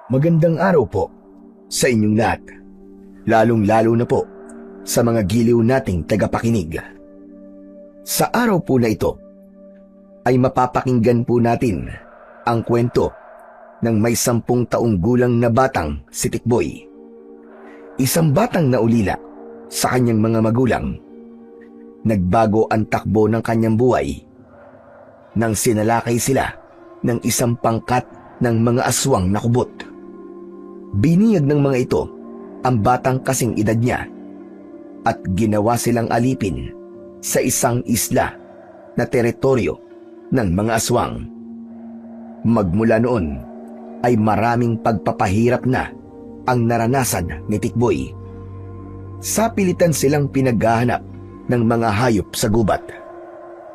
Magandang araw po sa inyong lahat, lalong-lalo na po sa mga giliw nating tagapakinig. Sa araw po na ito ay mapapakinggan po natin ang kwento ng may 10 taong gulang na batang si Tikboy. Isang batang naulila sa kanyang mga magulang. Nagbago ang takbo ng kanyang buhay nang sinalakay sila ng isang pangkat ng mga aswang na kubot. Biniyag ng mga ito ang batang kasing edad niya at ginawa silang alipin sa isang isla na teritoryo ng mga aswang. Magmula noon ay maraming pagpapahirap na ang naranasan ni Tikboy. Sa pilitan silang pinaghahanap ng mga hayop sa gubat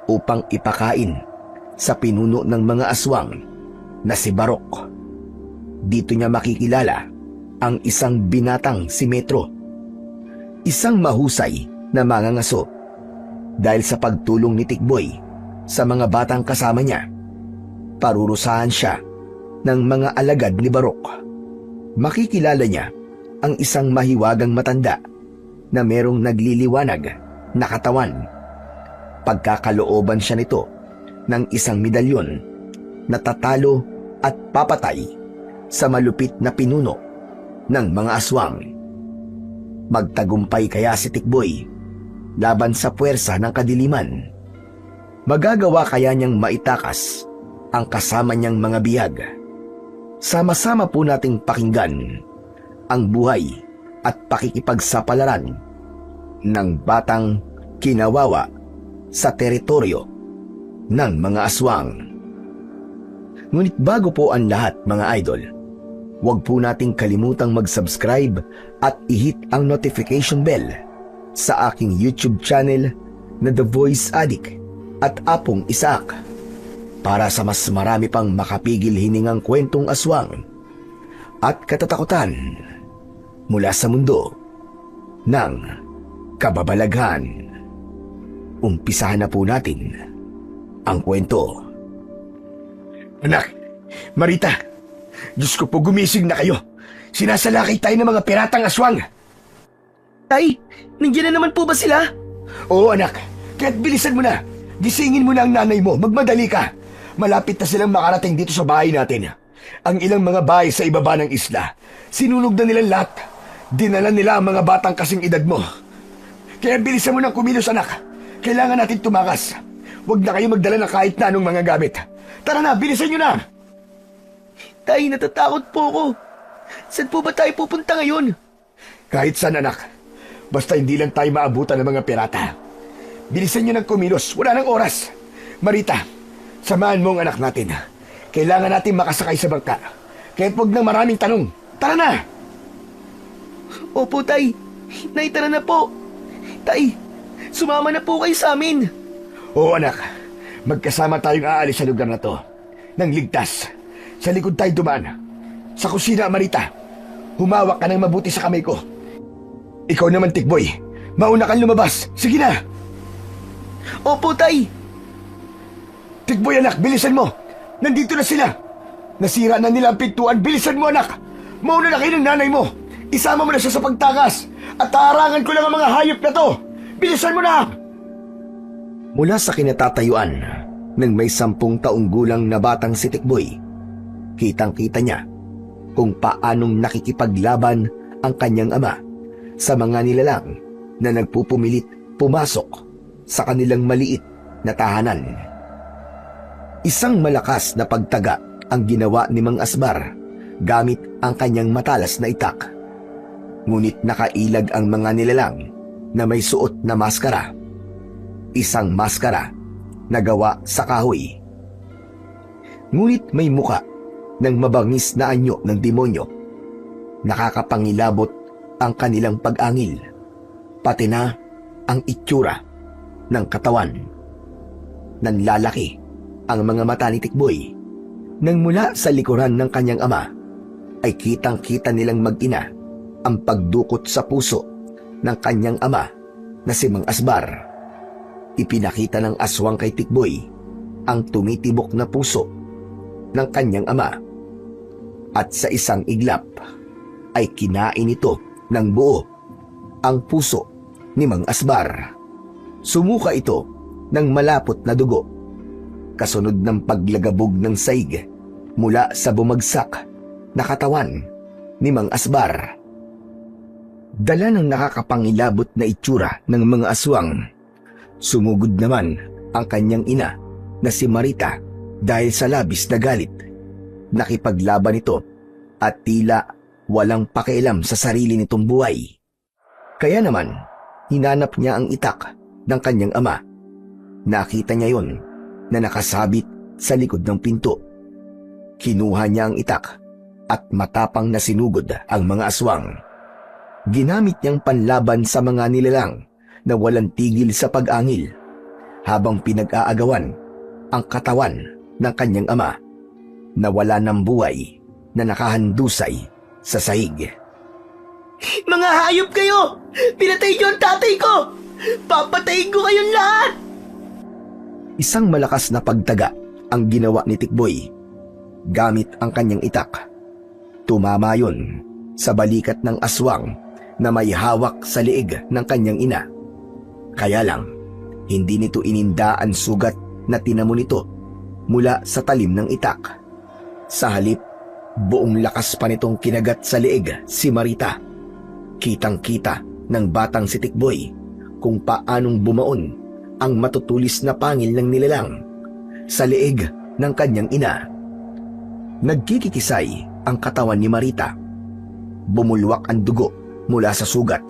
upang ipakain sa pinuno ng mga aswang na si Barok. Dito niya makikilala ang isang binatang si Metro, isang mahusay na mangangaso. Dahil sa pagtulong ni Tikboy sa mga batang kasama niya, parurusahan siya ng mga alagad ni Barok. Makikilala niya ang isang mahiwagang matanda na merong nagliliwanag na katawan. Pagkakalooban siya nito ng isang medalyon na tatalo at papatay sa malupit na pinuno ng mga aswang. Magtagumpay kaya si Tikboy laban sa puwersa ng kadiliman? Magagawa kaya niyang maitakas ang kasama niyang mga biyag? Sama-sama po nating pakinggan ang buhay at pakikipagsapalaran ng batang kinawawa sa teritoryo ng mga aswang. Ngunit bago po ang lahat, mga idol, huwag po nating kalimutang mag-subscribe at i-hit ang notification bell sa aking YouTube channel na The Voice Addict at Apong Isaac para sa mas marami pang makapigil hiningang kwentong aswang at katatakutan mula sa mundo ng kababalaghan. Umpisahan na po natin ang kwento. Anak, Marita, Diyos ko po, gumising na kayo. Sinasalakay tayo ng mga piratang aswang. Tay, nandiyan na naman po ba sila? Oo anak, kaya't bilisan mo na. Gisingin mo na ang nanay mo, magmadali ka. Malapit na silang makarating dito sa bahay natin. Ang ilang mga bahay sa ibaba ng isla, sinunog na nilang lahat. Dinala nila ang mga batang kasing edad mo. Kaya bilisan mo ng kumilos, anak. Kailangan natin tumakas. Huwag na kayo magdala ng kahit na anong mga gamit. Tara na, bilisan nyo na! Tay, natatakot po ako. Saan po ba tayo pupunta ngayon? Kahit saan, anak. Basta hindi lang tayo maabutan ng mga pirata. Bilisan nyo ng kumilos, wala nang oras. Marita, samahan mo ang anak natin. Kailangan natin makasakay sa bangka. Kaya't huwag nang maraming tanong. Tara na! Opo, Tay. Nay, tara na po. Tay, sumama na po kayo sa amin. Oo, anak. Magkasama tayong aalis sa lugar na to. Nang ligtas. Sa likod tayo dumaan. Sa kusina, Marita. Humawak ka ng mabuti sa kamay ko. Ikaw naman, Tikboy. Mauna kang lumabas. Sige na! Opo, Tay. Tikboy, anak, bilisan mo. Nandito na sila. Nasira na nila ang pintuan. Bilisan mo, anak. Mauna na kayo ng nanay mo. Isama mo na siya sa pagtakas. At harangan ko lang ang mga hayop na to. Bilisan mo na! Mula sa kinatatayuan ng may 10 taong gulang na batang si Tikboy, kitang-kita niya kung paanong nakikipaglaban ang kanyang ama sa mga nilalang na nagpupumilit pumasok sa kanilang maliit na tahanan. Isang malakas na pagtaga ang ginawa ni Mang Asbar gamit ang kanyang matalas na itak. Ngunit nakailag ang mga nilalang na may suot na maskara. Isang maskara na gawa sa kahoy. Ngunit may muka ng mabangis na anyo ng demonyo. Nakakapangilabot ang kanilang pag-angil, pati na ang itsura ng katawan. Nanlalaki ang mga mata ni Tikboy nang mula sa likuran ng kanyang ama ay kitang-kita nilang mag-ina ang pagdukot sa puso ng kanyang ama na si Mang Asbar. Ipinakita ng aswang kay Tikboy ang tumitibok na puso ng kanyang ama. at sa isang iglap ay kinain ito ng buo ang puso ni Mang Asbar. Sumuka ito ng malapot na dugo, kasunod ng paglagabog ng saig mula sa bumagsak na katawan ni Mang Asbar. Dala ng nakakapangilabot na itsura ng mga aswang, sumugod naman ang kanyang ina na si Marita dahil sa labis na galit. Nakipaglaban ito at tila walang pakialam sa sarili nitong buhay. Kaya naman, hinanap niya ang itak ng kanyang ama. Nakita niya yon na nakasabit sa likod ng pinto. Kinuha niya ang itak at matapang na sinugod ang mga aswang. Ginamit niyang panlaban sa mga nilalang na walang tigil sa pag-angil habang pinag-aagawan ang katawan ng kanyang ama na wala ng buhay na nakahandusay sa sahig. Mga hayop kayo! Pinatay niyo ang tatay ko! Papatayin ko kayong lahat! Isang malakas na pagtaga ang ginawa ni Tikboy gamit ang kanyang itak. Tumama yun sa balikat ng aswang na may hawak sa liig ng kanyang ina. Kaya lang, hindi nito ininda ang sugat na tinamo nito mula sa talim ng itak. Sa halip, buong lakas pa nitong kinagat sa liig si Marita. Kitang-kita ng batang si Tikboy kung paanong bumaon ang matutulis na pangil ng nilalang sa liig ng kanyang ina. Nagkikikisay ang katawan ni Marita. Bumulwak ang dugo mula sa sugat.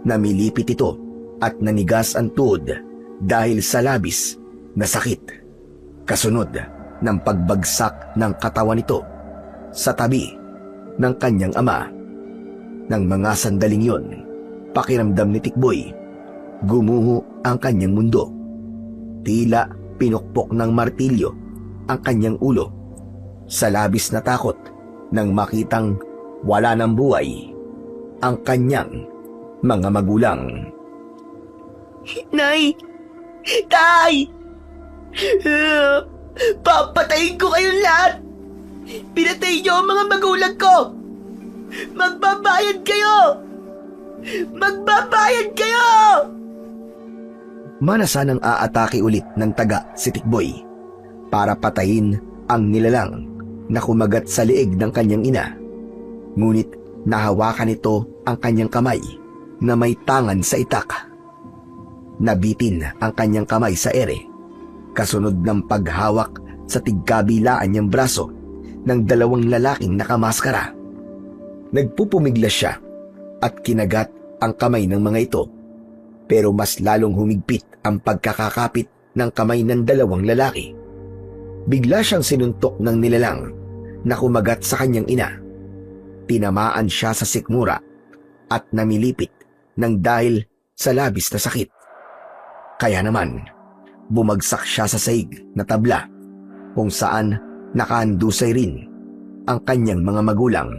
Namilipit ito at nanigas ang tuhod dahil sa labis na sakit. Kasunod ng pagbagsak ng katawan nito sa tabi ng kanyang ama. Nang mga sandaling yon, pakiramdam ni Tikboy, gumuho ang kanyang mundo. Tila pinukpok ng martilyo ang kanyang ulo sa labis na takot nang makitang wala ng buhay ang kanyang mga magulang. Nay! Tay! Papatayin ko kayong lahat! Pinatay niyo ang mga magulang ko! Magbabayad kayo! Magbabayad kayo! Manasanang aatake ulit ng taga si Tikboy para patayin ang nilalang na kumagat sa liig ng kanyang ina. Ngunit nahawakan nito ang kanyang kamay na may tangan sa itak. Nabitin ang kanyang kamay sa ere, kasunod ng paghawak sa tigkabilaan niyang braso ng dalawang lalaking nakamaskara. Nagpupumiglas siya at kinagat ang kamay ng mga ito, pero mas lalong humigpit ang pagkakakapit ng kamay ng dalawang lalaki. Bigla siyang sinuntok ng nilalang na kumagat sa kanyang ina. Tinamaan siya sa sikmura at namilipit ng dahil sa labis na sakit. Kaya naman, bumagsak siya sa sahig na tabla kung saan nakahandusay rin ang kanyang mga magulang.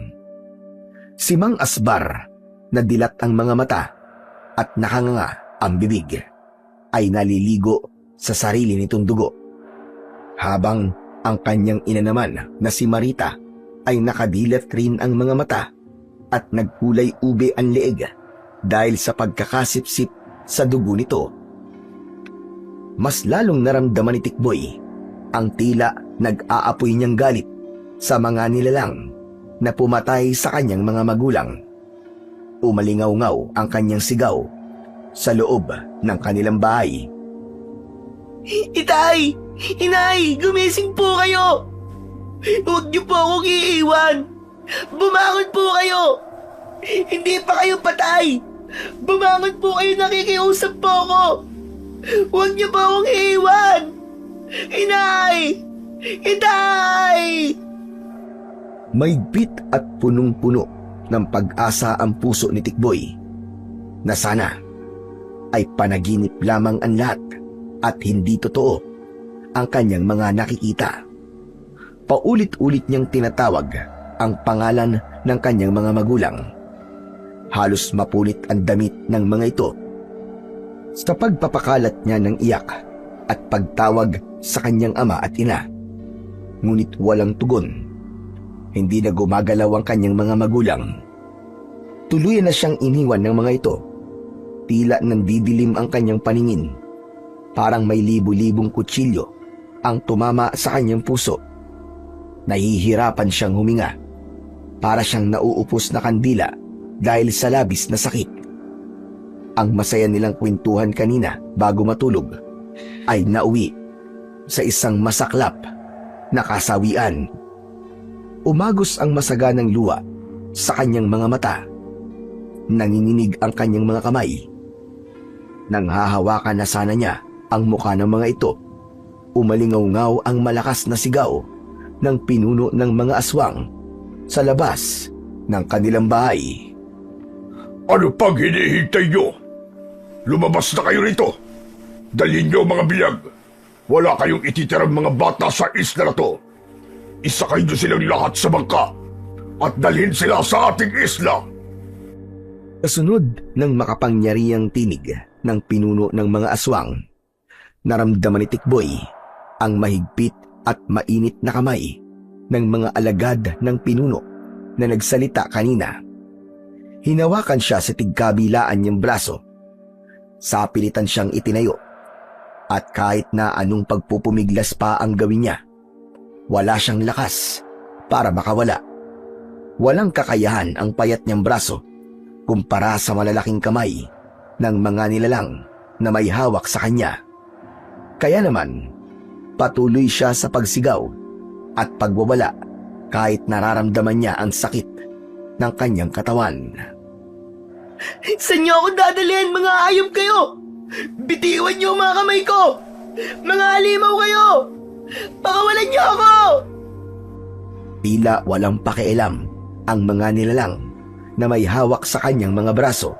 Si Mang Asbar, na dilat ang mga mata at nakanganga ang bibig, ay naliligo sa sarili nitong dugo. Habang ang kanyang ina naman na si Marita ay nakadilat rin ang mga mata at nagkulay ube ang leeg dahil sa pagkakasipsip sa dugo nito. Mas lalong naramdaman ni Tikboy ang tila nag-aapoy niyang galit sa mga nilalang na pumatay sa kanyang mga magulang. Umalingaw-ngaw ang kanyang sigaw sa loob ng kanilang bahay. Itay! Inay! Gumising po kayo! Huwag niyo po akong iiwan! Bumangon po kayo! Hindi pa kayo patay! Bumangon po kayo, nakikiusap po ako! Huwag niyo po akong iiwan! Inay! Itay! Maigpit at punong-puno ng pag-asa ang puso ni Tikboy na sana ay panaginip lamang ang lahat at hindi totoo ang kanyang mga nakikita. Paulit-ulit niyang tinatawag ang pangalan ng kanyang mga magulang. Halos mapunit ang damit ng mga ito sa pagpapakalat niya ng iyak at pagtawag sa kanyang ama at ina. Ngunit walang tugon. Hindi na gumagalaw ang kanyang mga magulang. Tuluyan na siyang iniwan ng mga ito. Tila nandidilim ang kanyang paningin. Parang may libu-libong kutsilyo ang tumama sa kanyang puso. Nahihirapan siyang huminga. Para siyang nauupos na kandila dahil sa labis na sakit. Ang masaya nilang kwentuhan kanina bago matulog ay nauwi sa isang masaklap na kasawian. Umagos ang masaganang luha sa kanyang mga mata. Nanginginig ang kanyang mga kamay. Nang hahawakan na sana niya ang mukha ng mga ito, umalingaw-ngaw ang malakas na sigaw ng pinuno ng mga aswang sa labas ng kanilang bahay. Ano pang hinihintay nyo? Lumabas na kayo rito. Dalhin nyo mga bilag. Wala kayong ititirang mga bata sa isla na to. Isakay nyo silang lahat sa bangka at dalhin sila sa ating isla. Kasunod ng makapangyarihang tinig ng pinuno ng mga aswang, naramdaman ni Tikboy ang mahigpit at mainit na kamay ng mga alagad ng pinuno na nagsalita kanina. Hinawakan siya sa tigkabilaan niyang braso. Sapilitan siyang itinayo. At kahit na anong pagpupumiglas pa ang gawin niya, wala siyang lakas para makawala. Walang kakayahan ang payat niyang braso kumpara sa malalaking kamay ng mga nilalang na may hawak sa kanya. Kaya naman, patuloy siya sa pagsigaw at pagwawala kahit nararamdaman niya ang sakit ng kanyang katawan. Saan niyo ako dadalhin, mga hayop kayo? Bitiwan niyo ang mga kamay ko! Mga halimaw kayo! Pakawalan niyo ako! Tila walang pakialam ang mga nilalang na may hawak sa kanyang mga braso.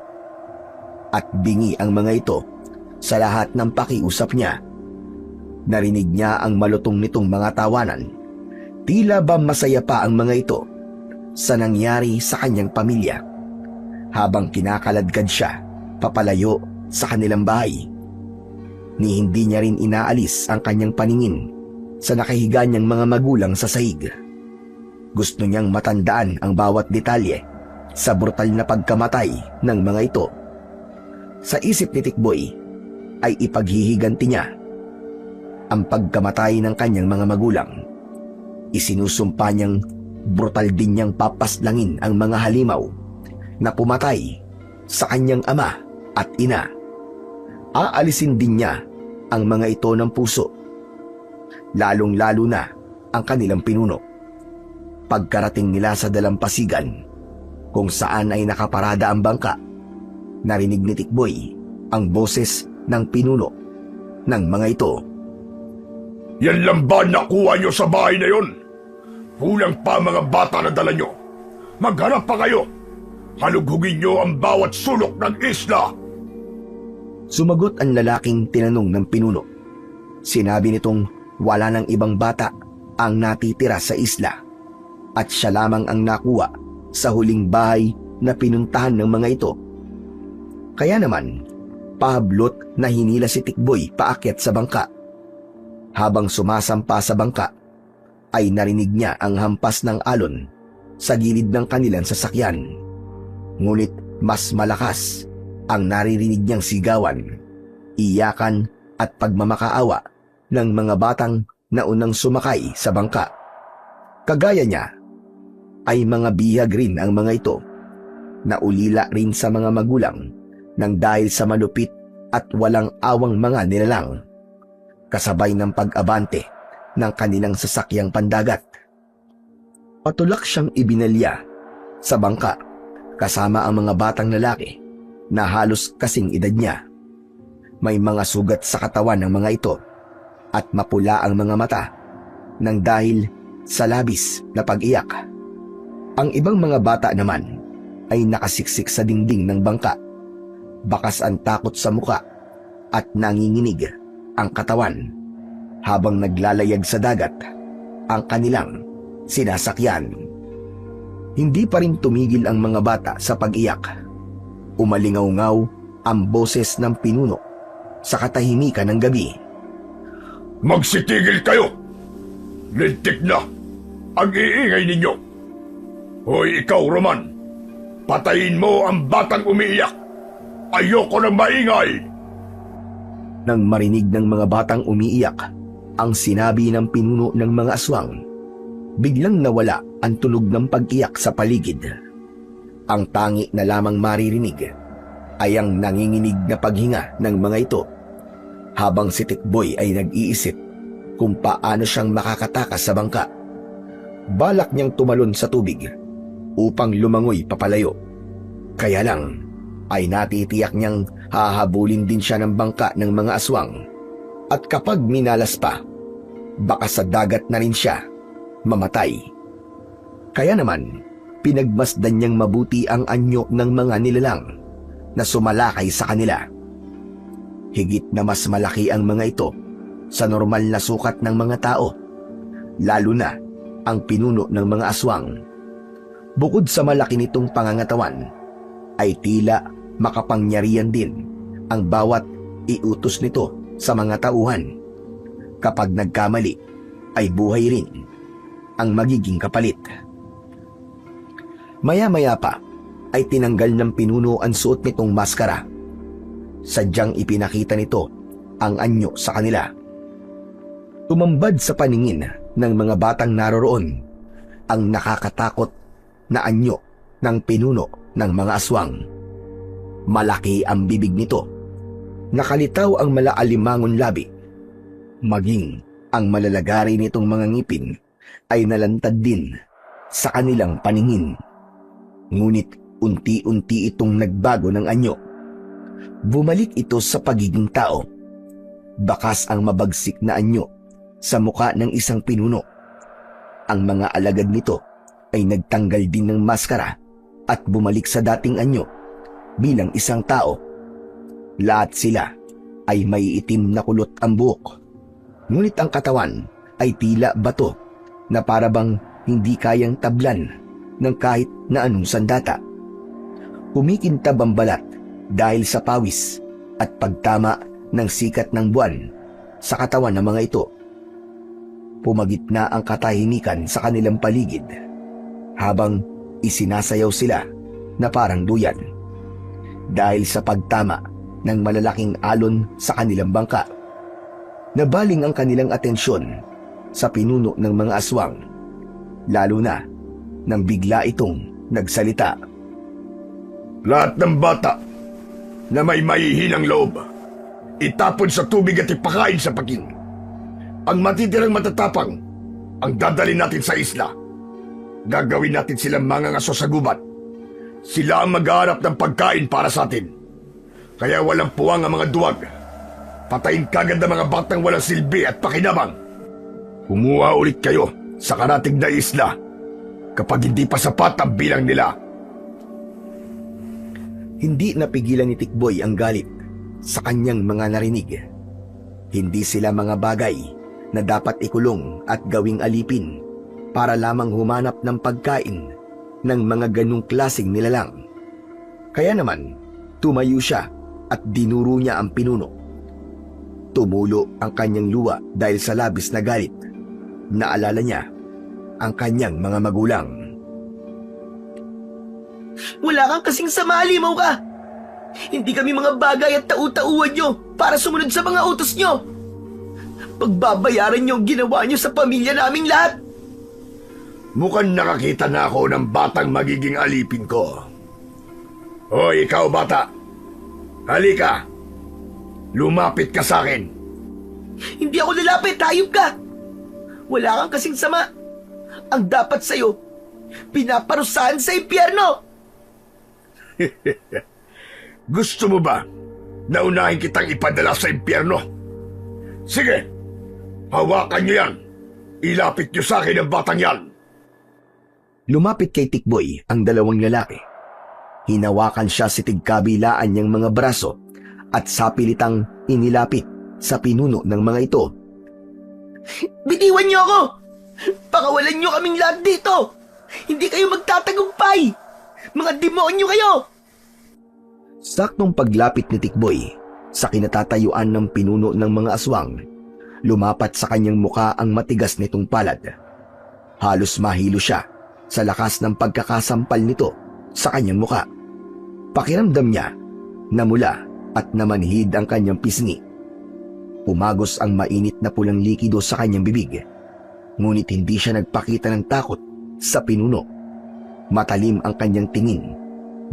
At bingi ang mga ito sa lahat ng pakiusap niya. Narinig niya ang malutong nitong mga tawanan. Tila ba masaya pa ang mga ito sa nangyari sa kanyang pamilya. Habang kinakaladkad siya papalayo sa kanilang bahay, ni hindi niya rin inaalis ang kanyang paningin sa nakahiga niyang mga magulang sa sahig. Gusto niyang matandaan ang bawat detalye sa brutal na pagkamatay ng mga ito. Sa isip ni Tikboy ay ipaghihiganti niya ang pagkamatay ng kanyang mga magulang. Isinusumpa niyang brutal din niyang papaslangin ang mga halimaw na pumatay sa kanyang ama at ina. Aalisin din niya ang mga ito ng puso, lalong-lalo na ang kanilang pinuno. Pagkarating nila sa dalampasigan kung saan ay nakaparada ang bangka, narinig ni Tikboy ang boses ng pinuno ng mga ito. Yan lang ba nakuha nyo sa bahay na yon? Kulang pa mga bata na dala nyo. Maghanap pa kayo. Halughugin nyo ang bawat sulok ng isla. Sumagot ang lalaking tinanong ng pinuno. Sinabi nitong wala ng ibang bata ang natitira sa isla at siya lamang ang nakuha sa huling bahay na pinuntahan ng mga ito. Kaya naman, pahablot na hinila si Tikboy paakyat sa bangka. Habang sumasampa sa bangka, ay narinig niya ang hampas ng alon sa gilid ng kanilang sasakyan. Ngunit mas malakas ang naririnig niyang sigawan, iyakan at pagmamakaawa ng mga batang naunang sumakay sa bangka. Kagaya niya, ay mga bihag rin ang mga ito, na ulila rin sa mga magulang nang dahil sa malupit at walang awang mga nilalang, kasabay ng pag-abante ng kanilang sasakyang pandagat. Patulak siyang ibinalya sa bangka kasama ang mga batang lalaki na halos kasing edad niya. May mga sugat sa katawan ng mga ito at mapula ang mga mata nang dahil sa labis na pag-iyak. Ang ibang mga bata naman ay nakasiksik sa dingding ng bangka, bakas ang takot sa muka at nanginginig ang katawan habang naglalayag sa dagat ang kanilang sinasakyan. Hindi pa rin tumigil ang mga bata sa pag-iyak. Umalingaw-ngaw ang boses ng pinuno sa katahimikan ng gabi. Magsitigil kayo! Lintik na! Ang iingay ninyo! Hoy, ikaw, Roman! Patayin mo ang batang umiiyak! Ayoko ng maingay! Nang marinig ng mga batang umiiyak ang sinabi ng pinuno ng mga aswang, biglang nawala ang tunog ng pag-iyak sa paligid. Ang tangi na lamang maririnig ay ang nanginginig na paghinga ng mga ito, habang si Tikboy ay nag-iisip kung paano siyang makakatakas sa bangka. Balak niyang tumalon sa tubig upang lumangoy papalayo. Kaya lang ay natitiyak niyang hahabulin din siya ng bangka ng mga aswang, at kapag minalas pa, baka sa dagat na rin siya mamatay. Kaya naman, pinagmasdan niyang mabuti ang anyo ng mga nilalang na sumalakay sa kanila. Higit na mas malaki ang mga ito sa normal na sukat ng mga tao, lalo na ang pinuno ng mga aswang. Bukod sa malaki nitong pangangatawan, ay tila makapangyarihan din ang bawat iutos nito sa mga tauhan. Kapag nagkamali, ay buhay rin ang magiging kapalit. Maya-maya pa ay tinanggal ng pinuno ang suot nitong maskara. Sadyang ipinakita nito ang anyo sa kanila. Tumambad sa paningin ng mga batang naroroon ang nakakatakot na anyo ng pinuno ng mga aswang. Malaki ang bibig nito. Nakalitaw ang malaalimangon labi. Maging ang malalagari nitong mga ngipin ay nalantad din sa kanilang paningin. Ngunit unti-unti itong nagbago ng anyo. Bumalik ito sa pagiging tao. Bakas ang mabagsik na anyo sa muka ng isang pinuno. Ang mga alagad nito ay nagtanggal din ng maskara at bumalik sa dating anyo bilang isang tao. Lahat sila ay may itim na kulot ang buhok. Ngunit ang katawan ay tila bato na parabang hindi kayang tablan ng kahit na anong sandata. Kumikintab ang balat dahil sa pawis at pagtama ng sikat ng buwan sa katawan ng mga ito. Pumagitna ang katahimikan sa kanilang paligid habang isinasayaw sila na parang duyan dahil sa pagtama ng malalaking alon sa kanilang bangka. Nabaling ang kanilang atensyon sa pinuno ng mga aswang, lalo na nang bigla itong nagsalita. Lahat ng bata na may mahihinang loob, itapon sa tubig at ipakain sa paking. Ang matitirang matatapang, ang dadalhin natin sa isla. Gagawin natin silang mangangaso sa gubat. Sila ang maghahanap ng pagkain para sa atin. Kaya walang puwang ang mga duwag. Patayin kagad ang mga batang walang silbi at pakinabang. Kumuha ulit kayo sa karating na isla kapag hindi pa sapat ang bilang nila. Hindi napigilan ni Tikboy ang galit sa kanyang mga narinig. Hindi sila mga bagay na dapat ikulong at gawing alipin para lamang humanap ng pagkain ng mga ganong klaseng nilalang. Kaya naman, tumayo siya at dinuro niya ang pinuno. Tumulo ang kanyang luha dahil sa labis na galit. Naalala niya ang kanyang mga magulang. Wala kang kasing sama, limaw ka! Hindi kami mga bagay at tau-tauhan nyo para sumunod sa mga utos nyo. Pagbabayaran nyo ang ginawa nyo sa pamilya naming lahat. Mukhang nakakita na ako ng batang magiging alipin ko. Hoy, ikaw bata! Halika! Lumapit ka sa akin! Hindi ako lalapit, hayop ka! Wala kang kasing sama. Ang dapat sa'yo, pinaparusahan sa impyerno! Gusto mo ba na unahin kitang ipadala sa impyerno? Sige! Hawakan niyo yan! Ilapit niyo sa akin ang batang yan! Lumapit kay Tikboy ang dalawang lalaki. Hinawakan siya si tigkabilaan niyang mga braso at sapilitang inilapit sa pinuno ng mga ito. Bitiwan niyo ako! Pakawalan niyo kaming lahat dito! Hindi kayo magtatagumpay! Mga demonyo kayo! Saktong paglapit ni Tikboy sa kinatatayuan ng pinuno ng mga aswang, lumapat sa kanyang muka ang matigas nitong palad. Halos mahilo siya sa lakas ng pagkakasampal nito sa kanyang muka. Pakiramdam niya na mula at namanhid ang kanyang pisngi. Umagos ang mainit na pulang likido sa kanyang bibig, ngunit hindi siya nagpakita ng takot sa pinuno. Matalim ang kanyang tingin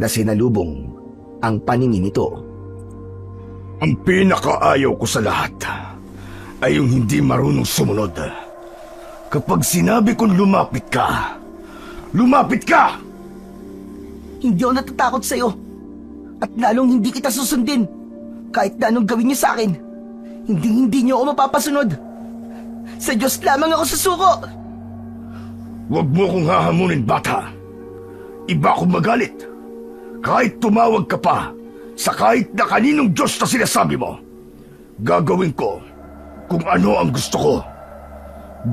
na sinalubong ang paningin nito. Ang pinakaayaw ko sa lahat ay yung hindi marunong sumunod. Kapag sinabi kong lumapit ka, lumapit ka! Hindi ako natatakot sa'yo. At lalong hindi kita susundin. Kahit na anong gawin niyo sa akin, hindi niyo ako mapapasunod. Sa Diyos lamang ako susuko. Huwag mo akong hahamunin, bata. Iba akong magalit. Kahit tumawag ka pa sa kahit na kaninong Diyos na sinasabi mo, gagawin ko kung ano ang gusto ko.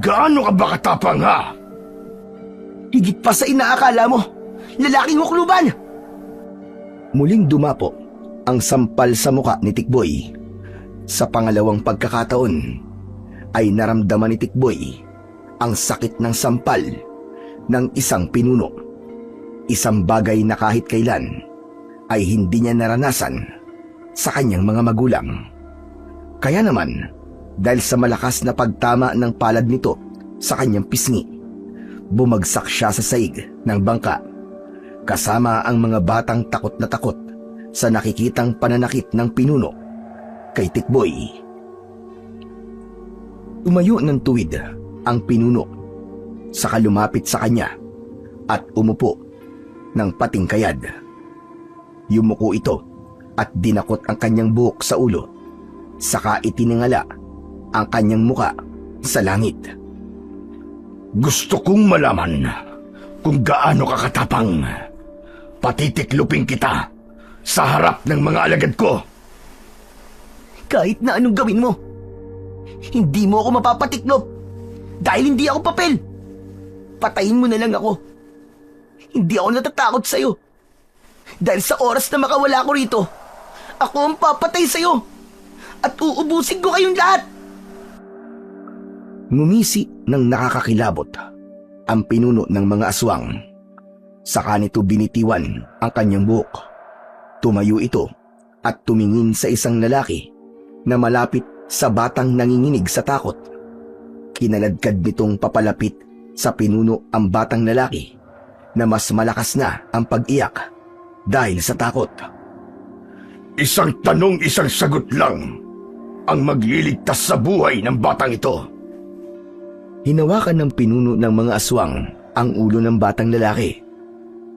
Gaano ka ba katapang, ha? Higit pa sa inaakala mo, lalaking hukluban. Muling dumapo ang sampal sa muka ni Tikboy. Sa pangalawang pagkakataon ay naramdaman ni Tikboy ang sakit ng sampal ng isang pinuno. Isang bagay na kahit kailan ay hindi niya naranasan sa kanyang mga magulang. Kaya naman, dahil sa malakas na pagtama ng palad nito sa kanyang pisngi, bumagsak siya sa saig ng bangka, kasama ang mga batang takot na takot sa nakikitang pananakit ng pinuno kay Tikboy. Tumayo ng tuwid ang pinuno, saka lumapit sa kanya at umupo ng patingkayad. Yumuko ito at dinakot ang kanyang buhok sa ulo, saka itiningala ang kanyang muka sa langit. Gusto kong malaman kung gaano ka katapang. Patitiklupin kita sa harap ng mga alagad ko. Kahit na anong gawin mo, hindi mo ako mapapatiklop dahil hindi ako papel. Patayin mo na lang ako. Hindi ako natatakot sa'yo. Dahil sa oras na makawala ko rito, ako ang papatay sa'yo at uubusin ko kayong lahat. Ngumisi ng nakakakilabot ang pinuno ng mga aswang. Saka nito binitiwan ang kanyang buhok. Tumayo ito at tumingin sa isang lalaki na malapit sa batang nanginginig sa takot. Kinaladkad nitong papalapit sa pinuno ang batang lalaki na mas malakas na ang pag-iyak dahil sa takot. Isang tanong, isang sagot lang ang magliligtas sa buhay ng batang ito. Hinawakan ng pinuno ng mga aswang ang ulo ng batang lalaki.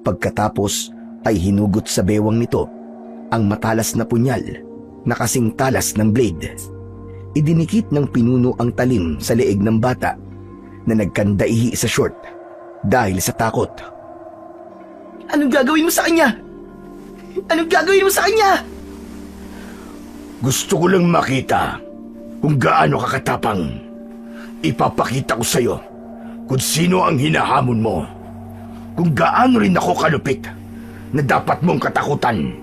Pagkatapos ay hinugot sa bewang nito ang matalas na punyal na kasing talas ng blade. Idinikit ng pinuno ang talim sa leeg ng bata na nagkandaihi sa short dahil sa takot. Anong gagawin mo sa kanya? Anong gagawin mo sa kanya? Gusto ko lang makita kung gaano ka katapang. Ipapakita ko sa'yo kung sino ang hinahamon mo. Kung gaano rin ako kalupit na dapat mong katakutan.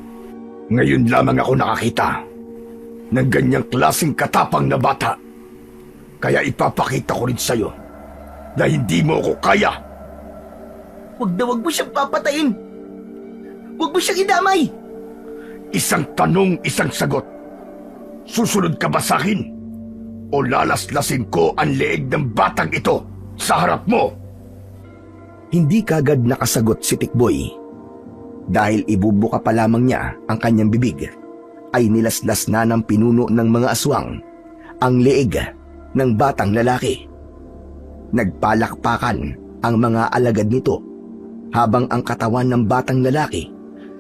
Ngayon lamang ako nakakita ng ganyang klaseng katapang na bata. Kaya ipapakita ko rin sa'yo na hindi mo ako kaya. Huwag mo siyang papatayin. Huwag mo siyang idamay. Isang tanong, isang sagot. Susunod ka ba sa akin? O lalaslasin ko ang leeg ng batang ito sa harap mo? Hindi kagad nakasagot si Tikboy. Dahil ibubuka pa lamang niya ang kanyang bibig, ay nilaslas na ng pinuno ng mga aswang ang leeg ng batang lalaki. Nagpalakpakan ang mga alagad nito habang ang katawan ng batang lalaki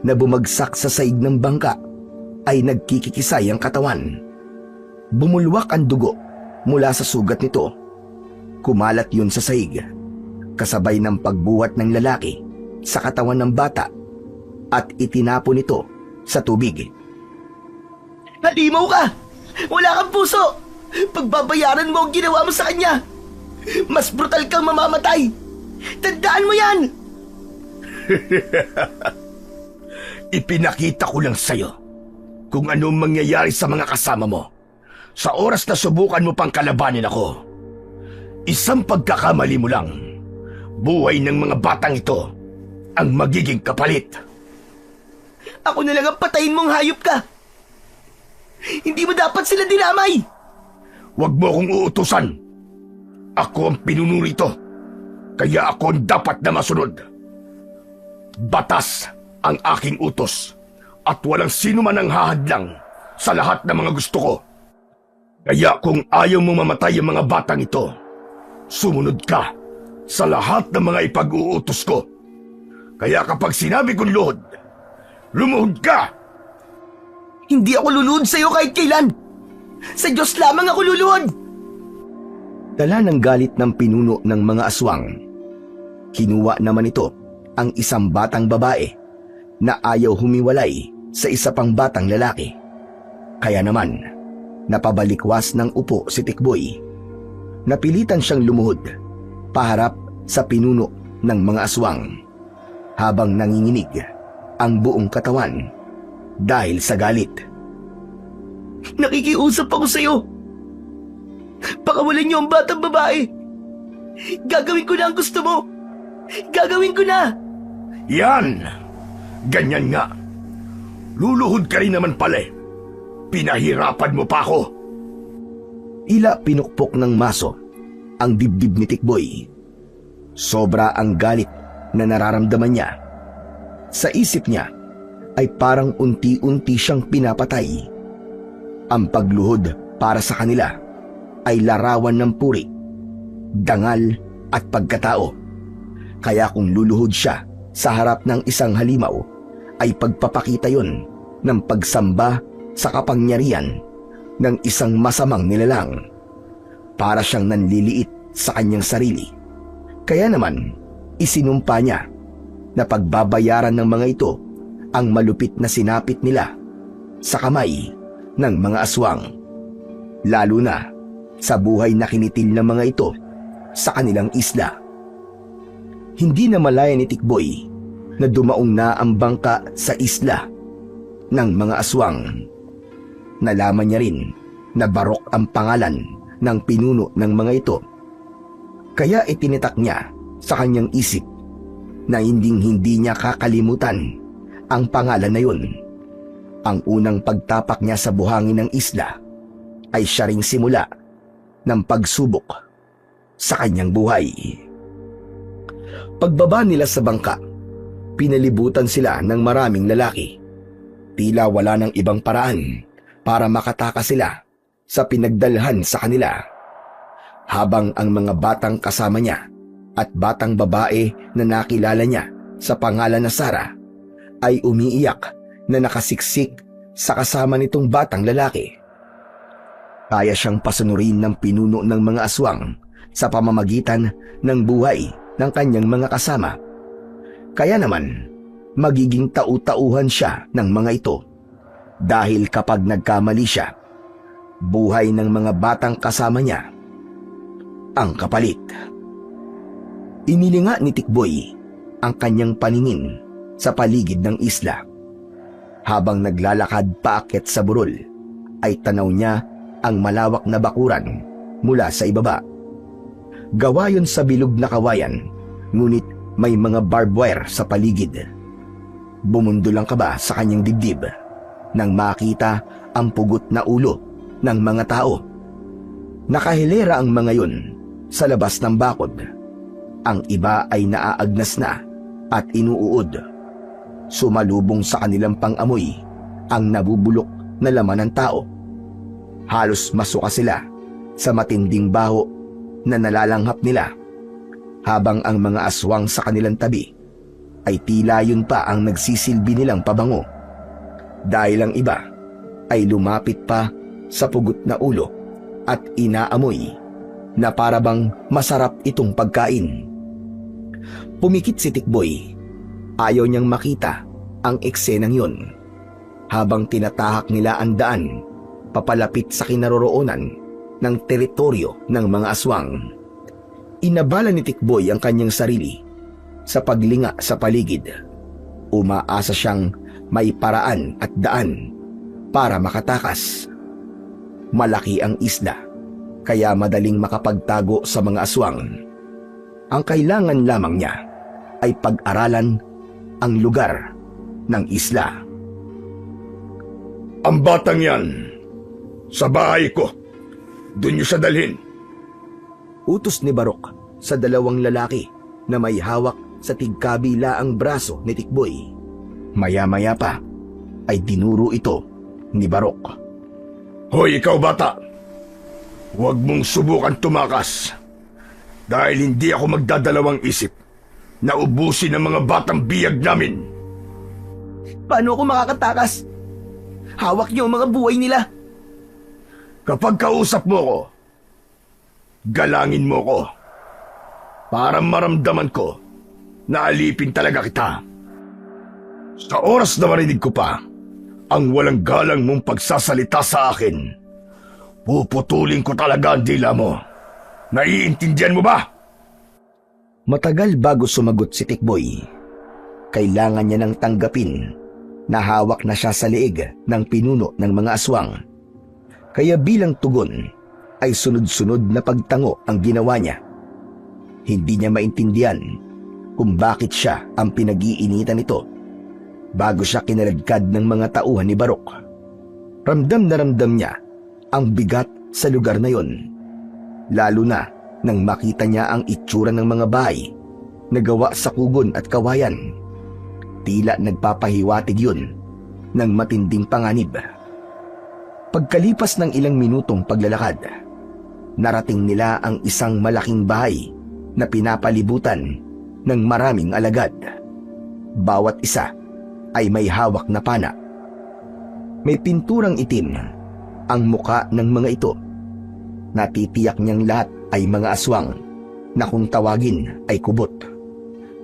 na bumagsak sa saig ng bangka ay nagkikikisay ang katawan. Bumulwak ang dugo mula sa sugat nito. Kumalat yun sa saig, kasabay ng pagbuhat ng lalaki sa katawan ng bata at itinapon ito sa tubig. Halimaw ka! Wala kang puso! Pagbabayaran mo ang ginawa mo sa kanya! Mas brutal kang mamamatay! Tandaan mo yan! Ipinakita ko lang sa'yo kung anong mangyayari sa mga kasama mo sa oras na subukan mo pang kalabanin ako. Isang pagkakamali mo lang, Buhay ng mga batang ito ang magiging kapalit. Ako na lang ang patayin mong hayop ka. Hindi mo dapat sila dinamay. Huwag mo akong uutusan. Ako ang pinuno rito. Kaya ako ang dapat na masunod. Batas ang aking utos at walang sino man ang hahadlang sa lahat ng mga gusto ko. Kaya kung ayaw mo mamatay ang mga batang ito, sumunod ka sa lahat ng mga ipag-uutos ko. Kaya kapag sinabi kong luhod, lumuhod ka! Hindi ako luluhod sa'yo kahit kailan. Sa Diyos lamang ako luluhod. Dala ng galit ng pinuno ng mga aswang. Kinuha naman ito ang isang batang babae na ayaw humiwalay sa isa pang batang lalaki. Kaya naman, napabalikwas ng upo si Tikboy. Napilitan siyang lumuhod paharap sa pinuno ng mga aswang habang nanginginig ang buong katawan dahil sa galit. Nakikiusap ako sa'yo. Pakawalan niyo ang batang babae. Gagawin ko na ang gusto mo. Gagawin ko na. Yan! Ganyan nga. Luluhod ka rin naman pala. Pinahirapan mo pa ako. Tila pinukpok ng maso ang dibdib ni Tikboy. Sobra ang galit na nararamdaman niya. Sa isip niya ay parang unti-unti siyang pinapatay. Ang pagluhod para sa kanila ay larawan ng puri, dangal at pagkatao. Kaya kung luluhod siya sa harap ng isang halimaw, ay pagpapakita yon ng pagsamba sa kapangyarihan ng isang masamang nilalang. Para siyang nanliliit sa kanyang sarili. Kaya naman, isinumpa niya na pagbabayaran ng mga ito ang malupit na sinapit nila sa kamay ng mga aswang. Lalo na sa buhay na kinitil ng mga ito sa kanilang isla. Hindi na malaya ni Tikboy na dumaong na ang bangka sa isla ng mga aswang. Nalaman niya rin na Barok ang pangalan ng pinuno ng mga ito. Kaya itinitak niya sa kanyang isip na hindi niya kakalimutan ang pangalan na yun. Ang unang pagtapak niya sa buhangin ng isla ay siya ring simula ng pagsubok sa kanyang buhay. Pagbaba nila sa bangka, pinalibutan sila ng maraming lalaki. Tila wala ng ibang paraan para makatakas sila sa pinagdalhan sa kanila. Habang ang mga batang kasama niya at batang babae na nakilala niya sa pangalan na Sarah ay umiiyak na nakasiksik sa kasama nitong batang lalaki. Kaya siyang pasunurin ng pinuno ng mga aswang sa pamamagitan ng buhay ng kanyang mga kasama. Kaya naman, magiging tau-tauhan siya ng mga ito dahil kapag nagkamali siya, buhay ng mga batang kasama niya ang kapalit. Inilinga ni Tikboy ang kanyang paningin sa paligid ng isla. Habang naglalakad paakyat sa burol, ay tanaw niya ang malawak na bakuran mula sa ibaba. Gawa yun sa bilog na kawayan, ngunit may mga barbed wire sa paligid. Bumundo lang kaba sa kanyang dibdib nang makita ang pugot na ulo ng mga tao. Nakahilera ang mga yun sa labas ng bakod. Ang iba ay naaagnas na at inuuod. Sumalubong sa kanilang pang-amoy ang nabubulok na laman ng tao. Halos masuka sila sa matinding baho na nalalanghap nila, habang ang mga aswang sa kanilang tabi ay tila yun pa ang nagsisilbi nilang pabango, dahil ang iba ay lumapit pa sa pugot na ulo at inaamoy na parabang masarap itong pagkain. Pumikit si Tikboy. Ayaw niyang makita ang eksenang yun habang tinatahak nila ang daan papalapit sa kinaroroonan ng teritoryo ng mga aswang. Inabala ni Tikboy ang kanyang sarili sa paglinga sa paligid. Umaasa siyang may paraan at daan para makatakas. Malaki ang isla, kaya madaling makapagtago sa mga aswang. Ang kailangan lamang niya ay pag-aralan ang lugar ng isla. Ang batang yan, sa bahay ko. Doon niyo siya dalhin. Utos ni Barok sa dalawang lalaki na may hawak sa tigkabila ang braso ni Tikboy. Maya-maya pa ay dinuro ito ni Barok. Hoy, ikaw bata! Huwag mong subukan tumakas. Dahil hindi ako magdadalawang isip na ubusin ang mga batang biyag namin. Paano ako makakatakas? Hawak niyo ang mga buhay nila. Kapag kausap mo ko, galangin mo ko para maramdaman ko na alipin talaga kita. Sa oras na marinig ko pa ang walang galang mong pagsasalita sa akin, puputulin ko talaga ang dila mo. Naiintindihan mo ba? Matagal bago sumagot si Tikboy. Kailangan niya nang tanggapin na hawak na siya sa leeg ng pinuno ng mga aswang. Kaya bilang tugon ay sunod-sunod na pagtango ang ginawa niya. Hindi niya maintindihan kung bakit siya ang pinag-iinitan nito bago siya kinaladkad ng mga tauhan ni Barok. Ramdam na ramdam niya ang bigat sa lugar na yon, lalo na nang makita niya ang itsura ng mga bahay na gawa sa kugon at kawayan. Tila nagpapahiwatig yun ng matinding panganib. Pagkalipas ng ilang minutong paglalakad, narating nila ang isang malaking bahay na pinapalibutan ng maraming alagad. Bawat isa ay may hawak na pana. May pinturang itim ang muka ng mga ito. Natitiyak niyang lahat ay mga aswang na kung tawagin ay kubot.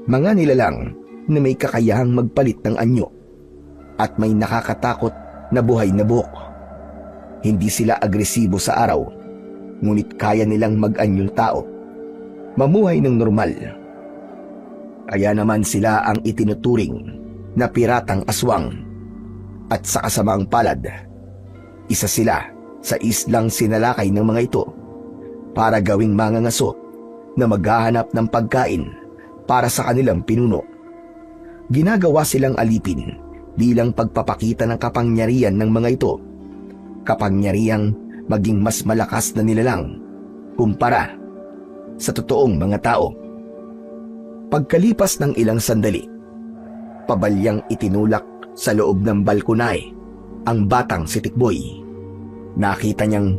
Mga nilalang na may kakayahang magpalit ng anyo at may nakakatakot na buhay na buhok. Hindi sila agresibo sa araw, ngunit kaya nilang mag-anyong tao, mamuhay ng normal. Kaya naman sila ang itinuturing na piratang aswang. At sa kasamaang palad, isa sila sa islang sinalakay ng mga ito para gawing mangangaso na maghahanap ng pagkain para sa kanilang pinuno. Ginagawa silang alipin bilang pagpapakita ng kapangyarihan ng mga ito, kapangyarihang maging mas malakas na nilalang kumpara sa totoong mga tao. Pagkalipas ng ilang sandali, pabalyang itinulak sa loob ng balkonahe ang batang si Tikboy. Nakita niyang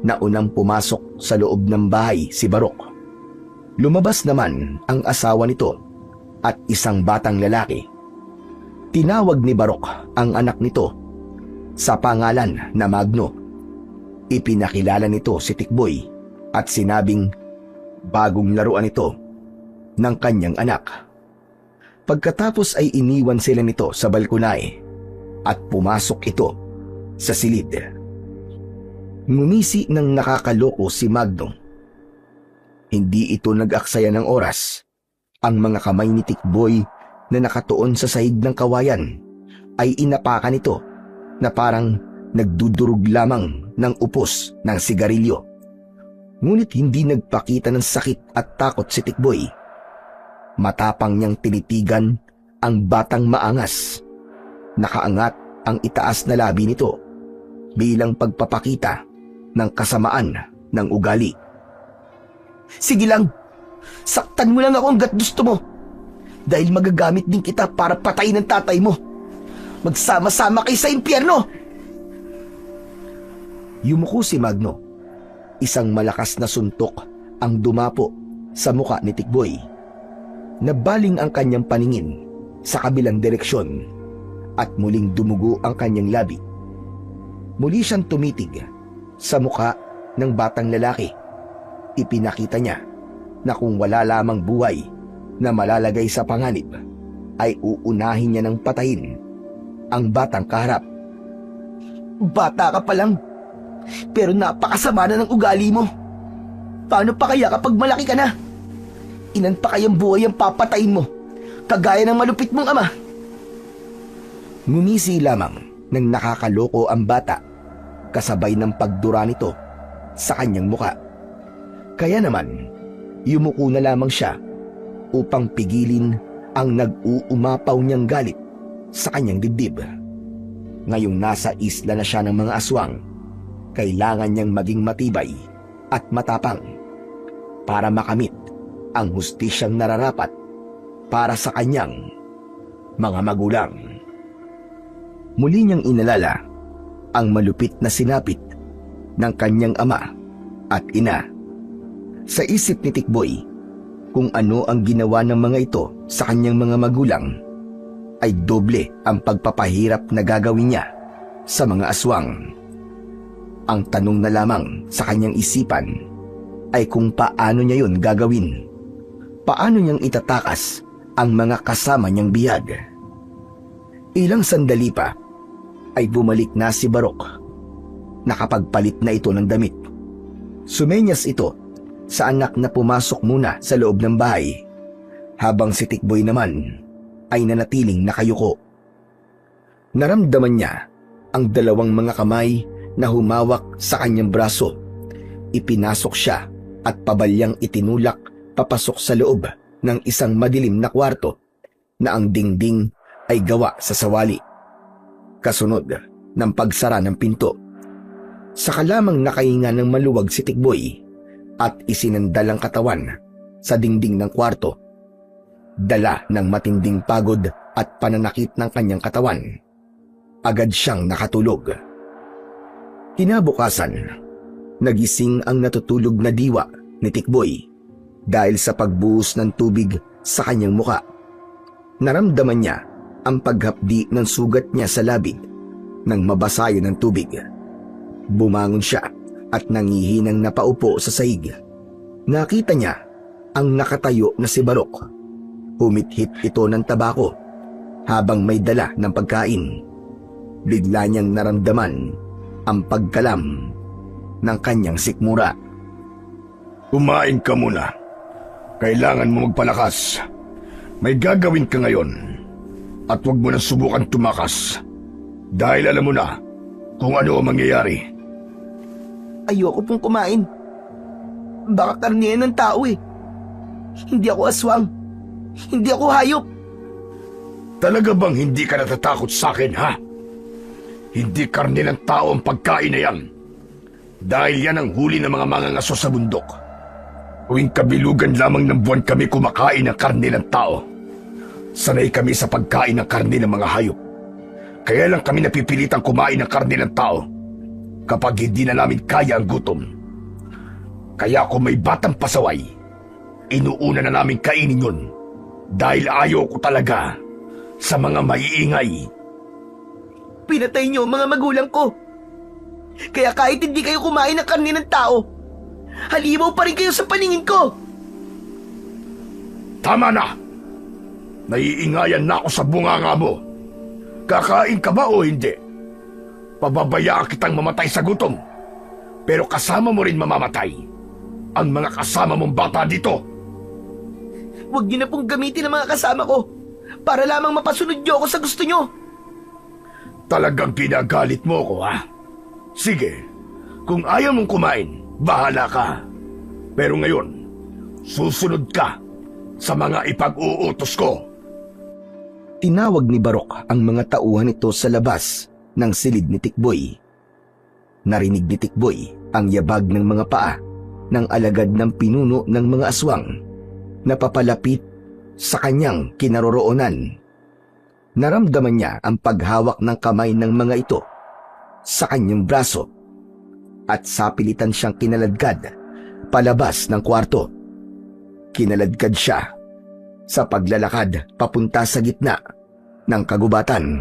naunang pumasok sa loob ng bahay si Barok. Lumabas naman ang asawa nito at isang batang lalaki. Tinawag ni Barok ang anak nito sa pangalan na Magno. Ipinakilala nito si Tikboy at sinabing bagong laruan ito ng kanyang anak. Pagkatapos ay iniwan sila nito sa balkonahe at pumasok ito sa silid. Ngumisi ng nakakaloko si Magno. Hindi ito nag-aksaya ng oras. Ang mga kamay ni Tikboy na nakatuon sa sahig ng kawayan ay inapakan nito na parang nagdudurog lamang ng upos ng sigarilyo. Ngunit hindi nagpakita ng sakit at takot si Tikboy. Matapang niyang tinitigan ang batang maangas. Nakaangat ang itaas na labi nito bilang pagpapakita ng kasamaan ng ugali. Sige lang, saktan mo lang ako hanggat gusto mo. Dahil magagamit din kita para patayin ang tatay mo. Magsama-sama kayo sa impyerno! Yumuko si Magno. Isang malakas na suntok ang dumapo sa muka ni Tikboy. Nabaling ang kanyang paningin sa kabilang direksyon at muling dumugo ang kanyang labi. Muli siyang tumitig sa muka ng batang lalaki. Ipinakita niya na kung wala lamang buhay na malalagay sa panganib, ay uunahin niya ng patayin ang batang kaharap. Bata ka pa lang, pero napakasama na ng ugali mo. Paano pa kaya kapag malaki ka na? Ilan pa kayang buhay ang papatayin mo, kagaya ng malupit mong ama? Ngumisi lamang ng nakakaloko ang bata, kasabay ng pagdura nito sa kanyang muka. Kaya naman, yumuko na lamang siya upang pigilin ang nag-uumapaw niyang galit sa kanyang dibdib. Ngayong nasa isla na siya ng mga aswang, kailangan niyang maging matibay at matapang para makamit ang hustisyang nararapat para sa kanyang mga magulang. Muli niyang inalala ang malupit na sinapit ng kanyang ama at ina. Sa isip ni Tikboy, kung ano ang ginawa ng mga ito sa kanyang mga magulang, ay doble ang pagpapahirap na gagawin niya sa mga aswang. Ang tanong na lamang sa kanyang isipan ay kung paano niya yun gagawin. Paano niyang itatakas ang mga kasama niyang biyag. Ilang sandali pa ay bumalik na si Barok. Nakapagpalit na ito ng damit. Sumenyas ito sa anak na pumasok muna sa loob ng bahay, habang si Tikboy naman ay nanatiling nakayuko. Naramdaman niya ang dalawang mga kamay na humawak sa kanyang braso. Ipinasok siya at pabalyang itinulak papasok sa loob ng isang madilim na kwarto na ang dingding ay gawa sa sawali. Kasunod ng pagsara ng pinto, saka lamang nakahinga ng maluwag si Tikboy at isinandal ang katawan sa dingding ng kwarto. Dala ng matinding pagod at pananakit ng kanyang katawan, agad siyang nakatulog. Kinabukasan, nagising ang natutulog na diwa ni Tikboy dahil sa pagbuhos ng tubig sa kanyang muka. Naramdaman niya ang paghapdi ng sugat niya sa labid nang mabasayan ng tubig. Bumangon siya at nangihinang napaupo sa sahig. Nakita niya ang nakatayo na si Barok. Humithit ito ng tabako habang may dala ng pagkain. Bigla niyang naramdaman ang pagkalam ng kanyang sikmura. Kumain ka muna. Kailangan mo magpalakas. May gagawin ka ngayon. At huwag mo na subukan tumakas. Dahil alam mo na kung ano ang mangyayari. Ayoko pong kumain. Baka karnihan ng tao eh. Hindi ako aswang. Hindi ako hayop. Talaga bang hindi ka natatakot sa akin, ha? Hindi karne ng tao ang pagkain na yan. Dahil yan ang huli ng mga mangangaso sa bundok. Tuwing kabilugan lamang ng buwan kami kumakain ng karne ng tao. Sanay kami sa pagkain ng karne ng mga hayop. Kaya lang kami napipilitang kumain ng karne ng tao kapag hindi na namin kaya ang gutom. Kaya kung may batang pasaway, inuuna na namin kainin yun dahil ayaw ko talaga sa mga maiingay. Pinatay niyo ang mga magulang ko. Kaya kahit hindi kayo kumain ng karne ng tao, halimaw pa rin kayo sa paningin ko. Tama na! Naiingayan na ako sa bunganga mo. Kakain ka ba o hindi? Pababayaan kitang mamatay sa gutom. Pero kasama mo rin mamamatay ang mga kasama mong bata dito. Huwag niyo na pong gamitin ang mga kasama ko para lamang mapasunod niyo ako sa gusto niyo. Talagang pinagalit mo ko, ha? Sige, kung ayaw mong kumain, bahala ka. Pero ngayon, susunod ka sa mga ipag-uutos ko. Tinawag ni Barok ang mga tauhan nito sa labas ng silid ni Tikboy. Narinig ni Tikboy ang yabag ng mga paa ng alagad ng pinuno ng mga aswang na papalapit sa kanyang kinaroroonan. Naramdaman niya ang paghawak ng kamay ng mga ito sa kanyang braso at sapilitan siyang kinaladkad palabas ng kwarto. Kinaladkad siya sa paglalakad papunta sa gitna ng kagubatan.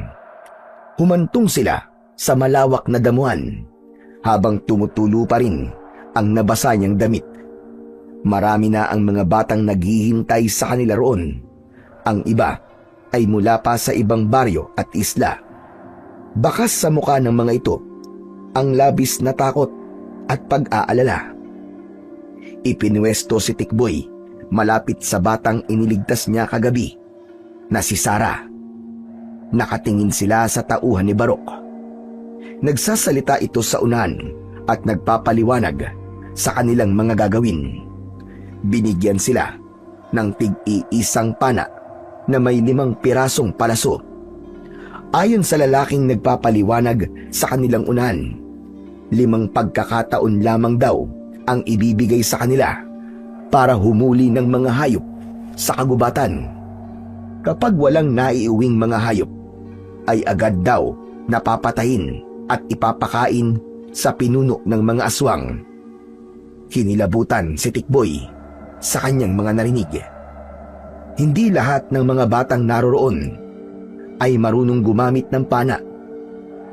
Humantong sila sa malawak na damuhan habang tumutulo pa rin ang nabasa niyang damit. Marami na ang mga batang naghihintay sa kanila roon. Ang iba ay mula pa sa ibang baryo at isla. Bakas sa mukha ng mga ito ang labis na takot at pag-aalala. Ipinwesto si Tikboy malapit sa batang iniligtas niya kagabi na si Sara. Nakatingin sila sa tauhan ni Barok. Nagsasalita ito sa unahan at nagpapaliwanag sa kanilang mga gagawin. Binigyan sila ng tig-iisang pana na may 5 pirasong palaso. Ayon sa lalaking nagpapaliwanag sa kanilang unahan, 5 pagkakataon lamang daw ang ibibigay sa kanila para humuli ng mga hayop sa kagubatan. Kapag walang naiuwing mga hayop, ay agad daw napapatayin at ipapakain sa pinuno ng mga aswang. Kinilabutan si Tikboy sa kanyang mga narinig. Hindi lahat ng mga batang naroroon ay marunong gumamit ng pana.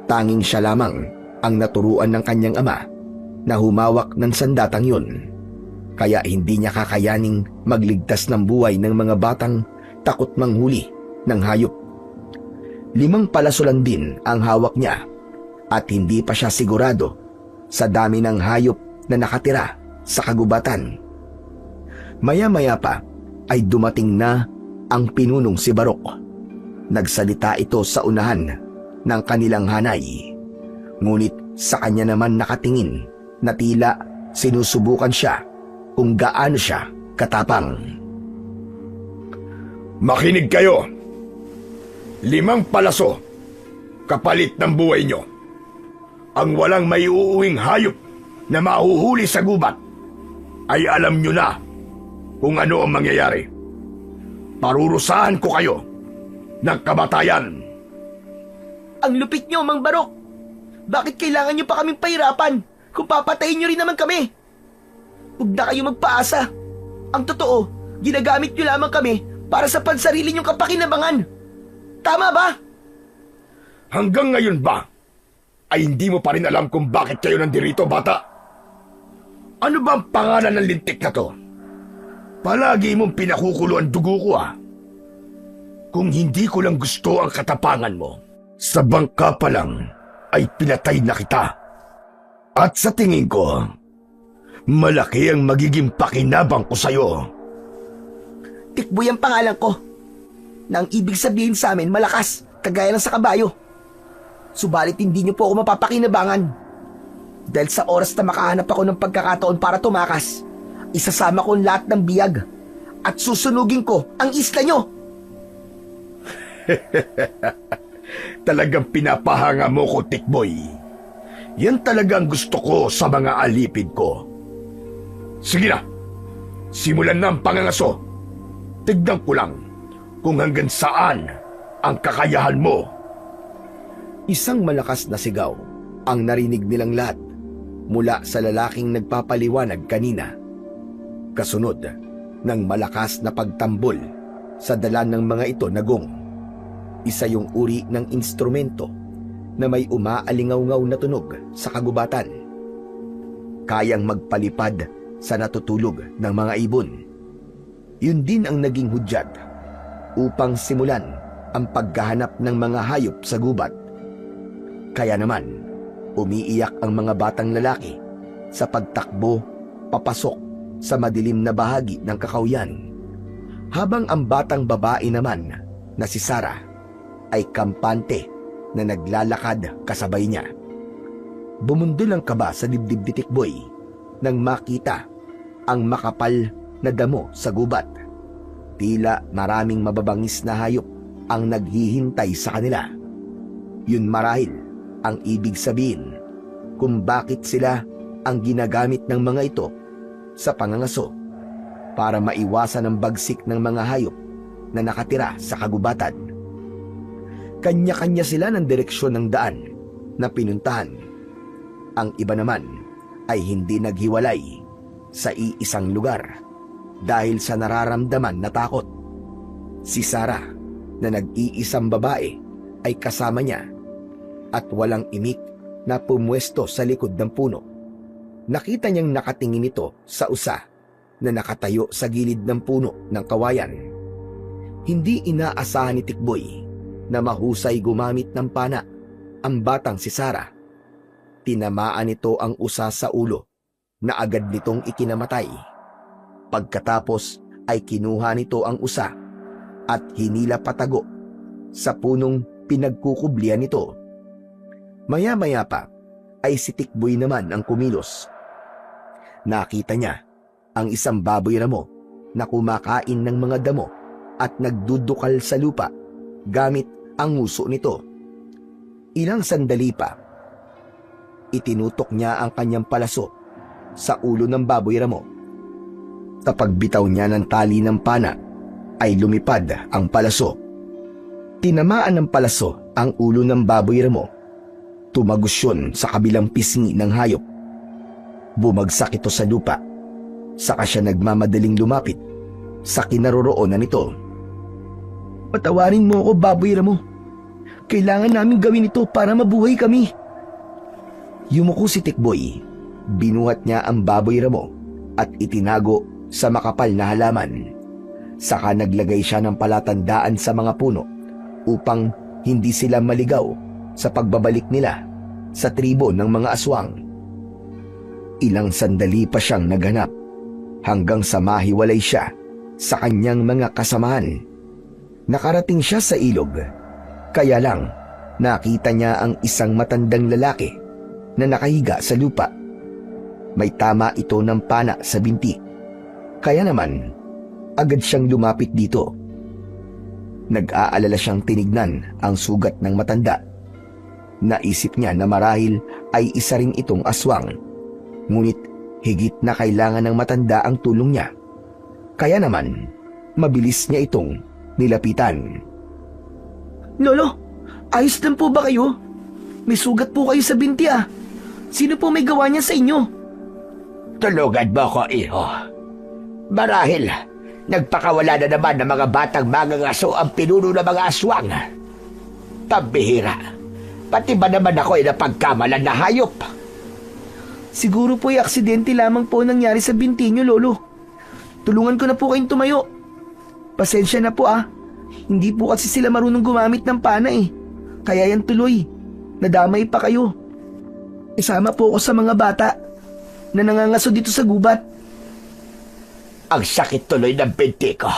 Tanging siya lamang ang naturuan ng kanyang ama na humawak ng sandatang yun. Kaya hindi niya kakayaning magligtas ng buhay ng mga batang takot manghuli ng hayop. 5 palaso lang din ang hawak niya at hindi pa siya sigurado sa dami ng hayop na nakatira sa kagubatan. Maya-maya pa ay dumating na ang pinunong si Barok. Nagsalita ito sa unahan ng kanilang hanay. Ngunit sa kanya naman nakatingin na tila sinusubukan siya kung gaano siya katapang. Makinig kayo! 5 palaso, kapalit ng buhay nyo. Ang walang may uuwing hayop na mahuhuli sa gubat, ay alam nyo na kung ano ang mangyayari. Parurusahan ko kayo ng kamatayan. Ang lupit nyo, Mang Barok! Bakit kailangan nyo pa kaming pahirapan kung papatayin nyo rin naman kami? Huwag na kayo magpaasa. Ang totoo, ginagamit nyo lamang kami para sa pansarili nyong kapakinabangan. Tama ba? Hanggang ngayon ba, ay hindi mo pa rin alam kung bakit kayo nandirito, bata? Ano ba ang pangalan ng lintik na to? Palagi mong pinakukulo ang dugo ko, ah. Kung hindi ko lang gusto ang katapangan mo, sa bangka pa lang ay pinatay na kita. At sa tingin ko, malaki ang magiging pakinabang ko sa'yo. Tikboy ang pangalan ko. Na ang ibig sabihin sa amin malakas, kagaya ng sa kabayo. Subalit hindi niyo po ako mapapakinabangan. Dahil sa oras na makahanap ako ng pagkakataon para tumakas, isasama ko ang lahat ng biyag at susunugin ko ang isla nyo. Talagang pinapahanga mo ko, Tikboy. Yan talagang gusto ko sa mga alipid ko. Sige na, simulan na ang pangangaso. Tignan ko lang kung hanggang saan ang kakayahan mo. Isang malakas na sigaw ang narinig nilang lahat mula sa lalaking nagpapaliwanag kanina. Kasunod ng malakas na pagtambol sa dala ng mga ito na gong. Isa yung uri ng instrumento na may umaalingaw-ngaw na tunog sa kagubatan. Kayang magpalipad sa natutulog ng mga ibon. Yun din ang naging hudyat upang simulan ang paghahanap ng mga hayop sa gubat. Kaya naman, umiiyak ang mga batang lalaki sa pagtakbo papasok sa madilim na bahagi ng kakawyan. Habang ang batang babae naman na si Sarah ay kampante na naglalakad kasabay niya. Bumundol ang kaba sa dibdib ni Tikboy nang makita ang makapal na damo sa gubat. Tila maraming mababangis na hayop ang naghihintay sa kanila. Yun marahil ang ibig sabihin kung bakit sila ang ginagamit ng mga ito sa pangangaso para maiwasan ang bagsik ng mga hayop na nakatira sa kagubatan. Kanya-kanya sila ng direksyon ng daan na pinuntahan. Ang iba naman ay hindi naghiwalay sa iisang lugar dahil sa nararamdaman na takot. Si Sarah na nag-iisang babae ay kasama niya at walang imik na pumwesto sa likod ng puno. Nakita niyang nakatingin ito sa usa na nakatayo sa gilid ng puno ng kawayan. Hindi inaasahan ni Tikboy na mahusay gumamit ng pana ang batang si Sarah. Tinamaan nito ang usa sa ulo na agad nitong ikinamatay. Pagkatapos ay kinuha nito ang usa at hinila patago sa punong pinagkukublian nito. Maya-maya pa ay si Tikboy naman ang kumilos. Nakita niya ang isang baboy ramo na kumakain ng mga damo at nagdudukal sa lupa gamit ang nguso nito. Ilang sandali pa, itinutok niya ang kanyang palaso sa ulo ng baboy ramo. Kapag bitaw niya ng tali ng pana, ay lumipad ang palaso. Tinamaan ng palaso ang ulo ng baboy ramo. Tumagos yun sa kabilang pisngi ng hayop. Bumagsak ito sa lupa. Saka siya nagmamadaling lumapit sa kinaroroonan nito. Patawarin mo ako, baboy ramo. Kailangan namin gawin ito para mabuhay kami. Yumuko si Tikboy. Binuhat niya ang baboy ramo at itinago sa makapal na halaman. Saka naglagay siya ng palatandaan sa mga puno upang hindi sila maligaw sa pagbabalik nila sa tribo ng mga aswang. Ilang sandali pa siyang naghanap hanggang sa mahiwalay siya sa kanyang mga kasamahan. Nakarating siya sa ilog, kaya lang nakita niya ang isang matandang lalaki na nakahiga sa lupa. May tama ito ng pana sa binti, kaya naman agad siyang lumapit dito. Nag-aalala siyang tinignan ang sugat ng matanda. Naisip niya na marahil ay isa rin itong aswang, ngunit higit na kailangan ng matanda ang tulong niya. Kaya naman, mabilis niya itong nilapitan. Lolo, ayos lang po ba kayo? May sugat po kayo sa binti ah. Sino po may gawa niya sa inyo? Tulugan mo ko, iho. Marahil, nagpakawala na naman ng mga batang mangangaso ang pinuno ng mga aswang. Pambihira. Pati ba naman ako ay napagkamalan na hayop? Siguro po ay aksidente lamang po nangyari sa binti niyo, Lolo. Tulungan ko na po kayong tumayo. Pasensya na po ah. Hindi po kasi sila marunong gumamit ng pana eh. Kaya yan tuloy. Nadamay pa kayo. Isama po ako sa mga bata na nangangaso dito sa gubat. Ang sakit tuloy ng binti ko.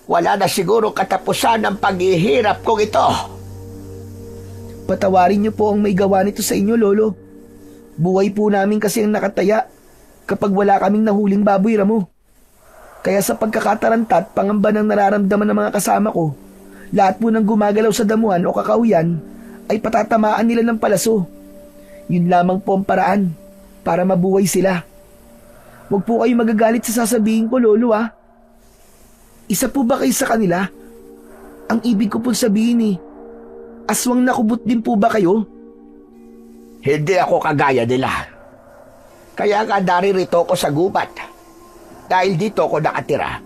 Wala na siguro katapusan ang paghihirap kong ito. Patawarin niyo po ang may gawa nito sa inyo, Lolo. Buhay po namin kasi ang nakataya kapag wala kaming nahuling baboy ramo. Kaya sa pagkakataranta at pangamba ng nararamdaman ng mga kasama ko, lahat po ng gumagalaw sa damuhan o kakauyan ay patatamaan nila ng palaso. Yun lamang po ang paraan para mabuhay sila. Huwag po kayo magagalit sa sasabihin ko, Lolo ah. Isa po ba kayo sa kanila? Ang ibig ko pong sabihin eh, aswang nakubot din po ba kayo? Hindi ako kagaya nila. Kaya nga naririto ko sa gubat. Dahil dito ako nakatira,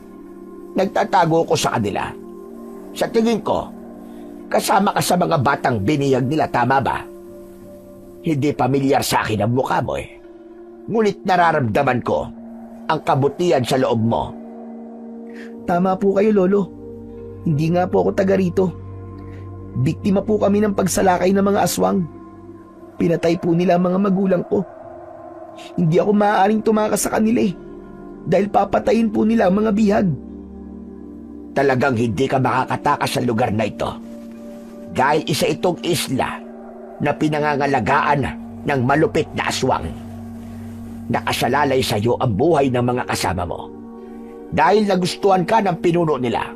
nagtatago ko sa kanila. Sa tingin ko, kasama ka sa mga batang biniyag nila, tama ba? Hindi pamilyar sa akin ang mukha mo eh. Ngunit nararamdaman ko ang kabutihan sa loob mo. Tama po kayo, Lolo. Hindi nga po ako taga rito. Biktima po kami ng pagsalakay ng mga aswang. Pinatay po nila ang mga magulang ko. Hindi ako maaaring tumakas sa kanila eh. Dahil papatayin po nila ang mga bihag. Talagang hindi ka makakatakas sa lugar na ito. Dahil isa itong isla na pinangangalagaan ng malupit na aswang. Nakasalalay sa iyo ang buhay ng mga kasama mo. Dahil nagustuhan ka ng pinuno nila,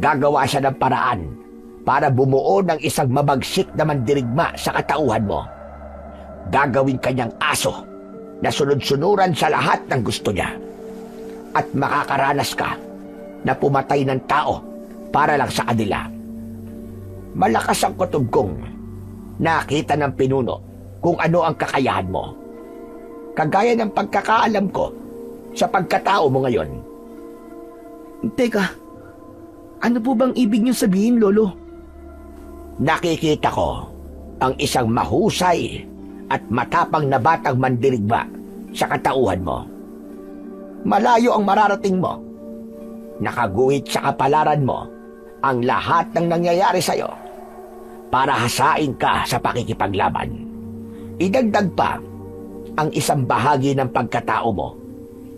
gagawa siya ng paraan para bumuo ng isang mabagsik na mandirigma sa katauhan mo. Gagawin kanyang aso na sunod-sunuran sa lahat ng gusto niya. At makakaranas ka na pumatay ng tao para lang sa kanila. Malakas ang kutob kong nakita ng pinuno kung ano ang kakayahan mo. Kagaya ng pagkakaalam ko sa pagkatao mo ngayon. Teka, ano po bang ibig niyo sabihin, Lolo? Nakikita ko ang isang mahusay at matapang na batang mandirigma sa katauhan mo. Malayo ang mararating mo. Nakaguhit sa kapalaran mo ang lahat ng nangyayari sa iyo para hasain ka sa pakikipaglaban. Idagdag pa ang isang bahagi ng pagkatao mo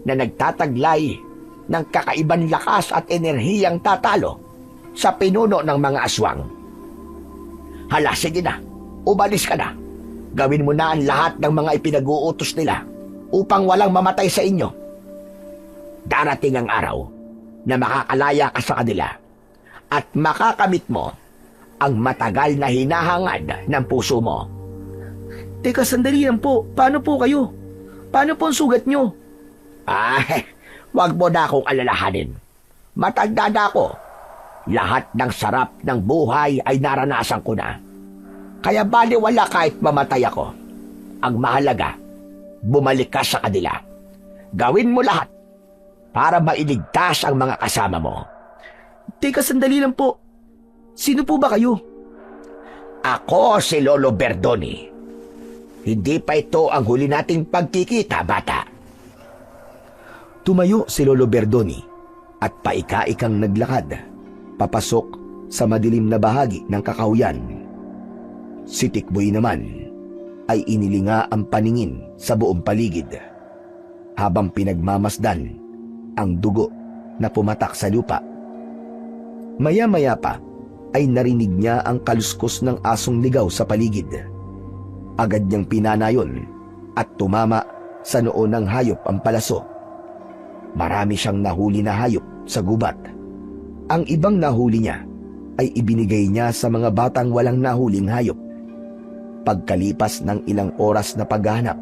na nagtataglay ng kakaibang lakas at enerhiyang tatalo sa pinuno ng mga aswang. Hala, sige na, umalis ka na. Gawin mo na ang lahat ng mga ipinag-uutos nila upang walang mamatay sa inyo. Darating ang araw na makakalaya ka sa kanila at makakamit mo ang matagal na hinahangad ng puso mo. Teka, sandali lang po. Paano po kayo? Paano po ang sugat nyo? Wag mo na akong alalahanin. Matanda na ako. Lahat ng sarap ng buhay ay naranasan ko na. Kaya baliwala kahit mamatay ako. Ang mahalaga, bumalik ka sa kanila. Gawin mo lahat para mailigtas ang mga kasama mo. Teka, sandali lang po. Sino po ba kayo? Ako si Lolo Berdoni. Hindi pa ito ang huli nating pagkikita, bata. Tumayo si Lolo Berdoni at paika-ikang naglakad papasok sa madilim na bahagi ng kakahuyan. Si Tikboy naman ay inilinga ang paningin sa buong paligid habang pinagmamasdan ang dugo na pumatak sa lupa. Maya-maya pa ay narinig niya ang kaluskos ng asong ligaw sa paligid. Agad niyang pinanayon at tumama sa noo ng hayop ang palaso. Marami siyang nahuli na hayop sa gubat. Ang ibang nahuli niya ay ibinigay niya sa mga batang walang nahuling hayop. Pagkalipas ng ilang oras na paghahanap,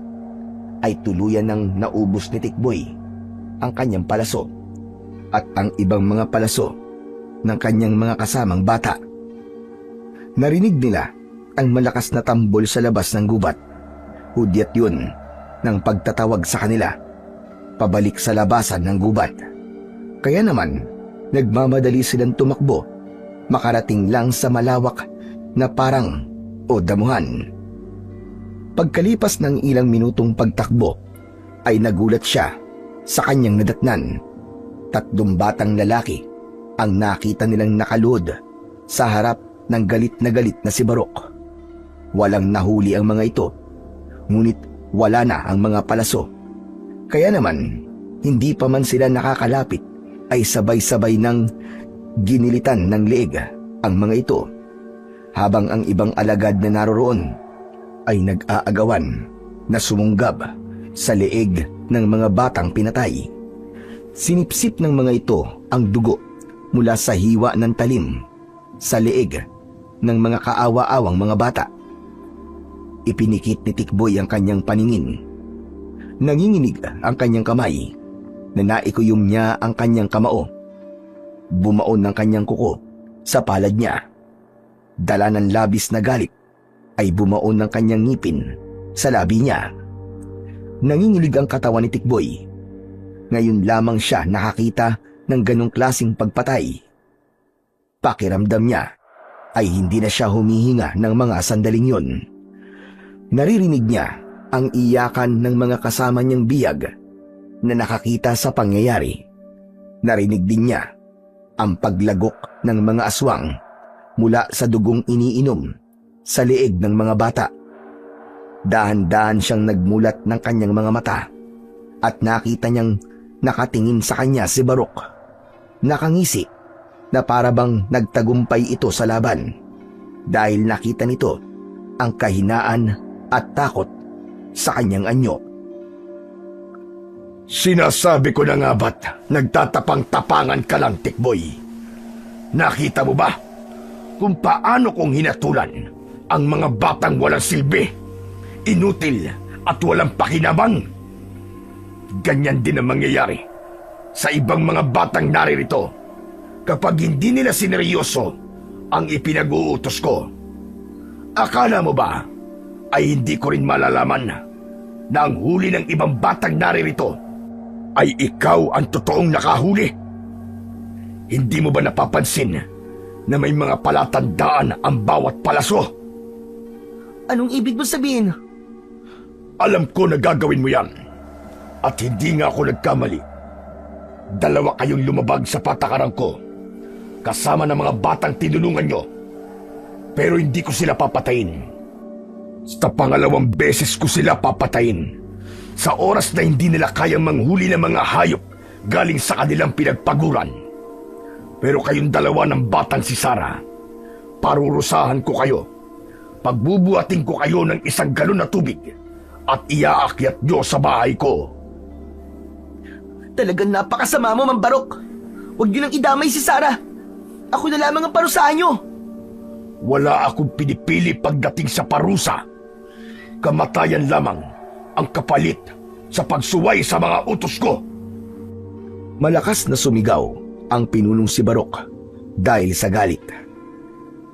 ay tuluyan ng naubos ni Tikboy ang kanyang palaso at ang ibang mga palaso ng kanyang mga kasamang bata. Narinig nila ang malakas na tambol sa labas ng gubat. Hudyat yun ng pagtatawag sa kanila pabalik sa labasan ng gubat. Kaya naman, nagmamadali silang tumakbo, makarating lang sa malawak na parang o damuhan. Pagkalipas ng ilang minutong pagtakbo, ay nagulat siya sa kanyang nadatnan. 3 batang lalaki ang nakita nilang nakaluhod sa harap ng galit na si Barok. Walang nahuli ang mga ito, ngunit wala na ang mga palaso. Kaya naman, hindi pa man sila nakakalapit ay sabay-sabay nang ginilitan ng leeg ang mga ito, habang ang ibang alagad na naroroon ay nag-aagawan na sumunggab sa leeg ng mga batang pinatay. Sinipsip ng mga ito ang dugo mula sa hiwa ng talim sa leeg ng mga kaawa-awang mga bata. Ipinikit ni Tikboy ang kanyang paningin. Nanginginig ang kanyang kamay na naikuyom niya ang kanyang kamao. Bumaon ng kanyang kuko sa palad niya. Dala ng labis na galit ay bumaon ng kanyang ngipin sa labi niya. Nanginginig ang katawan ni Tikboy. Ngayon lamang siya nakakita ng ganong klaseng pagpatay. Pakiramdam niya ay hindi na siya humihinga ng mga sandaling yon. Naririnig niya ang iyakan ng mga kasama niyang biyag na nakakita sa pangyayari. Narinig din niya ang paglagok ng mga aswang mula sa dugong iniinom sa leeg ng mga bata. Dahan-dahan siyang nagmulat ng kanyang mga mata at nakita niyang nakatingin sa kanya si Barok. Nakangisi na parabang nagtagumpay ito sa laban dahil nakita nito ang kahinaan at takot sa kanyang anyo. Sinasabi ko na nga ba't nagtatapang-tapangan ka lang, Tikboy? Nakita mo ba kung paano kong hinatulan ang mga batang walang silbi, inutil at walang pakinabang? Ganyan din ang mangyayari sa ibang mga batang naririto kapag hindi nila sineryoso ang ipinag-uutos ko. Akala mo ba ay hindi ko rin malalaman na ang huli ng ibang batang naririto ay ikaw ang totoong nakahuli? Hindi mo ba napapansin na may mga palatandaan ang bawat palaso? Anong ibig mo sabihin? Alam ko na gagawin mo yan. At hindi nga ako nagkamali. 2 kayong lumabag sa patakaran ko, kasama ng mga batang tinulungan nyo. Pero hindi ko sila papatayin. Sa 2 beses ko sila papatayin. Sa oras na hindi nila kayang manghuli ng mga hayop galing sa kanilang pinagpaguran. Pero kayong 2 ng batang si Sarah, parurusahan ko kayo. Pagbubuhatin ko kayo ng 1 galon na tubig at iaakyat nyo sa bahay ko. Talagang napakasama mo, Mang Barok. Huwag niyo nang idamay si Sarah. Ako na lamang ang parusahan niyo. Wala akong pinipili pagdating sa parusa. Kamatayan lamang ang kapalit sa pagsuway sa mga utos ko. Malakas na sumigaw ang pinunong si Barok dahil sa galit.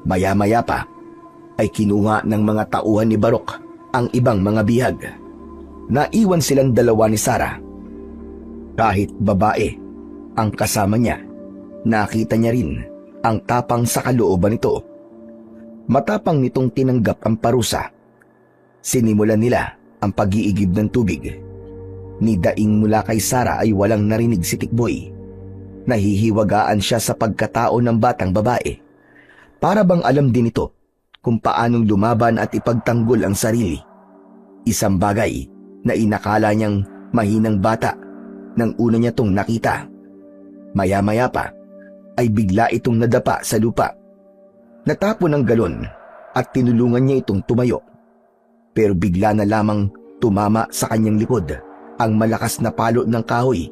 Maya-maya pa ay kinuha ng mga tauhan ni Barok ang ibang mga bihag. Naiwan silang dalawa ni Sarah. Kahit babae ang kasama niya, nakita niya rin ang tapang sa kalooban nito. Matapang nitong tinanggap ang parusa. Sinimulan nila ang pag-iigib ng tubig. Ni daing mula kay Sarah ay walang narinig si Tikboy. Nahihiwagaan siya sa pagkatao ng batang babae. Para bang alam din ito kung paanong lumaban at ipagtanggol ang sarili. Isang bagay na inakala niyang mahinang bata nang una niya tong nakita. Maya-maya pa ay bigla itong nadapa sa lupa. Natapon ng galon at tinulungan niya itong tumayo. Pero bigla na lamang tumama sa kanyang likod ang malakas na palo ng kahoy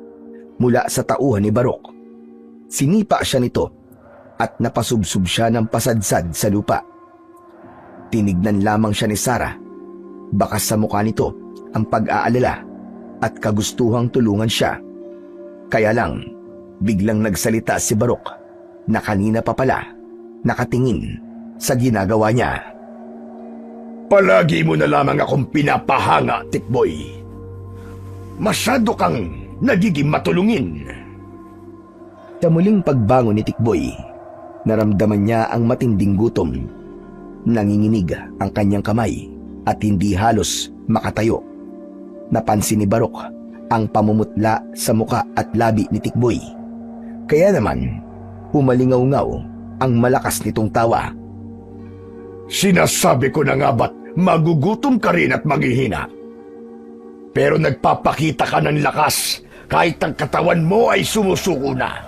mula sa tauhan ni Barok. Sinipa siya nito at napasubsob siya ng pasadsad sa lupa. Tinignan lamang siya ni Sarah. Baka sa mukha nito ang pag-aalala at kagustuhang tulungan siya. Kaya lang, biglang nagsalita si Barok na kanina pa pala nakatingin sa ginagawa niya. Palagi mo na lamang akong pinapahanga, Tikboy. Masyado kang nagiging matulungin. Sa muling pagbangon ni Tikboy, naramdaman niya ang matinding gutom. Nanginginig ang kanyang kamay at hindi halos makatayo. Napansin ni Barok ang pamumutla sa muka at labi ni Tikboy. Kaya naman, umalingaw-ngaw ang malakas nitong tawa. Sinasabi ko na nga ba't magugutom ka rin at maghihina? Pero nagpapakita ka ng lakas kahit ang katawan mo ay sumusuko na.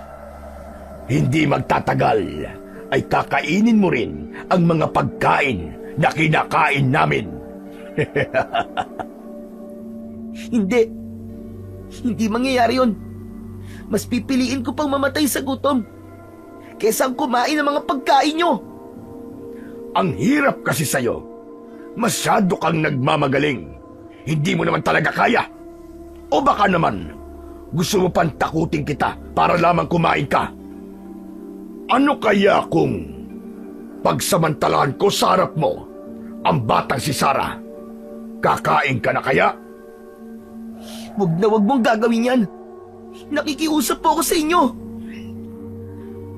Hindi magtatagal ay kakainin mo rin ang mga pagkain na kinakain namin. Hindi. Hindi mangyayari yun. Mas pipiliin ko pang mamatay sa gutom kesa ang kumain ng mga pagkain nyo. Ang hirap kasi sa'yo. Masyado kang nagmamagaling. Hindi mo naman talaga kaya. O baka naman, gusto mo pang takutin kita para lamang kumain ka. Ano kaya kung pagsamantalahan ko sa harap mo ang batang si Sarah? Kakain ka na kaya? Wag mong gagawin yan. Nakikiusap po ako sa inyo.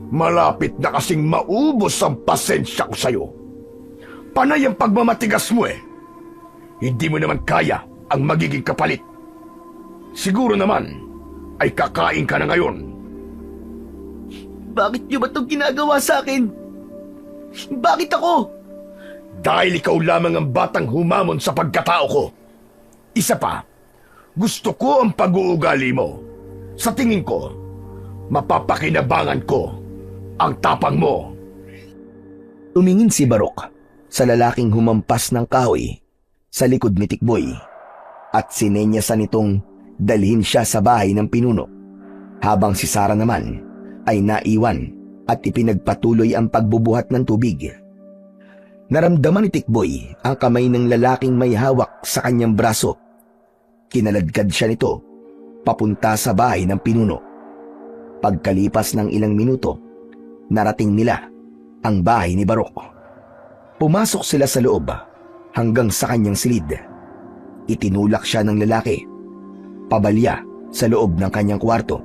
Malapit na kasing maubos ang pasensya ko sa'yo. Panay ang pagmamatigas mo eh. Hindi mo naman kaya ang magiging kapalit. Siguro naman ay kakain ka na ngayon. Bakit nyo ba itong ginagawa sa akin? Bakit ako? Dahil ikaw lamang ang batang humamon sa pagkatao ko. Isa pa, gusto ko ang pag-uugali mo. Sa tingin ko, mapapakinabangan ko ang tapang mo. Tumingin si Barok sa lalaking humampas ng kahoy sa likod ni Tikboy at sinenyasan nitong dalhin siya sa bahay ng pinuno, habang si Sarah naman ay naiwan at ipinagpatuloy ang pagbubuhat ng tubig. Naramdaman ni Tikboy ang kamay ng lalaking may hawak sa kanyang braso. Kinaladkad siya nito papunta sa bahay ng pinuno. Pagkalipas ng ilang minuto, narating nila ang bahay ni Barok. Pumasok sila sa loob hanggang sa kanyang silid. Itinulak siya ng lalaki pabalya sa loob ng kanyang kwarto.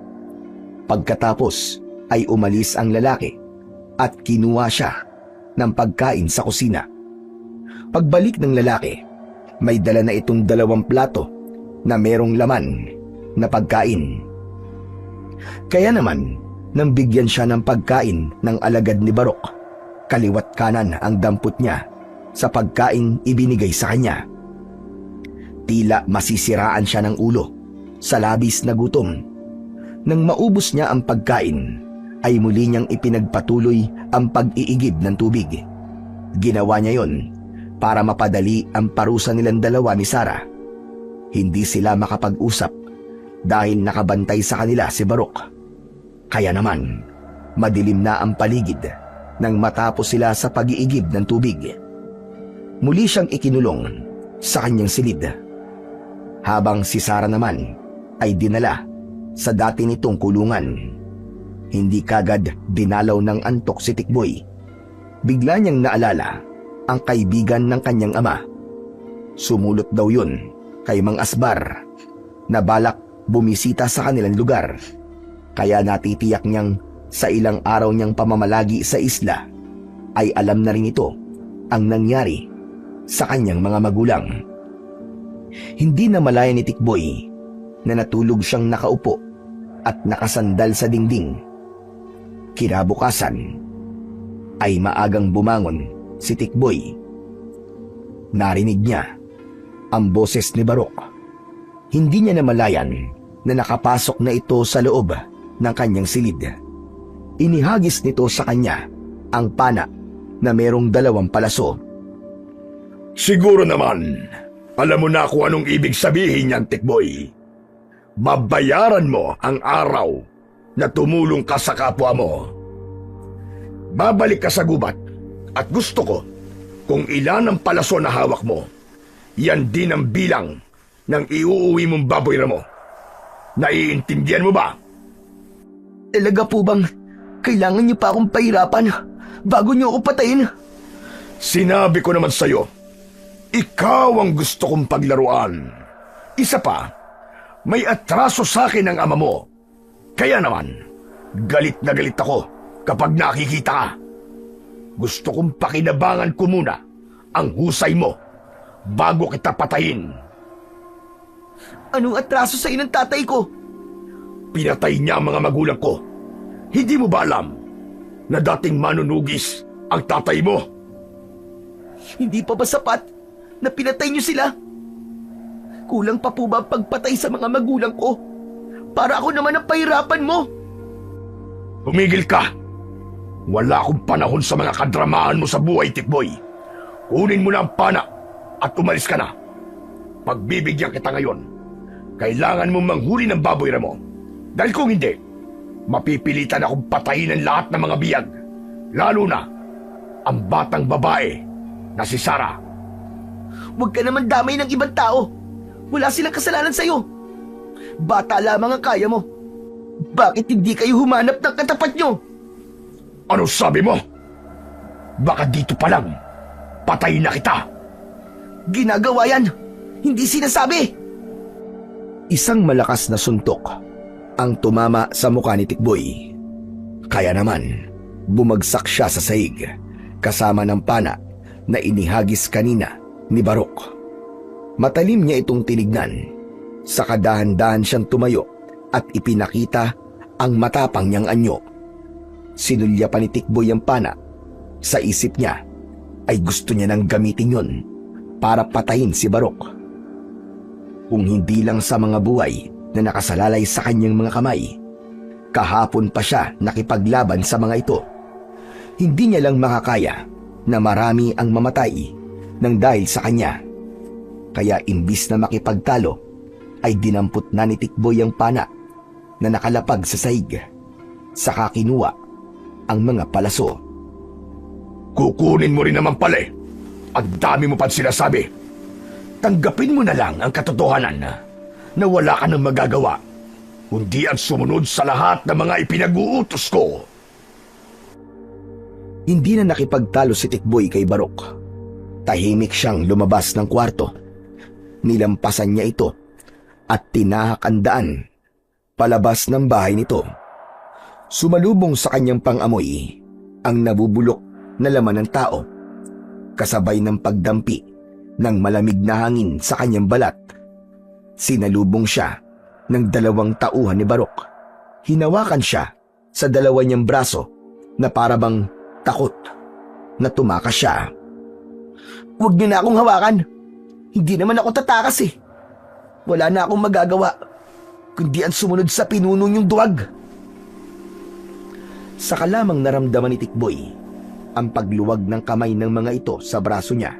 Pagkatapos ay umalis ang lalaki at kinuha siya ng pagkain sa kusina. Pagbalik ng lalaki, may dala na itong 2 plato na merong laman na pagkain. Kaya naman, nang bigyan siya ng pagkain ng alagad ni Barok, kaliwat kanan ang dampot niya sa pagkain ibinigay sa kanya. Tila masisiraan siya ng ulo sa labis na gutom. Nang maubos niya ang pagkain, ay muli niyang ipinagpatuloy ang pag-iigib ng tubig. Ginawa niya yon para mapadali ang parusa nilang dalawa ni Sarah. Hindi sila makapag-usap dahil nakabantay sa kanila si Barok. Kaya naman, madilim na ang paligid nang matapos sila sa pag-iigib ng tubig. Muli siyang ikinulong sa kanyang silid, habang si Sarah naman ay dinala sa dati nitong kulungan. Hindi kagad dinalaw ng antok si Tikboy. Bigla niyang naalala ang kaibigan ng kanyang ama. Sumulot daw yun kay Mang Asbar na balak bumisita sa kanilang lugar. Kaya natitiyak niyang sa ilang araw niyang pamamalagi sa isla ay alam na rin ito ang nangyari sa kanyang mga magulang. Hindi na malaya ni Tikboy na natulog siyang nakaupo at nakasandal sa dingding. Kinabukasan ay maagang bumangon si Tikboy. Narinig niya ang boses ni Barok. Hindi niya namalayan na nakapasok na ito sa loob ng kanyang silid. Inihagis nito sa kanya ang pana na merong 2 palaso. Siguro naman, alam mo na kung anong ibig sabihin niyan, Tikboy. Babayaran mo ang araw na tumulong ka sa kapwa mo. Babalik ka sa gubat at gusto ko kung ilan ang palaso na hawak mo, yan din ang bilang ng iuuwi mong baboy mo. Naiintindihan mo ba? Talaga po bang kailangan niyo pa akong pahirapan bago niyo ako patayin? Sinabi ko naman sa'yo, ikaw ang gusto kong paglaruan. Isa pa, may atraso sa akin ang ama mo. Kaya naman, galit na galit ako kapag nakikita ka. Gusto kong pakinabangan ko muna ang husay mo bago kita patayin. Anong atraso sa inang tatay ko? Pinatay niya ang mga magulang ko. Hindi mo ba alam na dating manunugis ang tatay mo? Hindi pa ba sapat na pinatay niyo sila? Kulang pa po ba ang pagpatay sa mga magulang ko para ako naman ang pahirapan mo? Humigil ka! Wala akong panahon sa mga kadramaan mo sa buhay, Tikboy. Kunin mo na ang pana at umalis ka na. Pagbibigyan kita ngayon, kailangan mong manghuli ng baboy mo. Dahil kung hindi, mapipilitan akong patayin ang lahat ng mga biyag, lalo na ang batang babae na si Sarah. Huwag ka naman damay ng ibang tao. Wala silang kasalanan sa'yo. Bata lamang ang kaya mo. Bakit hindi kayo humanap ng katapat nyo? Ano sabi mo? Baka dito pa lang, patayin na kita. Ginagawa yan. Hindi sinasabi. Isang malakas na suntok ang tumama sa mukha ni Tikboy. Kaya naman, bumagsak siya sa sahig kasama ng pana na inihagis kanina ni Barok. Matalim niya itong tinignan. Sa kadahan-dahan siyang tumayo at ipinakita ang matapang niyang anyo. Sinulya pa ni Tikboy ang pana. Sa isip niya ay gusto niya nang gamitin yon para patayin si Barok. Kung hindi lang sa mga buhay na nakasalalay sa kanyang mga kamay, kahapon pa siya nakipaglaban sa mga ito. Hindi niya lang makakaya na marami ang mamatay nang dahil sa kanya. Kaya imbis na makipagtalo, ay dinampot na ni Tikboy ang pana na nakalapag sa sahig. Saka kinuha ang mga palaso. Kukunin mo rin naman pala eh. Ang dami mo pa sinasabi. Tanggapin mo na lang ang katotohanan na wala ka nang magagawa, kundi ang sumunod sa lahat ng mga ipinag-uutos ko. Hindi na nakipagtalo si Tikboy kay Barok. Tahimik siyang lumabas ng kwarto. Nilampasan niya ito at tinahak ang daan palabas ng bahay nito. Sumalubong sa kanyang pang-amoy ang nabubulok na laman ng tao, kasabay ng pagdampi ng malamig na hangin sa kanyang balat. Sinalubong siya ng 2 tauhan ni Barok. Hinawakan siya sa 2 niyang braso na parabang takot na tumakas siya. Huwag niyo na akong hawakan. Hindi naman ako tatakas eh. Wala na akong magagawa kundi ang sumunod sa pinuno niyong duwag. Saka lamang naramdaman ni Tikboy ang pagluwag ng kamay ng mga ito sa braso niya.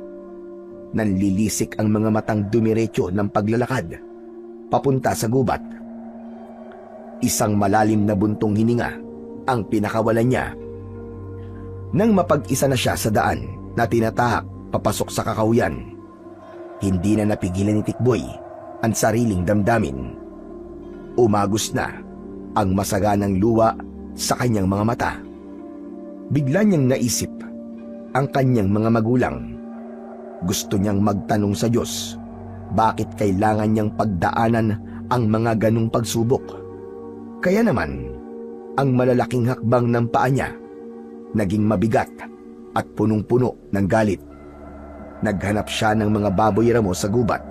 Nanlilisik ang mga matang dumiretso ng paglalakad papunta sa gubat. Isang malalim na buntong hininga ang pinakawalan niya. Nang mapag-isa na siya sa daan na tinatahak papasok sa kakahuyan, hindi na napigilan ni Tikboy ang sariling damdamin. Umagos na ang masaganang luwa sa kanyang mga mata. Bigla niyang naisip ang kanyang mga magulang. Gusto niyang magtanong sa Diyos bakit kailangan niyang pagdaanan ang mga ganong pagsubok. Kaya naman, ang malalaking hakbang ng paa niya naging mabigat at punong-puno ng galit. Naghanap siya ng mga baboy ramo sa gubat.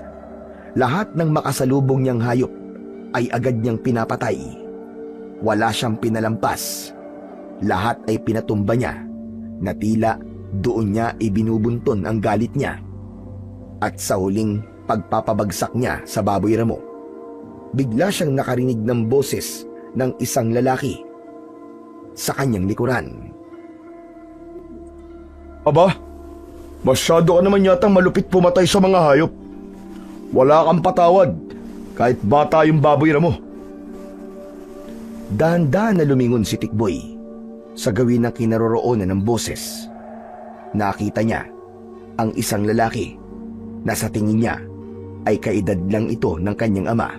Lahat ng makasalubong niyang hayop ay agad niyang pinapatay. Wala siyang pinalampas. Lahat ay pinatumba niya na tila doon niya ibinubunton ang galit niya. At sa huling pagpapabagsak niya sa baboy ramo, bigla siyang nakarinig ng boses ng isang lalaki sa kanyang likuran. Aba, masyado ka naman yatang malupit pumatay sa mga hayop. Wala kang patawad, kahit bata yung baboy mo. Dahan-dahan na lumingon si Tikboy sa gawin ng kinaroroonan ng boses. Nakita niya ang isang lalaki na sa tingin niya ay kaedad lang ito ng kanyang ama.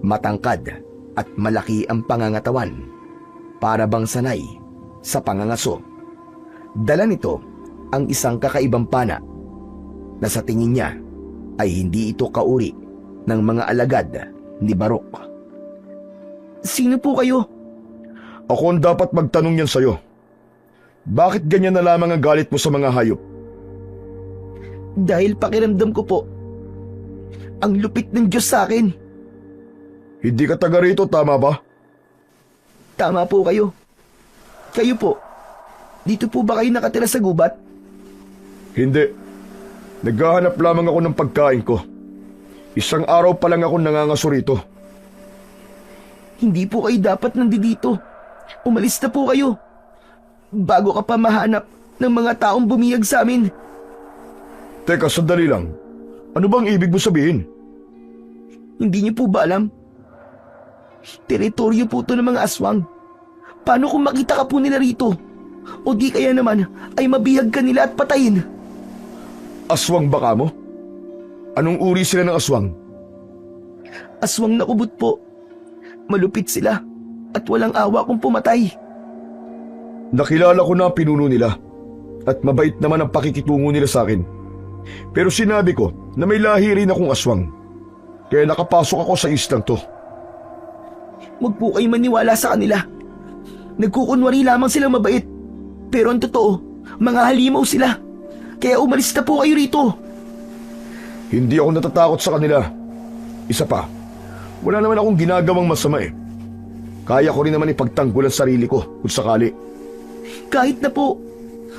Matangkad at malaki ang pangangatawan, para bang sanay sa pangangaso. Dala nito ang isang kakaibang pana na sa tingin niya ay hindi ito kauri ng mga alagad ni Barok. Sino po kayo? Ako ang dapat magtanong yan sa'yo. Bakit ganyan na lamang ang galit mo sa mga hayop? Dahil pakiramdam ko po, ang lupit ng Diyos sa akin. Hindi ka taga rito, tama ba? Tama po kayo. Kayo po, dito po ba kayo nakatira sa gubat? Hindi. Naghahanap lamang ako ng pagkain ko. Isang araw pa lang ako nangangaso rito. Hindi po kayo dapat nandito. Umalis na po kayo. Bago ka pa mahanap ng mga taong bumiyag sa amin. Teka, sandali lang. Ano bang ibig mo sabihin? Hindi niyo po ba alam? Teritoryo po ito ng mga aswang. Paano kung makita ka po nila rito? O di kaya naman ay mabihag ka nila at patayin? Aswang ba ka mo? Anong uri sila ng aswang? Aswang na kubot po. Malupit sila at walang awa kung pumatay. Nakilala ko na ang pinuno nila at mabait naman ang pakikitungo nila sa akin. Pero sinabi ko na may lahi rin akong aswang. Kaya nakapasok ako sa islang to. Huwag po kayo maniwala sa kanila. Nagkukunwari lamang silang mabait. Pero ang totoo, mga halimaw sila. Kaya umalis na po kayo rito. Hindi ako natatakot sa kanila. Isa pa, wala naman akong ginagawang masama eh. Kaya ko rin naman ipagtanggol ang sarili ko kung sakali. Kahit na po,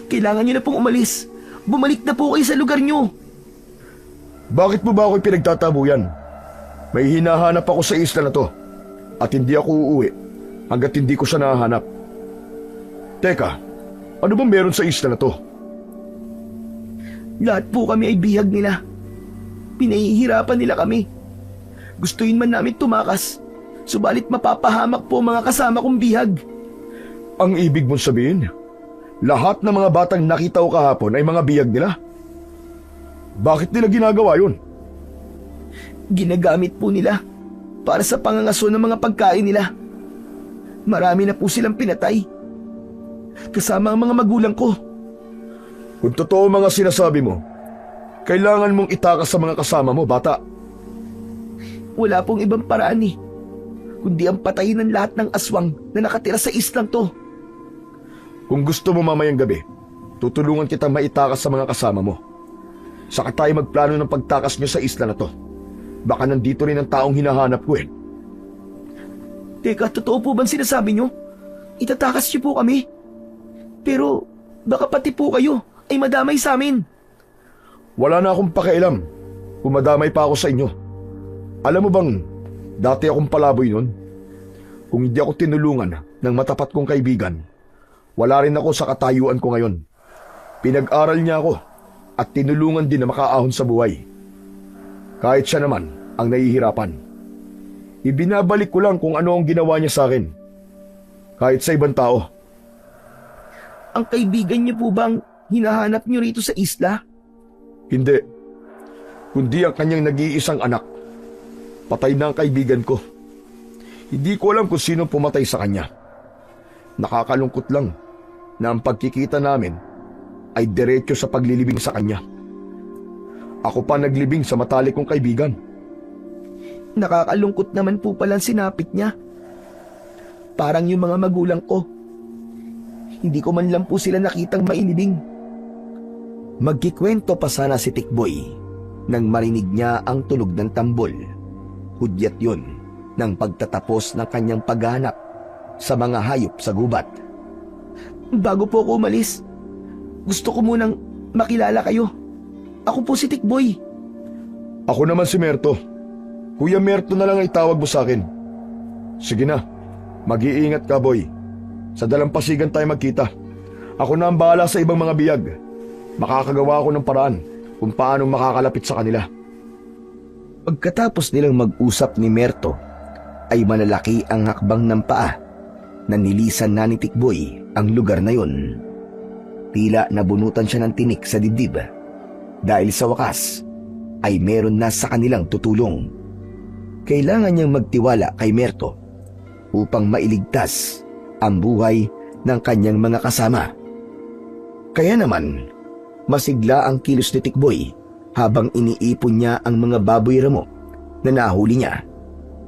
kailangan nyo na pong umalis. Bumalik na po kayo sa lugar nyo. Bakit mo ba ako'y pinagtatabuyan? May hinahanap ako sa isla na to at hindi ako uuwi hanggat hindi ko siya nahahanap. Teka, ano bang meron sa isla na to? Lahat po kami ay bihag nila. Pinahihirapan nila kami. Gustuin man namin tumakas, subalit mapapahamak po mga kasama kong bihag. Ang ibig mong sabihin, lahat ng mga batang nakita ko kahapon ay mga biyag nila? Bakit nila ginagawa yun? Ginagamit po nila para sa pangangaso ng mga pagkain nila. Marami na po silang pinatay. Kasama ang mga magulang ko. Kung totoo mga sinasabi mo, kailangan mong itakas sa mga kasama mo, bata. Wala pong ibang paraan eh, kundi ang patayin ng lahat ng aswang na nakatira sa islang to. Kung gusto mo mamayang gabi, tutulungan kitang maitakas sa mga kasama mo. Saka tayo magplano ng pagtakas nyo sa isla na to. Baka nandito rin ang taong hinahanap ko eh. Teka, totoo po bang sinasabi nyo? Itatakas nyo po kami? Pero baka pati po kayo ay madamay sa amin. Wala na akong pakialam kung madamay pa ako sa inyo. Alam mo bang, dati akong palaboy nun. Kung hindi ako tinulungan ng matapat kong kaibigan, wala rin ako sa katayuan ko ngayon. Pinag-aral niya ako at tinulungan din na makaahon sa buhay. Kahit siya naman ang nahihirapan. Ibinabalik ko lang kung ano ang ginawa niya sa akin. Kahit sa ibang tao. Ang kaibigan niyo po bang hinahanap niyo rito sa isla? Hindi. Kundi ang kanyang nag-iisang anak. Patay na ang kaibigan ko. Hindi ko alam kung sino pumatay sa kanya. Nakakalungkot lang na ang pagkikita namin ay diretso sa paglilibing sa kanya. Ako pa naglibing sa matalik kong kaibigan. Nakakalungkot naman po palang sinapit niya. Parang yung mga magulang ko. Hindi ko man lang po sila nakitang mainibing. Magkikwento pa sana si Tikboy nang marinig niya ang tunog ng tambol. Hudyat yun ng pagtatapos ng kanyang paghahanap sa mga hayop sa gubat. Bago po ako umalis, gusto ko munang makilala kayo. Ako po si Tikboy. Ako naman si Merto. Kuya Merto na lang ay tawag mo sa akin. Sige na, mag-iingat ka, boy. Sa dalampasigan tayo magkita. Ako na ang bahala sa ibang mga biyag. Makakagawa ako ng paraan kung paano makakalapit sa kanila. Pagkatapos nilang mag-usap ni Merto, ay malalaki ang hakbang ng paa na nilisan na ni Tikboy ang lugar na yun. Tila nabunutan siya ng tinik sa dibdib dahil sa wakas ay meron na sa kanilang tutulong. Kailangan niyang magtiwala kay Merto upang mailigtas ang buhay ng kanyang mga kasama. Kaya naman, masigla ang kilos ni Tikboy habang iniipon niya ang mga baboy ramo na nahuli niya.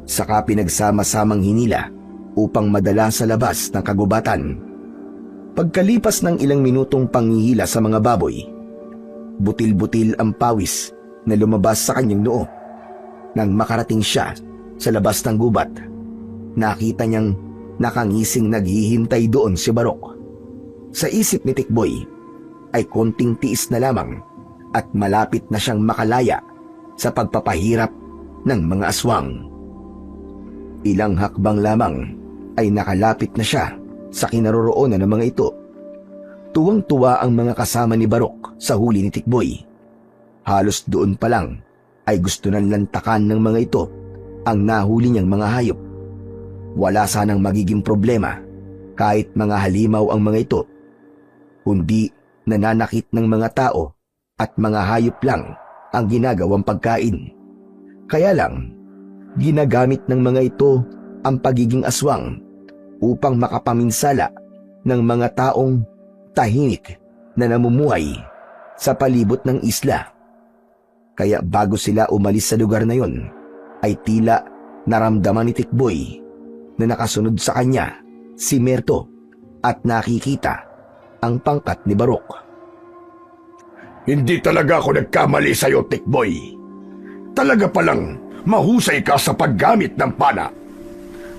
Saka pinagsama-samang hinila upang madala sa labas ng kagubatan. Pagkalipas ng ilang minutong panghihila sa mga baboy, butil-butil ang pawis na lumabas sa kanyang noo. Nang makarating siya sa labas ng gubat, nakita niyang nakangising naghihintay doon si Barok. Sa isip ni Tikboy ay konting tiis na lamang at malapit na siyang makalaya sa pagpapahirap ng mga aswang. Ilang hakbang lamang ay nakalapit na siya sa kinaroroonan ng mga ito. Tuwang-tuwa ang mga kasama ni Barok sa huli ni Tikboy. Halos doon pa lang ay gusto nang lantakan ng mga ito ang nahuli niyang mga hayop. Wala sanang magiging problema kahit mga halimaw ang mga ito, kundi nananakit ng mga tao at mga hayop lang ang ginagawang pagkain. Kaya lang, ginagamit ng mga ito ang pagiging aswang upang makapaminsala ng mga taong tahimik na namumuhay sa palibot ng isla. Kaya bago sila umalis sa lugar na yon, ay tila naramdaman ni Tikboy na nakasunod sa kanya si Merto at nakikita ang pangkat ni Barok. Hindi talaga ako nagkamali sa'yo, Tikboy. Talaga palang mahusay ka sa paggamit ng pana.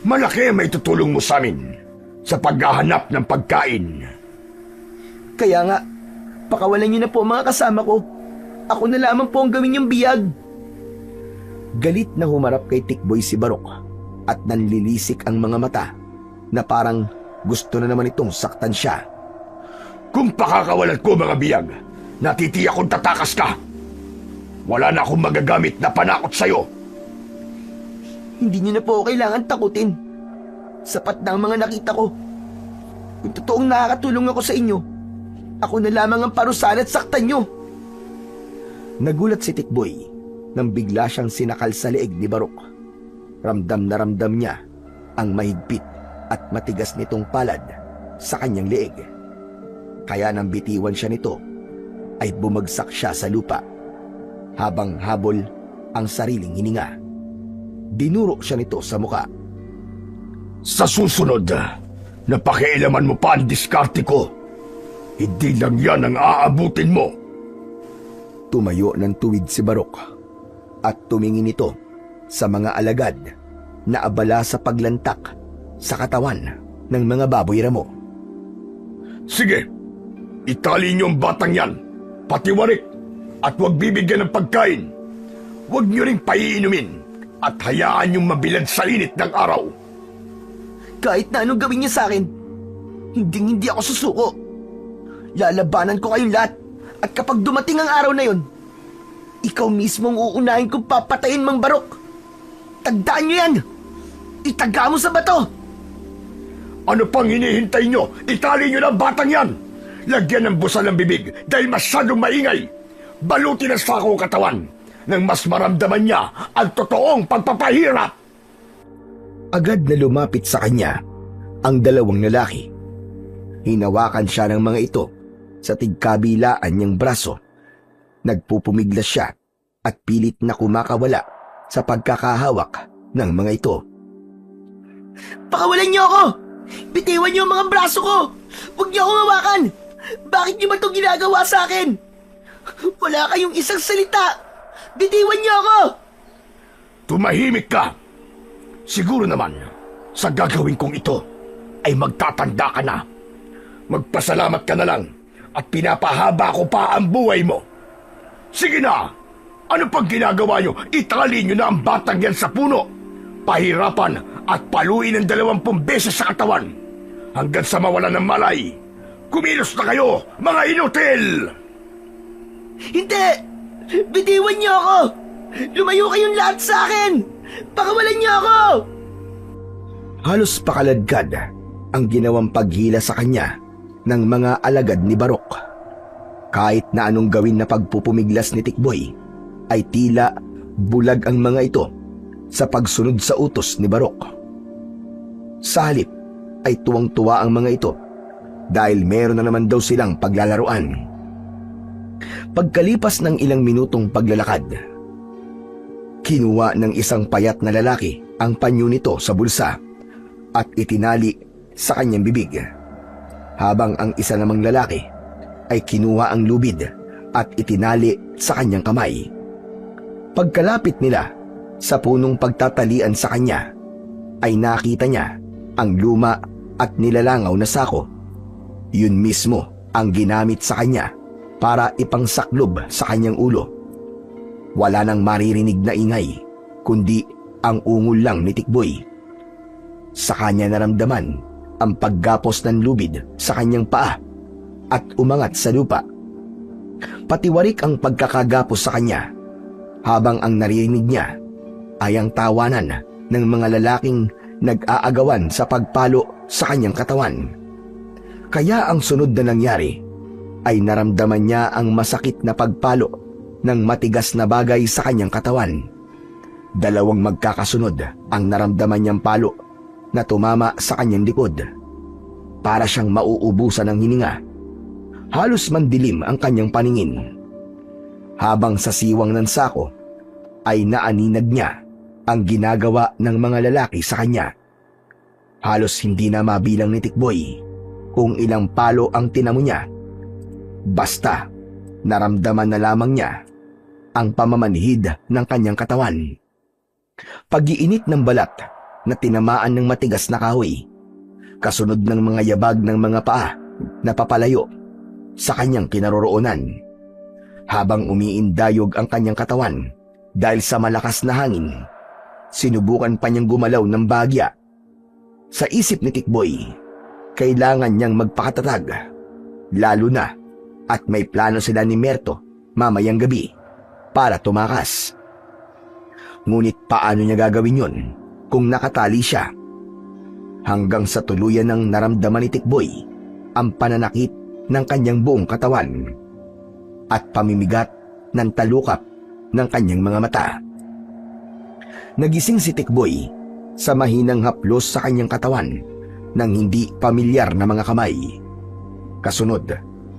Malaki ang may tutulong mo sa amin sa paghahanap ng pagkain. Kaya nga, pakawalan niyo na po ang mga kasama ko. Ako na lamang po ang gawin niyong biyag. Galit na humarap kay Tikboy si Barok at nanlilisik ang mga mata na parang gusto na naman itong saktan siya. Kung pakakawalan ko mga biyag, natitiyak kong tatakas ka. Wala na akong magagamit na panakot sa'yo. Hindi niyo na po ako kailangan takutin. Sapat na ang mga nakita ko. Kung totoong nakakatulong ako sa inyo, ako na lamang ang parusahan at saktan niyo. Nagulat si Tikboy nang bigla siyang sinakal sa leeg ni Barok. Ramdam na ramdam niya ang mahigpit at matigas nitong palad sa kanyang leeg. Kaya nang bitiwan siya nito, ay bumagsak siya sa lupa habang habol ang sariling hininga. Dinuro siya nito sa muka. Sa susunod, napakialaman mo pa ang diskarte ko. Hindi lang yan ang aabutin mo. Tumayo ng tuwid si Barok at tumingin ito sa mga alagad na abala sa paglantak sa katawan ng mga baboy ramo. Sige, itali niyo ang batang yan, pati warik, at huwag bibigyan ng pagkain. Huwag niyo ring paiinumin at hayaan niyong mabilad sa init ng araw. Kahit na anong gawin niya sa akin, hindi ako susuko. Lalabanan ko kayong lahat. At kapag dumating ang araw na yon, ikaw mismo ang uunahin kong papatayin, Mang Barok. Tagdaan niyo yan! Itaga mo sa bato! Ano pang hinihintay nyo? Itali nyo ng batang yan! Lagyan ng busal ng bibig dahil masyadong maingay. Balutin ang sako ang katawan nang mas maramdaman niya ang totoong pagpapahirap. Agad na lumapit sa kanya ang dalawang lalaki. Hinawakan siya ng mga ito sa tigkabilaan niyang braso. Nagpupumiglas siya at pilit na kumakawala sa pagkakahawak ng mga ito. Pakawalan niyo ako! Bitiwan niyo ang mga braso ko! Huwag niyo akong hawakan! Bakit niyo ba ito ginagawa sa akin? Wala kayong isang salita! Bitiwan niyo ako! Tumahimik ka! Siguro naman, sa gagawin kong ito, ay magtatanda ka na. Magpasalamat ka na lang at pinapahaba ko pa ang buhay mo. Sige na! Ano pang ginagawa nyo? Itali nyo na ang batang yan sa puno. Pahirapan at paluin ng 20 beses sa katawan. Hanggang sa mawalan ng malay. Kumilos na kayo, mga inutil! Hindi! Bitiwan niyo ako! Lumayo kayong lahat sa akin! Pakawalan niyo ako! Halos pakaladkad ang ginawang paghila sa kanya ng mga alagad ni Barok. Kahit na anong gawin na pagpupumiglas ni Tikboy, ay tila bulag ang mga ito sa pagsunod sa utos ni Barok. Sa halip ay tuwang-tuwa ang mga ito dahil meron na naman daw silang paglalaruan. Pagkalipas ng ilang minutong paglalakad, kinuha ng isang payat na lalaki ang panyo nito sa bulsa at itinali sa kanyang bibig, habang ang isa namang lalaki ay kinuha ang lubid at itinali sa kanyang kamay. Pagkalapit nila sa punong pagtatalian sa kanya, ay nakita niya ang luma at nilalangaw na sako. Yun mismo ang ginamit sa kanya para ipangsaklob sa kanyang ulo. Wala nang maririnig na ingay, kundi ang ungol lang ni Tikboy. Sa kanya naramdaman ang paggapos ng lubid sa kanyang paa at umangat sa lupa. Patiwarik ang pagkakagapos sa kanya, habang ang naririnig niya ay ang tawanan ng mga lalaking nag-aagawan sa pagpalo sa kanyang katawan. Kaya ang sunod na nangyari ay naramdaman niya ang masakit na pagpalo ng matigas na bagay sa kanyang katawan. 2 magkakasunod ang naramdaman niyang palo na tumama sa kanyang likod. Para siyang mauubusan ng hininga. Halos mandilim ang kanyang paningin. Habang sa siwang ng sako ay naaninag niya ang ginagawa ng mga lalaki sa kanya. Halos hindi na mabilang ni Tikboy kung ilang palo ang tinamo niya. Basta naramdaman na lamang niya ang pamamanhid ng kanyang katawan. Pag-iinit ng balat na tinamaan ng matigas na kahoy, kasunod ng mga yabag ng mga paa na papalayo sa kanyang kinaroroonan. Habang umiindayog ang kanyang katawan dahil sa malakas na hangin, sinubukan pa niyang gumalaw ng bahagya. Sa isip ni Tikboy, kailangan niyang magpakatatag, lalo na at may plano sila ni Merto mamayang gabi para tumakas. Ngunit paano niya gagawin yun kung nakatali siya? Hanggang sa tuluyan ng naramdaman ni Tikboy ang pananakit ng kanyang buong katawan at pamimigat ng talukap ng kanyang mga mata. Nagising si Tikboy sa mahinang haplos sa kanyang katawan ng hindi pamilyar na mga kamay. Kasunod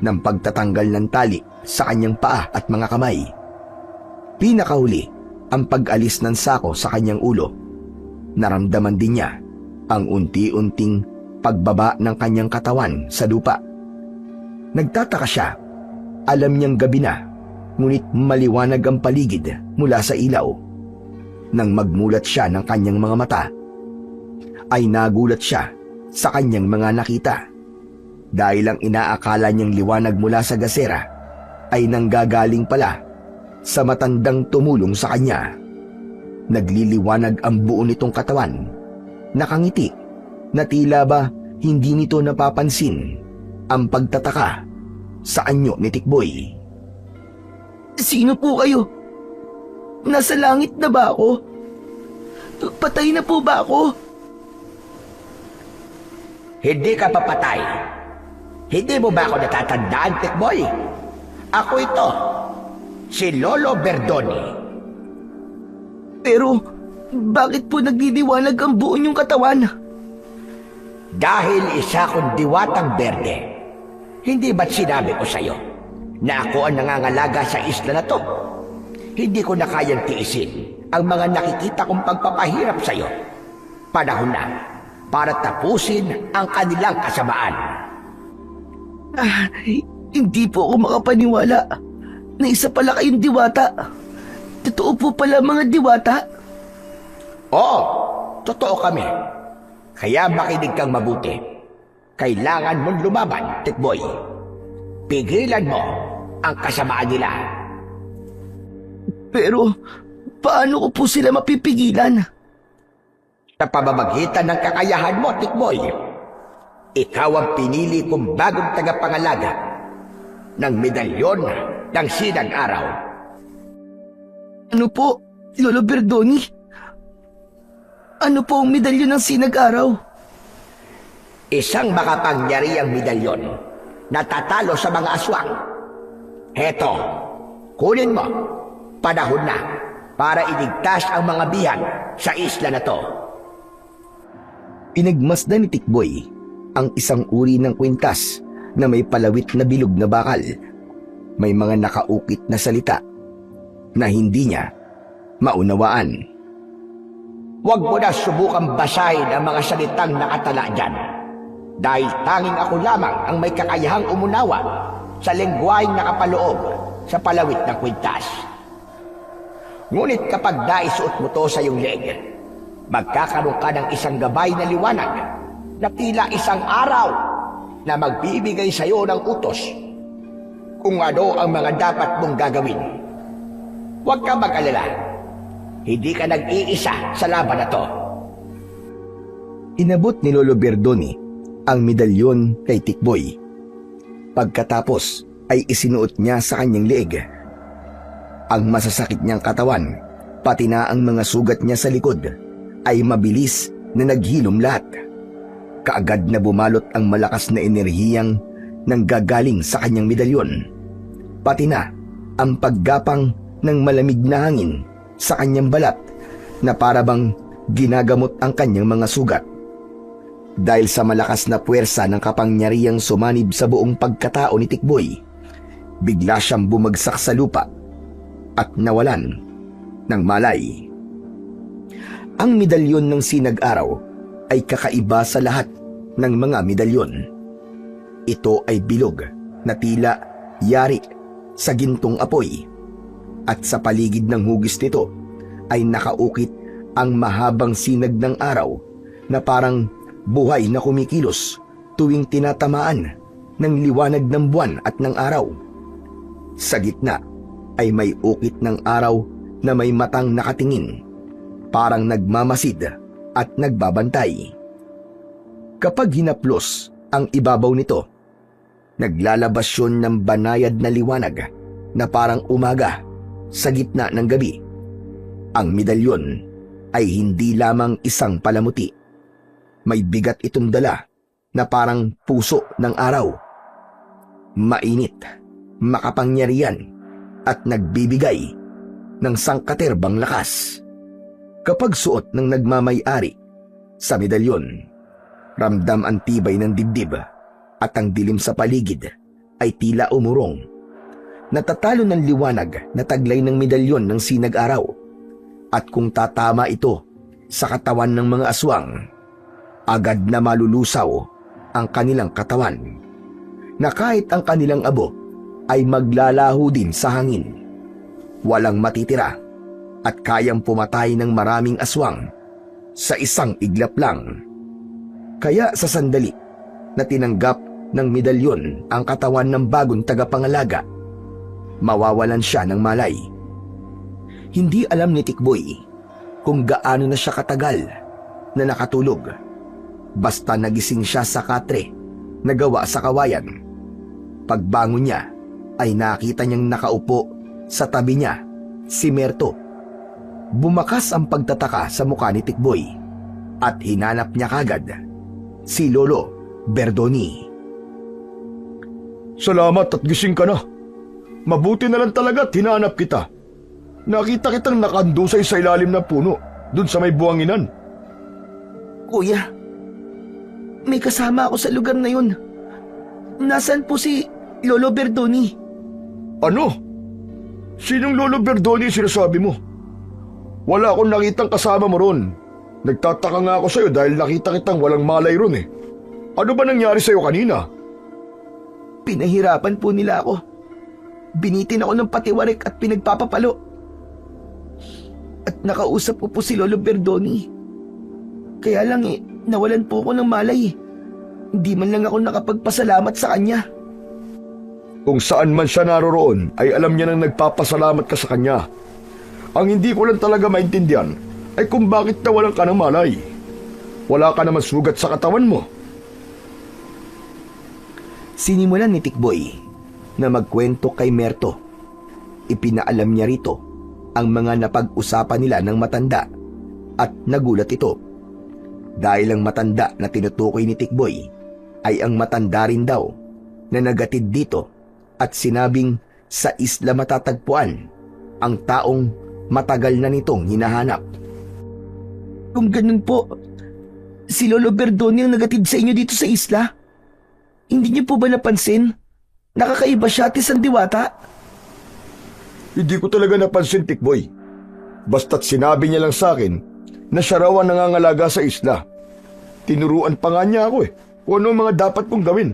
ng pagtatanggal ng tali sa kanyang paa at mga kamay. Pinakahuli ang pag-alis ng sako sa kanyang ulo. Naramdaman din niya ang unti-unting pagbaba ng kanyang katawan sa lupa. Nagtataka siya. Alam niyang gabi na, ngunit maliwanag ang paligid mula sa ilaw. Nang magmulat siya ng kanyang mga mata, ay nagulat siya sa kanyang mga nakita. Dahil ang inaakala niyang liwanag mula sa gasera ay nanggagaling pala sa matandang tumulong sa kanya. Nagliliwanag ang buo nitong katawan, nakangiti, na tila ba hindi nito napapansin ang pagtataka sa anyo ni Tikboy. Sino po kayo? Nasa langit na ba ako? Patay na po ba ako? Hindi ka papatay. Hindi mo ba ako natatandaan, Tikboy? Ako ito, si Lolo Berdoni. Pero, bakit po nagdidiwanag ang buo niyong katawan? Dahil isa kong diwatang berde, hindi ba't sinabi ko sa'yo na ako ang nangangalaga sa isla na to? Hindi ko na kayang tiisin ang mga nakikita kong pagpapahirap sa'yo. Panahon na para tapusin ang kanilang kasamaan. Hindi po ako makapaniwala na isa pala kayong diwata. Totoo po pala mga diwata? Oo, totoo kami. Kaya makinig kang mabuti. Kailangan mong lumaban, Tikboy. Pigilan mo ang kasamaan nila. Pero, paano ko po sila mapipigilan? Sa pamamagitan ng kakayahan mo, Tikboy. Ikaw ang pinili kong bagong tagapangalaga ng medalyon ng Sinag Araw. Ano po, Lolo Berdoni? Ano po ang medalyon ng Sinag Araw? Isang makapangyarihang medalyon na tatalo sa mga aswang. Heto, kunin mo. Panahon na para iligtas ang mga bihan sa isla na to. Pinagmasdan ni Tikboy ang isang uri ng kwintas na may palawit na bilog na bakal. May mga nakaukit na salita na hindi niya maunawaan. Huwag mo na subukang basahin ang mga salitang nakatala dyan. Dahil tanging ako lamang ang may kakayahang umunawa sa lengguwaheng nakapaloob sa palawit ng kwintas. Ngunit kapag naisuot mo to sa iyong leeg, magkakaroon ka ng isang gabay na liwanag na tila isang araw na magbibigay sa iyo ng utos kung ano ang mga dapat mong gagawin. Huwag ka mag-alala. Hindi ka nag-iisa sa laban na to. Inabot ni Lolo Berdoni ang medalyon kay Tikboy. Pagkatapos ay isinuot niya sa kanyang leeg. Ang masasakit niyang katawan, pati na ang mga sugat niya sa likod, ay mabilis na naghilom lahat. Kaagad na bumalot ang malakas na enerhiyang nanggagaling sa kanyang medalyon. Pati na ang paggapang ng malamig na hangin sa kanyang balat na parabang ginagamot ang kanyang mga sugat. Dahil sa malakas na puwersa ng kapangyarihang sumanib sa buong pagkatao ni Tikboy, bigla siyang bumagsak sa lupa at nawalan ng malay. Ang medalyon ng Sinag Araw ay kakaiba sa lahat ng mga medalyon. Ito ay bilog na tila yari sa gintong apoy, at sa paligid ng hugis nito ay nakaukit ang mahabang sinag ng araw na parang buhay na kumikilos tuwing tinatamaan ng liwanag ng buwan at ng araw. Sa gitna ay may ukit ng araw na may matang nakatingin, parang nagmamasid at nagbabantay. Kapag hinaplos ang ibabaw nito, naglalabas yun ng banayad na liwanag na parang umaga sa gitna ng gabi. Ang medalyon ay hindi lamang isang palamuti. May bigat itong dala na parang puso ng araw. Mainit, makapangyarihan at nagbibigay ng sangkaterbang lakas. Kapag suot ng nagmamay-ari sa medalyon, ramdam ang tibay ng dibdib at ang dilim sa paligid ay tila umurong. Natatalo ng liwanag na taglay ng medalyon ng Sinag Araw, at kung tatama ito sa katawan ng mga aswang, agad na malulusaw ang kanilang katawan, na kahit ang kanilang abo ay maglalaho din sa hangin. Walang matitira at kayang pumatay ng maraming aswang sa isang iglap lang. Kaya sa sandali na tinanggap ng medalyon ang katawan ng bagong tagapangalaga, mawawalan siya ng malay. Hindi alam ni Tikboy kung gaano na siya katagal na nakatulog. Basta nagising siya sa katre na gawa sa kawayan. Pagbangon niya ay nakita niyang nakaupo sa tabi niya si Merto. Bumakas ang pagtataka sa mukha ni Tikboy at hinanap niya kagad si Lolo Berdoni. Salamat at gising ka na. Mabuti na lang talaga at hinanap kita. Nakita kitang nakandusay sa ilalim ng puno, dun sa may buwanginan. Kuya, may kasama ako sa lugar na yun. Nasaan po si Lolo Berdoni? Ano? Sinong Lolo Berdoni sinasabi mo? Wala akong nakitang kasama mo ron. Nagtataka nga ako sa'yo dahil nakita kitang walang malay ron eh. Ano ba nangyari sa'yo kanina? Pinahirapan po nila ako. Binitin ako ng patiwarik at pinagpapapalo. At nakausap ko po si Lolo Berdoni. Kaya lang nawalan po ako ng malay. Hindi man lang ako nakapagpasalamat sa kanya. Kung saan man siya naroroon ay alam niya nang nagpapasalamat ka sa kanya. Ang hindi ko lang talaga maintindihan ay kung bakit nawalan ka ng malay. Wala ka naman sugat sa katawan mo. Sinimulan ni Tikboy na magkwento kay Merto. Ipinaalam niya rito ang mga napag-usapan nila ng matanda at nagulat ito. Dahil ang matanda na tinutukoy ni Tikboy ay ang matanda rin daw na nagatid dito at sinabing sa isla matatagpuan ang taong matagal na nitong hinahanap. Kung ganun po, si Lolo Berdoni ang nagatid sa inyo dito sa isla? Hindi niyo po ba napansin? Nakakaiba siya at isang diwata. Hindi ko talaga napansin, Tikboy. Basta't sinabi niya lang sa akin na siya raw ang nangangalaga sa isla. Tinuruan pa nga niya ako kung ano ang mga dapat kong gawin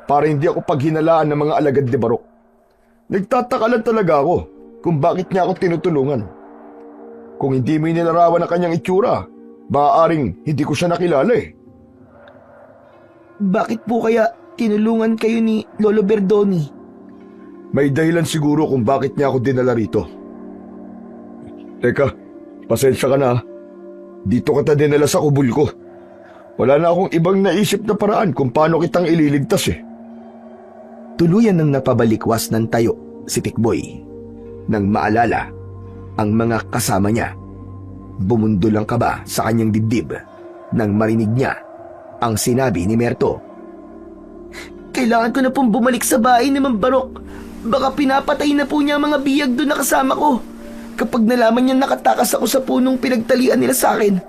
para hindi ako paghinalaan ng mga alagad ni Barok. Nagtataka lang talaga ako kung bakit niya ako tinutulungan. Kung hindi mo inilarawan ang kanyang itsura, maaaring hindi ko siya nakilala eh. Bakit po kaya tinulungan kayo ni Lolo Berdoni? May dahilan siguro kung bakit niya ako dinala rito. Teka, pasensya ka na. Dito kita dinala sa kubul ko. Wala na akong ibang naisip na paraan kung paano kitang ililigtas eh. Tuluyan nang napabalikwas ng tayo si Tikboy nang maalala ang mga kasama niya. Bumundol ang kaba sa kanyang dibdib nang marinig niya ang sinabi ni Merto. Kailangan ko na pong bumalik sa bahay ni Mang Barok. Baka pinapatay na po niya ang mga biyag doon na kasama ko. Kapag nalaman niya nakatakas ako sa punong pinagtalian nila sa akin,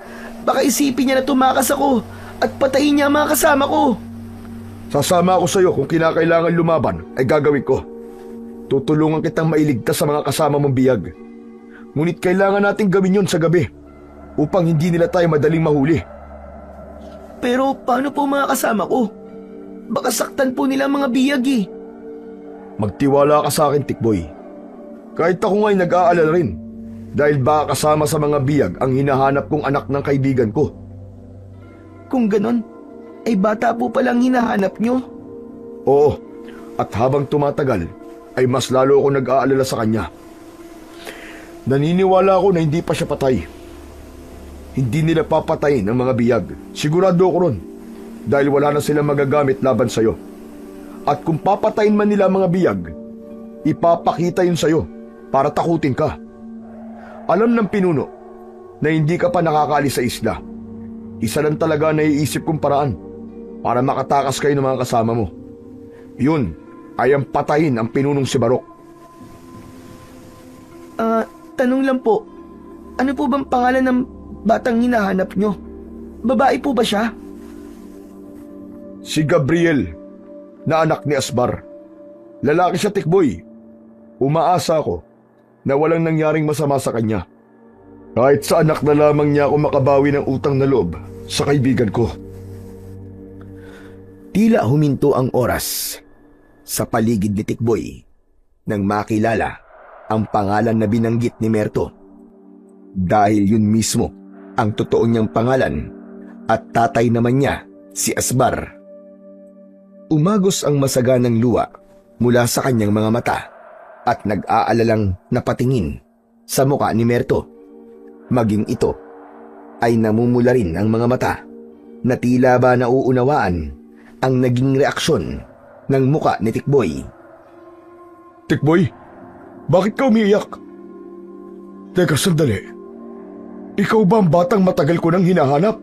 baka isipin niya na tumakas ako at patayin niya ang mga kasama ko. Sasama ako sa iyo kung kinakailangan lumaban ay gagawin ko. Tutulungan kitang mailigtas sa mga kasama mong biyag. Ngunit kailangan nating gawin yon sa gabi upang hindi nila tayo madaling mahuli. Pero paano po mga kasama ko? Baka saktan po nila ang mga biyag eh. Magtiwala ka sa akin, Tikboy. Kahit ako nga'y nag-aalala rin dahil baka kasama sa mga biyag ang hinahanap kong anak ng kaibigan ko. Kung ganon, ay bata po palang hinahanap nyo. Oo, at habang tumatagal ay mas lalo ako nag-aalala sa kanya. Naniniwala ako na hindi pa siya patay. Hindi nila papatayin ang mga biyag. Sigurado ako ron dahil wala na silang magagamit laban sa'yo. At kung papatayin man nila ang mga biyag, ipapakita yun sa'yo para takutin ka. Alam ng pinuno na hindi ka pa nakakaalis sa isla. Isa lang talaga naiisip kong paraan para makatakas kayo ng mga kasama mo. Yun ay ang patayin ang pinunong si Barok. Tanong lang po, ano po bang pangalan ng batang hinahanap nyo? Babae po ba siya? Si Gabriel, na anak ni Asbar. Lalaki siya, Tikboy. Umaasa ako na walang nangyaring masama sa kanya. Kahit sa anak na lamang niya ako makabawi ng utang na loob sa kaibigan ko. Tila huminto ang oras sa paligid ni Tikboy nang makilala ang pangalan na binanggit ni Merto. Dahil yun mismo ang totoo niyang pangalan at tatay naman niya si Asbar. Umagos ang masaganang luha mula sa kanyang mga mata at nag-aalalang napatingin sa muka ni Merto. Maging ito ay namumula rin ang mga mata na tila ba nauunawaan ang naging reaksyon ng muka ni Tikboy. Tikboy, bakit ka umiiyak? Teka, sandali. Ikaw ba ang batang matagal ko nang hinahanap?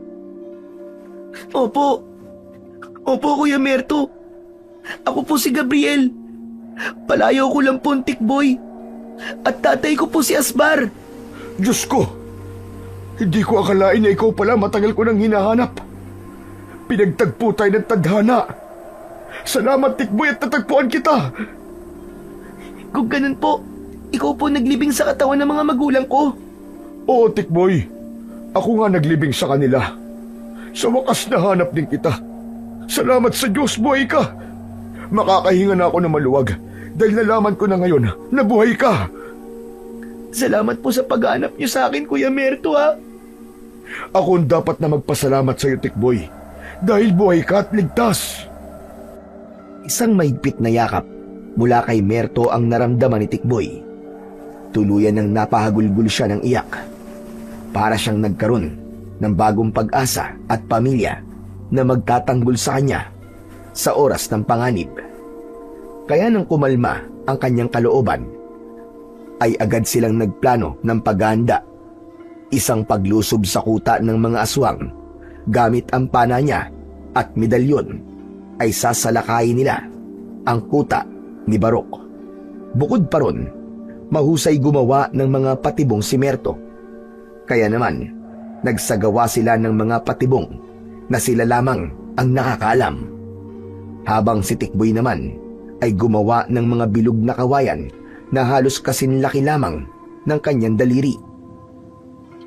Opo. Opo, Kuya Merto. Ako po si Gabriel. Palayaw ko lang po ang Tikboy. At tatay ko po si Asbar. Diyos ko! Hindi ko akalain na ikaw pala matagal ko nang hinahanap. Pinagtagpo tayo ng tadhana. Salamat, Tikboy, at natagpuan kita. Kung ganun po, ikaw po naglibing sa katawan ng mga magulang ko. Oo, Tikboy. Ako nga naglibing sa kanila. Sa wakas nahanap din kita. Salamat sa Diyos, buhay ka. Makakahinga na ako ng maluwag dahil nalaman ko na ngayon na buhay ka. Salamat po sa paghanap niyo sa akin, Kuya Merto, ha. Ako ang dapat na magpasalamat sa iyo, Tikboy, dahil buhay ka at ligtas. Isang mahigpit na yakap mula kay Merto ang naramdaman ni Tikboy. Tuluyan ng napahagulgul siya ng iyak. Para siyang nagkaroon ng bagong pag-asa at pamilya na magtatanggol sa kanya sa oras ng panganib. Kaya nang kumalma ang kanyang kalooban, ay agad silang nagplano ng paghahanda. Isang paglusob sa kuta ng mga aswang gamit ang pana niya at medalyon ay sasalakayin nila ang kuta ni Barok. Bukod pa ron, mahusay gumawa ng mga patibong si Merto. Kaya naman, nagsagawa sila ng mga patibong na sila lamang ang nakakaalam. Habang si Tikboy naman ay gumawa ng mga bilog na kawayan na halos kasinlaki lamang ng kanyang daliri.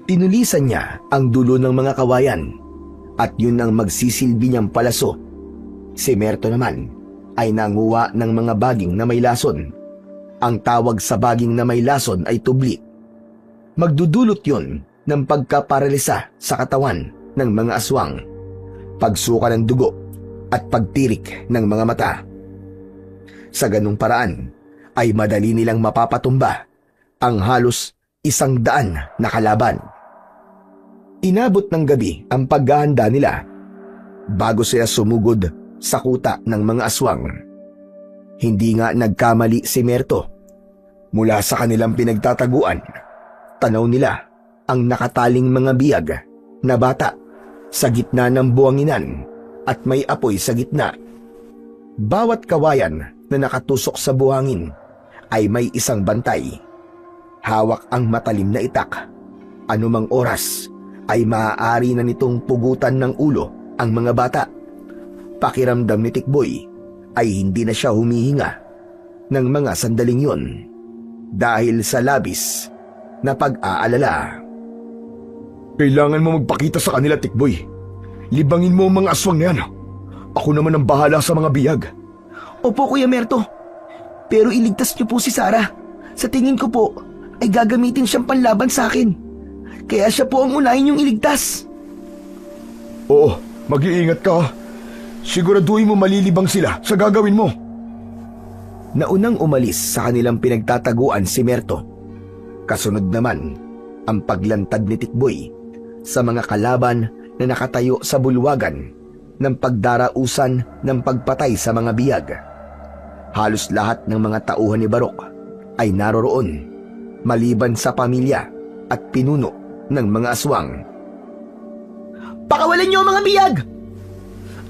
Tinulisan niya ang dulo ng mga kawayan at yun ang magsisilbi niyang palaso. Si Merto naman ay nanguha ng mga baging na may lason. Ang tawag sa baging na may lason ay tubli. Magdudulot yun ng pagkaparalisa sa katawan ng mga aswang, pagsuka ng dugo at pagtirik ng mga mata. Sa ganung paraan ay madali nilang mapapatumba ang halos 100 na kalaban. Inabot ng gabi ang paghahanda nila bago sila sumugod sa kuta ng mga aswang. Hindi nga nagkamali si Merto. Mula sa kanilang pinagtataguan, tanaw nila ang nakataling mga biyag na bata sa gitna ng buwanginan at may apoy sa gitna. Bawat kawayan na nakatusok sa buhangin ay may isang bantay. Hawak ang matalim na itak. Anumang oras ay maaari na nitong pugutan ng ulo ang mga bata. Pakiramdam ni Tikboy ay hindi na siya humihinga ng mga sandaling yun dahil sa labis na pag-aalala. Kailangan mo magpakita sa kanila, Tikboy. Libangin mo ang mga aswang na yan. Ako naman ang bahala sa mga biyag. Opo, Kuya Merto. Pero iligtas niyo po si Sarah. Sa tingin ko po, ay gagamitin siyang panlaban sa akin. Kaya siya po ang unahin niyong iligtas. Oo, mag-iingat ka. Siguraduhin mo malilibang sila sa gagawin mo. Naunang umalis sa kanilang pinagtataguan si Merto. Kasunod naman ang paglantad ni Tikboy sa mga kalaban na nakatayo sa bulwagan ng pagdarausan ng pagpatay sa mga biyag. Halos lahat ng mga tauhan ni Barok ay naroroon, maliban sa pamilya at pinuno ng mga aswang. Pakawalan niyo ang mga biyag!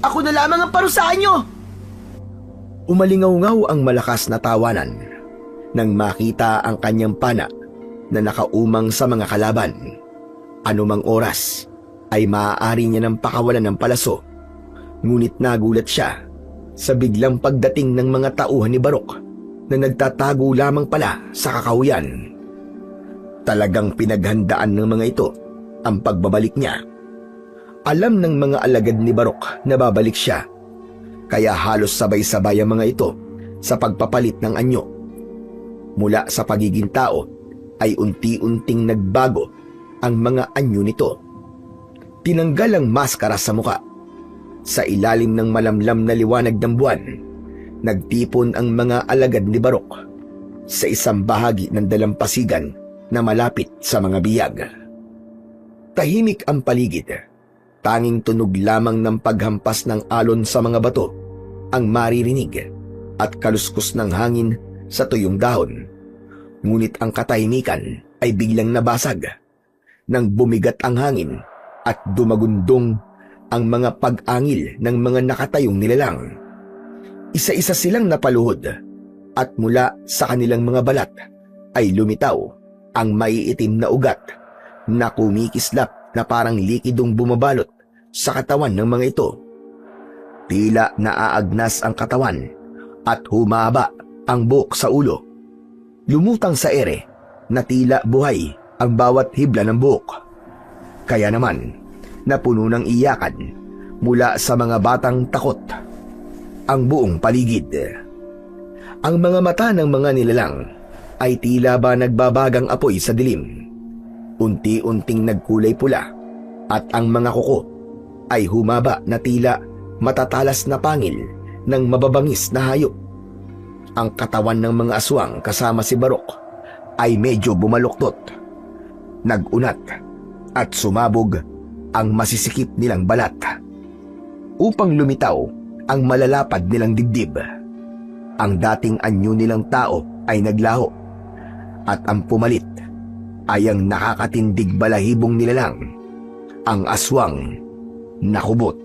Ako na lamang ang parusahan niyo! Umalingaw-ngaw ang malakas na tawanan nang makita ang kanyang pana na nakaumang sa mga kalaban. Anumang oras ay maaari niya ng pakawalan ng palaso. Ngunit nagulat siya sa biglang pagdating ng mga tauhan ni Barok na nagtatago lamang pala sa kakahuyan. Talagang pinaghandaan ng mga ito ang pagbabalik niya. Alam ng mga alagad ni Barok na babalik siya, kaya halos sabay-sabay ang mga ito sa pagpapalit ng anyo. Mula sa pagiging tao ay unti-unting nagbago ang mga anyo nito. Tinanggal ang maskara sa muka. Sa ilalim ng malamlam na liwanag ng buwan, nagtipon ang mga alagad ni Barok sa isang bahagi ng dalampasigan na malapit sa mga biyag. Tahimik ang paligid. Tanging tunog lamang ng paghampas ng alon sa mga bato ang maririnig at kaluskos ng hangin sa tuyong dahon. Ngunit ang katahimikan ay biglang nabasag nang bumigat ang hangin at dumagundong ang mga pag-angil ng mga nakatayong nilalang. Isa-isa silang napaluhod at mula sa kanilang mga balat ay lumitaw ang maiitim na ugat na kumikislap na parang likidong bumabalot sa katawan ng mga ito. Tila naaagnas ang katawan at humaba ang buhok sa ulo. Lumutang sa ere na tila buhay ang bawat hibla ng buhok. Kaya naman, napuno ng iyakan mula sa mga batang takot ang buong paligid. Ang mga mata ng mga nilalang ay tila ba nagbabagang apoy sa dilim. Unti-unting nagkulay pula at ang mga kuko ay humaba na tila matatalas na pangil ng mababangis na hayop. Ang katawan ng mga aswang kasama si Barok ay medyo bumaluktot, nagunat at sumabog ang masisikip nilang balat. Upang lumitaw ang malalapad nilang dibdib, ang dating anyo nilang tao ay naglaho at ang pumalit ay ang nakakatindig balahibong nilalang, ang aswang na kubot.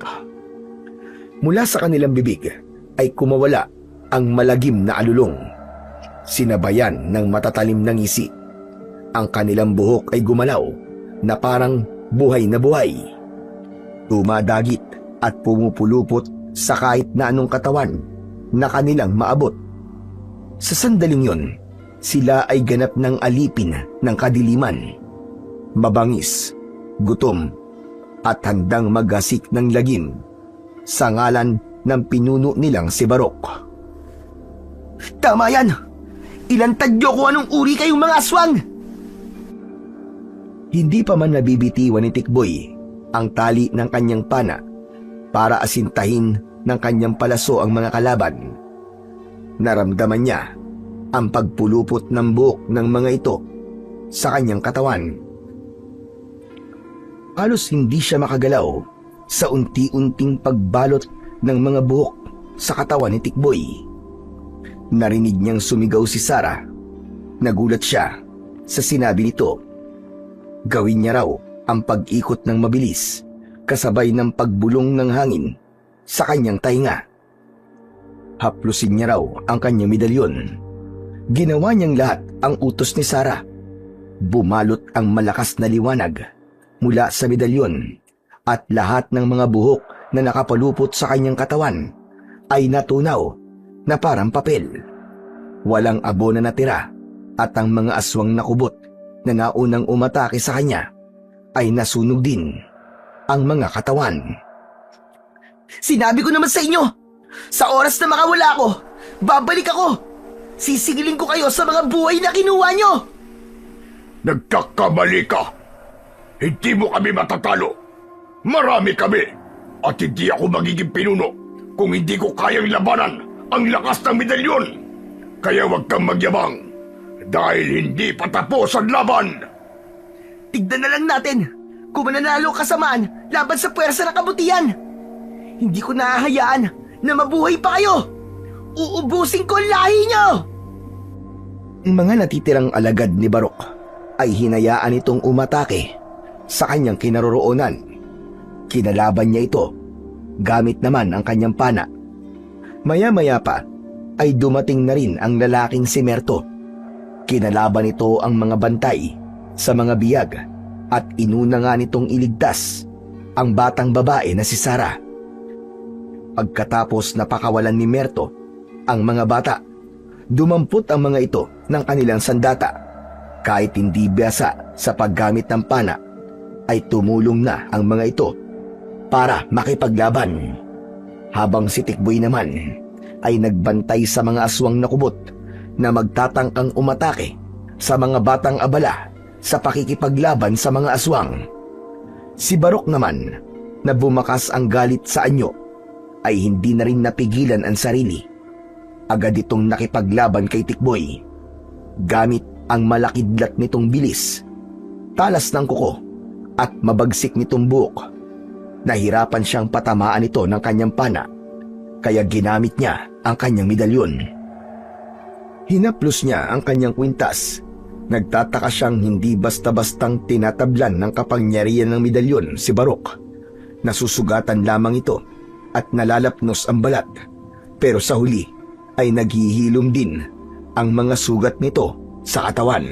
Mula sa kanilang bibig ay kumawala ang malagim na alulong, sinabayan ng matatalim na ngisi. Ang kanilang buhok ay gumalaw na parang buhay na buhay. Tumadagit at pumupulupot sa kahit na anong katawan na kanilang maabot. Sa sandaling yon, sila ay ganap ng alipin ng kadiliman, mabangis, gutom, at handang maghasik ng lagim sa ngalan ng pinuno nilang si Barok. Tama yan! Ilantad niyo kung anong uri kayong mga aswang! Hindi pa man nabibitiwan ni Tikboy ang tali ng kanyang pana para asintahin ng kanyang palaso ang mga kalaban. Naramdaman niya ang pagpulupot ng buhok ng mga ito sa kanyang katawan. Halos hindi siya makagalaw sa unti-unting pagbalot ng mga buhok sa katawan ni Tikboy. Narinig niyang sumigaw si Sarah. Nagulat siya sa sinabi nito. Gawin niya raw ang pag-ikot ng mabilis kasabay ng pagbulong ng hangin sa kanyang tainga. Haplusin niya raw ang kanyang medalyon. Ginawa niyang lahat ang utos ni Sarah. Bumalot ang malakas na liwanag mula sa medalyon at lahat ng mga buhok na nakapalupot sa kanyang katawan ay natunaw na parang papel. Walang abo na natira at ang mga aswang na kubot na naunang umatake sa kanya ay nasunog din ang mga katawan. Sinabi ko naman sa inyo, sa oras na makawala ako, babalik ako. Sisigilin ko kayo sa mga buhay na kinuha nyo. Nagkakamali ka. Hindi mo kami matatalo. Marami kami. At hindi ako magiging pinuno kung hindi ko kayang labanan ang lakas ng medalyon. Kaya huwag kang magyabang dahil hindi patapos ang laban. Tignan na lang natin kung mananalo kasamaan laban sa puwersa ng kabutihan. Hindi ko nahahayaan na mabuhay pa kayo. Uubusin ko ang lahi nyo. Ang mga natitirang alagad ni Barok ay hinayaan itong umatake sa kanyang kinaroroonan. Kinalaban niya ito, gamit naman ang kanyang pana. Maya-maya pa ay dumating na rin ang lalaking si Merto. Kinalaban ito ang mga bantay sa mga biyag at inuna nga nitong iligtas ang batang babae na si Sarah. Pagkatapos napakawalan ni Merto ang mga bata, dumampot ang mga ito ng kanilang sandata. Kahit hindi biyasa sa paggamit ng pana, ay tumulong na ang mga ito para makipaglaban. Habang si Tikboy naman ay nagbantay sa mga aswang na kubot na magtatangkang umatake sa mga batang abala sa pakikipaglaban sa mga aswang. Si Barok naman, na bumakas ang galit sa anyo, ay hindi na rin napigilan ang sarili. Agad itong nakipaglaban kay Tikboy. Gamit ang malakidlat nitong bilis, talas ng kuko at mabagsik nitong buhok. Nahirapan siyang patamaan ito ng kanyang pana, kaya ginamit niya ang kanyang medalyon. Hinaplos niya ang kanyang kwintas. Nagtataka siyang hindi basta-bastang tinatablan ng kapangyarihan ng medalyon si Barok. Nasusugatan lamang ito at nalalapnos ang balat, pero sa huli ay naghihilom din ang mga sugat nito sa katawan.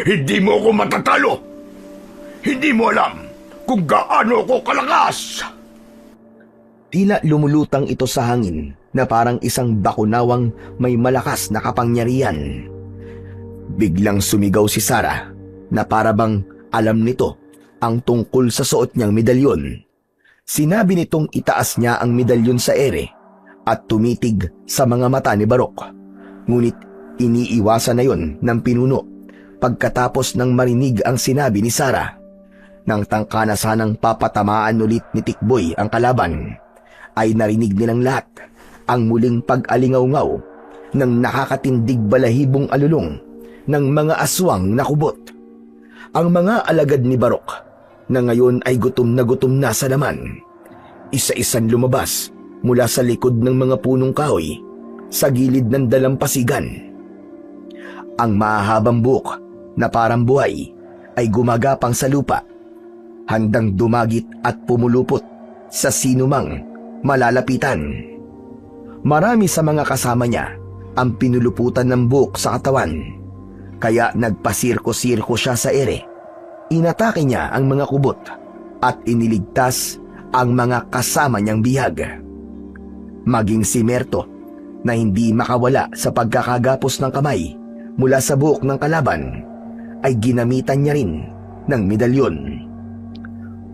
Hindi mo ako matatalo! Hindi mo alam kung gaano ako kalakas! Tila lumulutang ito sa hangin na parang isang bakunawang may malakas na kapangyarihan. Biglang sumigaw si Sarah na parabang alam nito ang tungkol sa suot niyang medalyon. Sinabi nitong itaas niya ang medalyon sa ere at tumitig sa mga mata ni Barok. Ngunit iniiwasan na yon ng pinuno pagkatapos ng marinig ang sinabi ni Sarah. Nang tangka na sanang papatamaan ulit ni Tikboy ang kalaban, ay narinig nilang lahat ang muling pag-alingaw-ngaw ng nakakatindig balahibong alulong ng mga aswang na kubot. Ang mga alagad ni Barok na ngayon ay gutom na sa laman, isa-isang lumabas mula sa likod ng mga punong kahoy sa gilid ng dalampasigan. Ang mahahabang buhok na parang buhay ay gumagapang sa lupa, handang dumagit at pumulupot sa sinumang malalapitan. Marami sa mga kasama niya ang pinuluputan ng buhok sa katawan, kaya nagpasirko-sirko siya sa ere. Inatake niya ang mga kubot at iniligtas ang mga kasama niyang bihag. Maging si Merto na hindi makawala sa pagkakagapos ng kamay mula sa buhok ng kalaban ay ginamitan niya rin ng medalyon.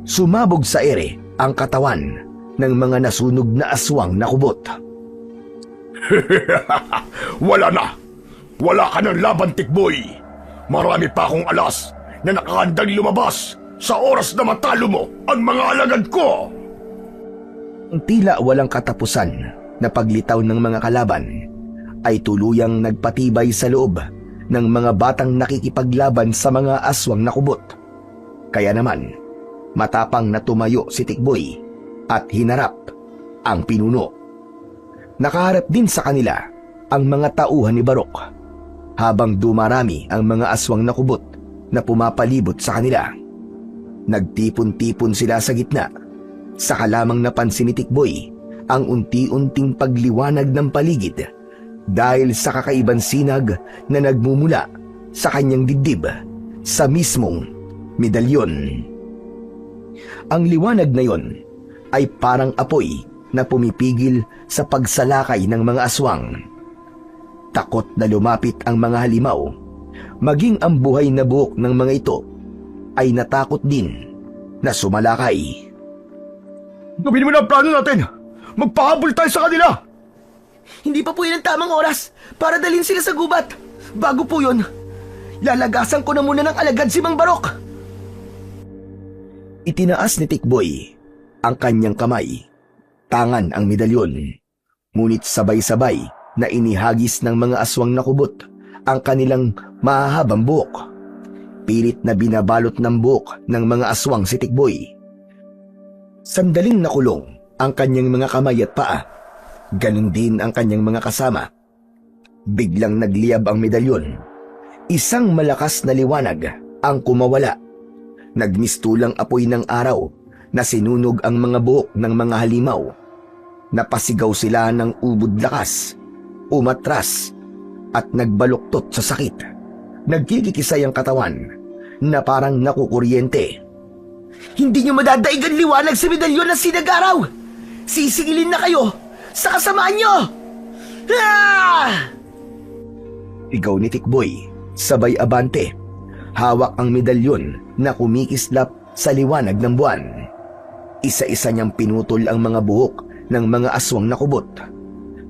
Sumabog sa ere ang katawan ng mga nasunog na aswang na kubot. Wala na! Wala ka ng laban, Tikboy! Marami pa akong alas na nakahandang lumabas sa oras na matalo mo ang mga alagad ko! Ang tila walang katapusan na paglitaw ng mga kalaban ay tuluyang nagpatibay sa loob ng mga batang nakikipaglaban sa mga aswang na kubot. Kaya naman, matapang na tumayo si Tikboy at hinarap ang pinuno. Nakaharap din sa kanila ang mga tauhan ni Barok, habang dumarami ang mga aswang na kubot na pumapalibot sa kanila. Nagtipon-tipon sila sa gitna, saka lamang napansin ni Tikboy ang unti-unting pagliwanag ng paligid dahil sa kakaibang sinag na nagmumula sa kanyang dibdib sa mismong medalyon. Ang liwanag na yon ay parang apoy na pumipigil sa pagsalakay ng mga aswang. Takot na lumapit ang mga halimaw, maging ang buhay na buhok ng mga ito ay natakot din na sumalakay. Gawin mo na ang plano natin! Magpahabol tayo sa kanila! Hindi pa po yun ang tamang oras para dalhin sila sa gubat. Bago po yun, lalagasan ko na muna ng alagad si Mang Barok. Itinaas ni Tikboy ang kanyang kamay, tangan ang medalyon, ngunit sabay-sabay na inihagis ng mga aswang na kubot ang kanilang mahahabang buhok. Pilit na binabalot ng buhok ng mga aswang si Tikboy. Sandaling nakulong ang kanyang mga kamay at paa, ganun din ang kanyang mga kasama. Biglang nagliyab ang medalyon. Isang malakas na liwanag ang kumawala. Nagmistulang apoy ng araw na sinunog ang mga buhok ng mga halimaw. Napasigaw sila ng ubod lakas, umatras at nagbaluktot sa sakit. Nagkikikisay ang katawan na parang nakukuryente. Hindi nyo madadaig ang liwanag sa medalyon na sinag-araw. Sisingilin na kayo sa kasamaan nyo! Ah! Sigaw ni Tikboy, sabay abante. Hawak ang medalyon na kumikislap sa liwanag ng buwan. Isa-isa niyang pinutol ang mga buhok ng mga aswang na kubot.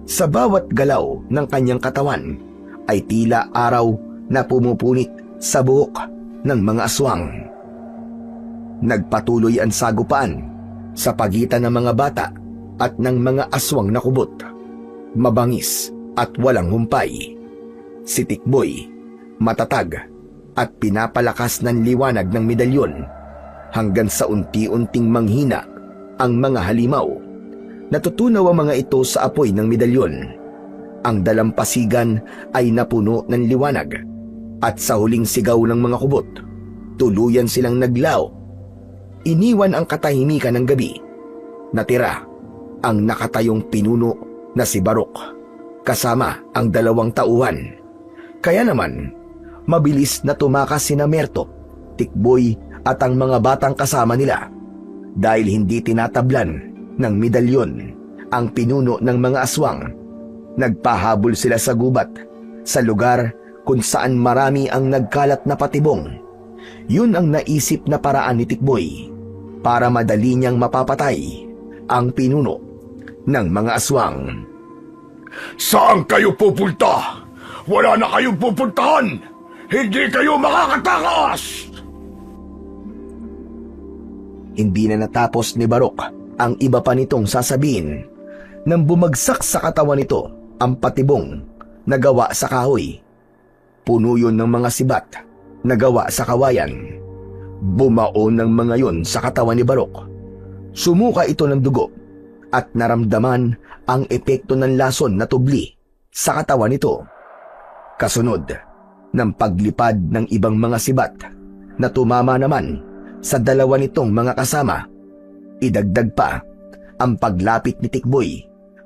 Sa bawat galaw ng kanyang katawan ay tila araw na pumupunit sa buhok ng mga aswang. Nagpatuloy ang sagupaan sa pagitan ng mga bata at ng mga aswang na kubot. Mabangis at walang humpay. Si Tikboy, matatag at pinapalakas ng liwanag ng medalyon hanggang sa unti-unting manghina ang mga halimaw. Natutunaw ang mga ito sa apoy ng medalyon. Ang dalampasigan ay napuno ng liwanag at sa huling sigaw ng mga kubot, tuluyan silang naglaw. iniwan ang katahimikan ng gabi. Natira ang nakatayong pinuno na si Barok, kasama ang 2 tauhan. Kaya naman, mabilis na tumakas sina Merto, Tikboy at ang mga batang kasama nila dahil hindi tinatablan ng medalyon ang pinuno ng mga aswang. Nagpahabol sila sa gubat, sa lugar kung saan marami ang nagkalat na patibong. Yun ang naisip na paraan ni Tikboy para madali niyang mapapatay ang pinuno ng mga aswang. Saan kayo pupunta? Wala na kayong pupuntahan! Hindi kayo makakatakas! Hindi na natapos ni Barok ang iba pa nitong sasabihin nang bumagsak sa katawan nito ang patibong na gawa sa kahoy. Puno yun ng mga sibat na gawa sa kawayan. Bumaon ng mga yun sa katawan ni Barok. Sumuka ito ng dugo at naramdaman ang epekto ng lason na tubli sa katawan nito. Kasunod ng paglipad ng ibang mga sibat na tumama naman sa 2 nitong mga kasama, idagdag pa ang paglapit ni Tikboy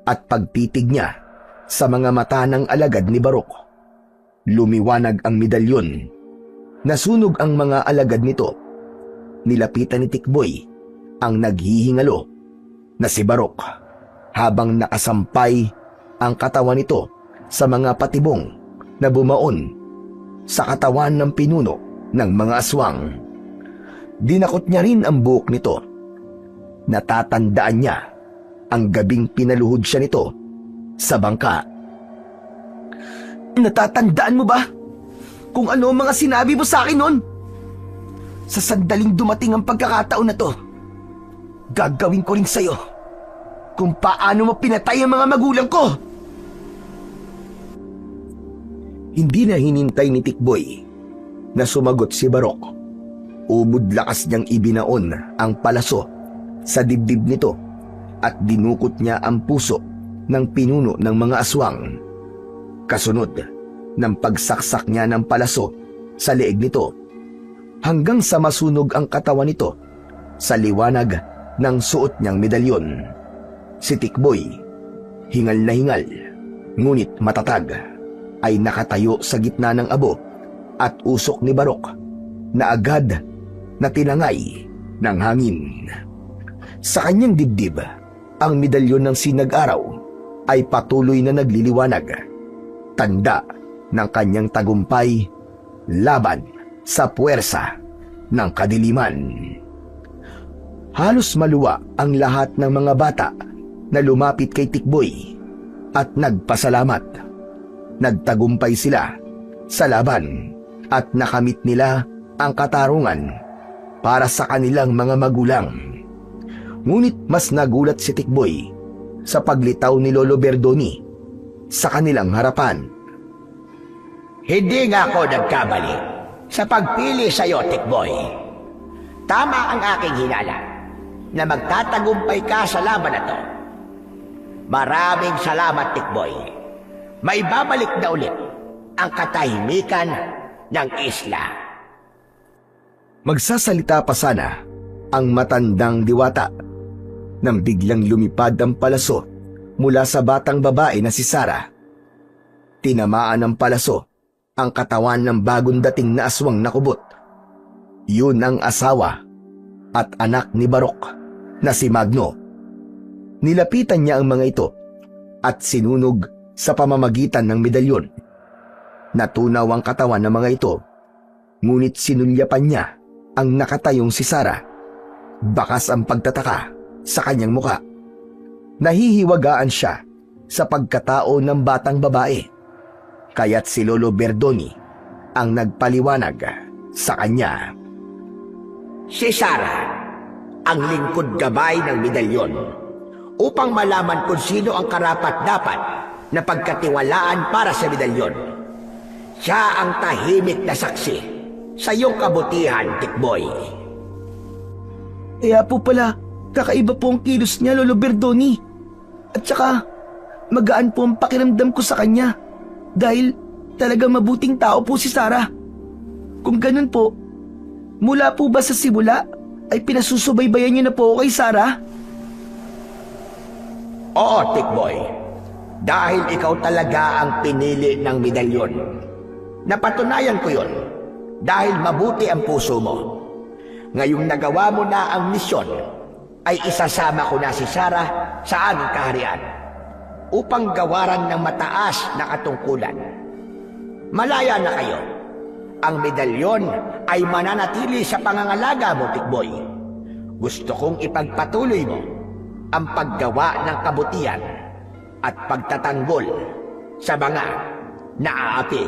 at pagtitig niya sa mga mata ng alagad ni Barok. Lumiwanag ang medalyon. Nasunog ang mga alagad nito. Nilapitan ni Tikboy ang naghihingalo na si Barok habang nakasampay ang katawan nito sa mga patibong na bumaon sa katawan ng pinuno ng mga aswang. Dinakot niya rin ang buhok nito. Natatandaan niya ang gabing pinaluhod siya nito sa bangka. Natatandaan mo ba kung ano ang mga sinabi mo sa akin noon? Sa sandaling dumating ang pagkakataon na to, gagawin ko rin sa'yo kung paano mo pinatay ang mga magulang ko. Hindi na hinintay ni Tikboy na sumagot si Barok. Ubod lakas niyang ibinaon ang palaso sa dibdib nito at dinukot niya ang puso ng pinuno ng mga aswang. Kasunod ng pagsaksak niya ng palaso sa leeg nito hanggang sa masunog ang katawan nito sa liwanag ng suot niyang medalyon. Si Tikboy, hingal na hingal, ngunit matatag, ay nakatayo sa gitna ng abo at usok ni Barok na agad na tinangay ng hangin. Sa kanyang dibdib, ang medalyon ng sinag-araw ay patuloy na nagliliwanag, tanda ng kanyang tagumpay laban sa puwersa ng kadiliman. Halos maluwa ang lahat ng mga bata na lumapit kay Tikboy at nagpasalamat. Nagtagumpay sila sa laban at nakamit nila ang katarungan para sa kanilang mga magulang. Ngunit mas nagulat si Tikboy sa paglitaw ni Lolo Berdoni sa kanilang harapan. Hindi nga ako nagkamali sa pagpili sa iyo, Tikboy. Tama ang aking hinala na magtatagumpay ka sa laban na to. Maraming salamat, Tikboy. Maibabalik na ulit ang katahimikan ng isla. Magsasalita pa sana ang matandang diwata nang biglang lumipad ang palaso mula sa batang babae na si Sarah. Tinamaan ng palaso ang katawan ng bagong dating na aswang na kubot. Yun ang asawa at anak ni Barok na si Magno. Nilapitan niya ang mga ito at sinunog sa pamamagitan ng medalyon. Natunaw ang katawan ng mga ito, ngunit sinulyapan niya ang nakatayong si Sarah. Bakas ang pagtataka sa kanyang muka. Nahihiwagaan siya sa pagkatao ng batang babae, kaya't si Lolo Berdoni ang nagpaliwanag sa kanya. Si Sarah, ang lingkod gabay ng medalyon, upang malaman kung sino ang karapat-dapat na pagkatiwalaan para sa medalyon. Siya ang tahimik na saksi sa iyong kabutihan, Tikboy. Kaya po pala, kakaiba po ang kilos niya, Lolo Berdoni. At saka, magaan po ang pakiramdam ko sa kanya dahil talagang mabuting tao po si Sarah. Kung ganun po, mula po ba sa simula ay pinasusubaybayan niyo na po ako kay Sarah? Oo, Tikboy. Dahil ikaw talaga ang pinili ng medalyon. Napatunayan ko yon dahil mabuti ang puso mo. Ngayong nagawa mo na ang misyon, ay isasama ko na si Sarah sa aming kaharian upang gawaran ng mataas na katungkulan. Malaya na kayo. Ang medalyon ay mananatili sa pangangalaga mo, Tikboy. Gusto kong ipagpatuloy mo ang paggawa ng kabutihan at pagtatanggol sa mga naaapi.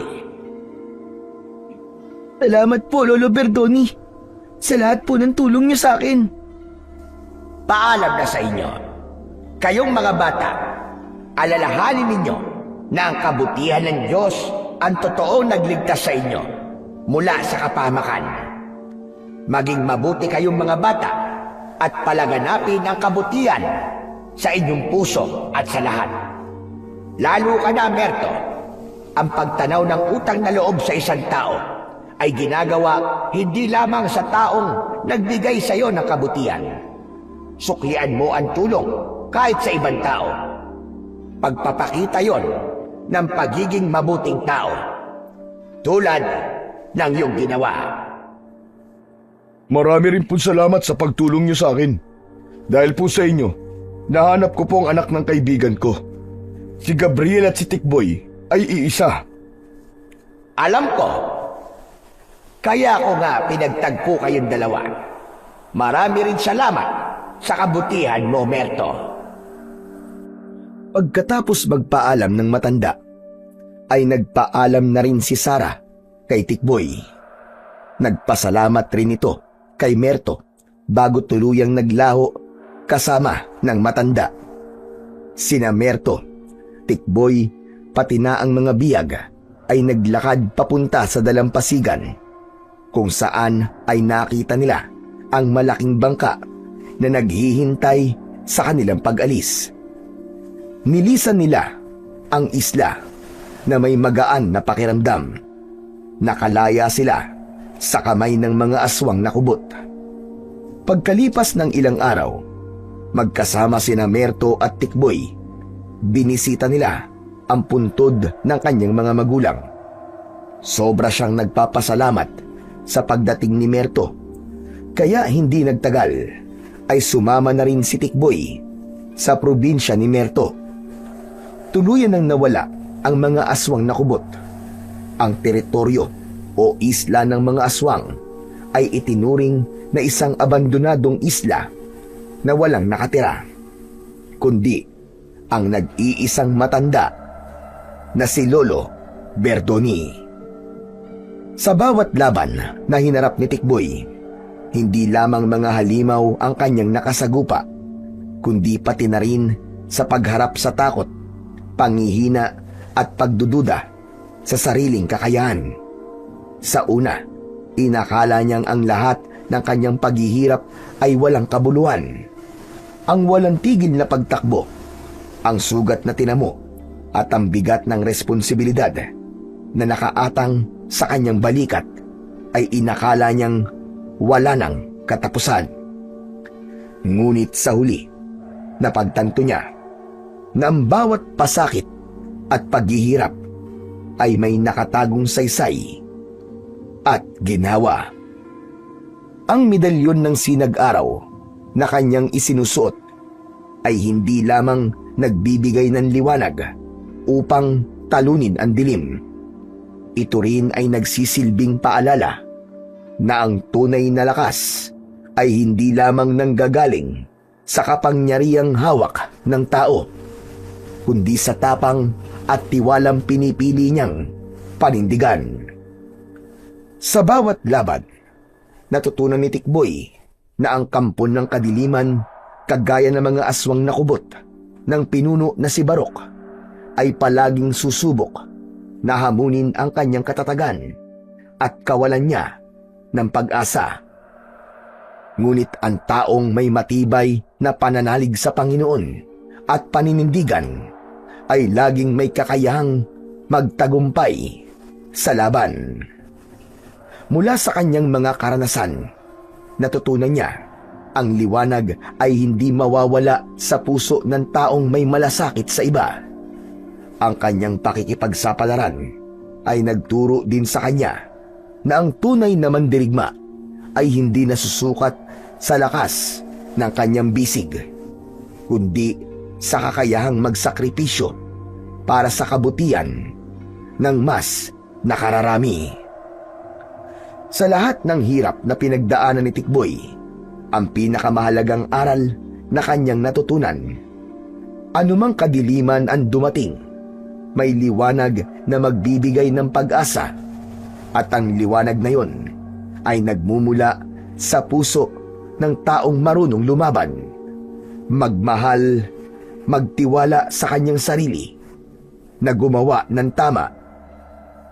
Salamat po, Lolo Berdoni, sa lahat po ng tulong niyo sa akin. Paalam na sa inyo. Kayong mga bata, alalahanin ninyo na ang kabutihan ng Diyos ang totoong nagligtas sa inyo mula sa kapahamakan. Maging mabuti kayong mga bata at palaganapin ang kabutihan sa inyong puso at sa lahat. Lalo ka na, Merto, ang pagtanaw ng utang na loob sa isang tao ay ginagawa hindi lamang sa taong nagbigay sa iyo ng kabutihan. Suklian mo ang tulong kahit sa ibang tao. Pagpapakita yon ng pagiging mabuting tao, tulad ng iyong ginawa. Marami rin po salamat sa pagtulong niyo sa akin. Dahil po sa inyo, nahanap ko po ang anak ng kaibigan ko. Si Gabriel at si Tikboy ay iisa. Alam ko. Kaya ko nga pinagtagpo kayong dalawa. Marami rin salamat sa kabutihan mo, Merto. Pagkatapos magpaalam ng matanda, ay nagpaalam na rin si Sarah kay Tikboy. Nagpasalamat rin ito kay Merto bago tuluyang naglaho kasama ng matanda. Sina Merto, Tikboy, pati na ang mga biyag ay naglakad papunta sa dalampasigan kung saan ay nakita nila ang malaking bangka na naghihintay sa kanilang pag-alis. Nilisan nila ang isla na may magaan na pakiramdam. Nakalaya sila sa kamay ng mga aswang na kubot. Pagkalipas ng ilang araw, magkasama sina Merto at Tikboy, binisita nila ang puntod ng kanyang mga magulang. Sobra siyang nagpapasalamat sa pagdating ni Merto, kaya hindi nagtagal ay sumama na rin si Tikboy sa probinsya ni Merto. Tuluyan nang nawala ang mga aswang na kubot. Ang teritoryo o isla ng mga aswang ay itinuring na isang abandonadong isla na walang nakatira, kundi ang nag-iisang matanda na si Lolo Berdoni. Sa bawat laban na hinarap ni Tikboy, hindi lamang mga halimaw ang kanyang nakasagupa, kundi pati na rin sa pagharap sa takot, panghihina at pagdududa sa sariling kakayahan. Sa una, inakala niyang ang lahat ng kanyang paghihirap ay walang kabuluhan. Ang walang tigil na pagtakbo, ang sugat na tinamo at ang bigat ng responsibilidad na nakaatang sa kanyang balikat ay inakala niyang wala nang katapusan. Ngunit sa huli, napagtanto niya na ang bawat pasakit at paghihirap ay may nakatagong saysay at ginawa. Ang medalyon ng sinag-araw na kanyang isinusuot ay hindi lamang nagbibigay ng liwanag upang talunin ang dilim. Ito rin ay nagsisilbing paalala na ang tunay na lakas ay hindi lamang nanggagaling sa kapangyarihang hawak ng tao, kundi sa tapang at tiwalang pinipili niyang panindigan. Sa bawat laban, natutunan ni Tikboy na ang kampon ng kadiliman, kagaya ng mga aswang na kubot ng pinuno na si Barok, ay palaging susubok na hamunin ang kanyang katatagan at kawalan niya ng pag-asa. Ngunit ang taong may matibay na pananalig sa Panginoon at paninindigan ay laging may kakayahang magtagumpay sa laban. Mula sa kanyang mga karanasan, natutunan niya ang liwanag ay hindi mawawala sa puso ng taong may malasakit sa iba. Ang kanyang pakikipagsapalaran ay nagturo din sa kanya na ang tunay na mandirigma ay hindi nasusukat sa lakas ng kanyang bisig, kundi sa kakayahang magsakripisyo para sa kabutihan ng mas nakararami. Sa lahat ng hirap na pinagdaanan ni Tikboy, ang pinakamahalagang aral na kanyang natutunan, anumang kadiliman ang dumating, may liwanag na magbibigay ng pag-asa, at ang liwanag na yon ay nagmumula sa puso ng taong marunong lumaban, magmahal, magtiwala sa kanyang sarili, na gumawa ng tama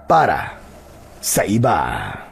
para sa iba.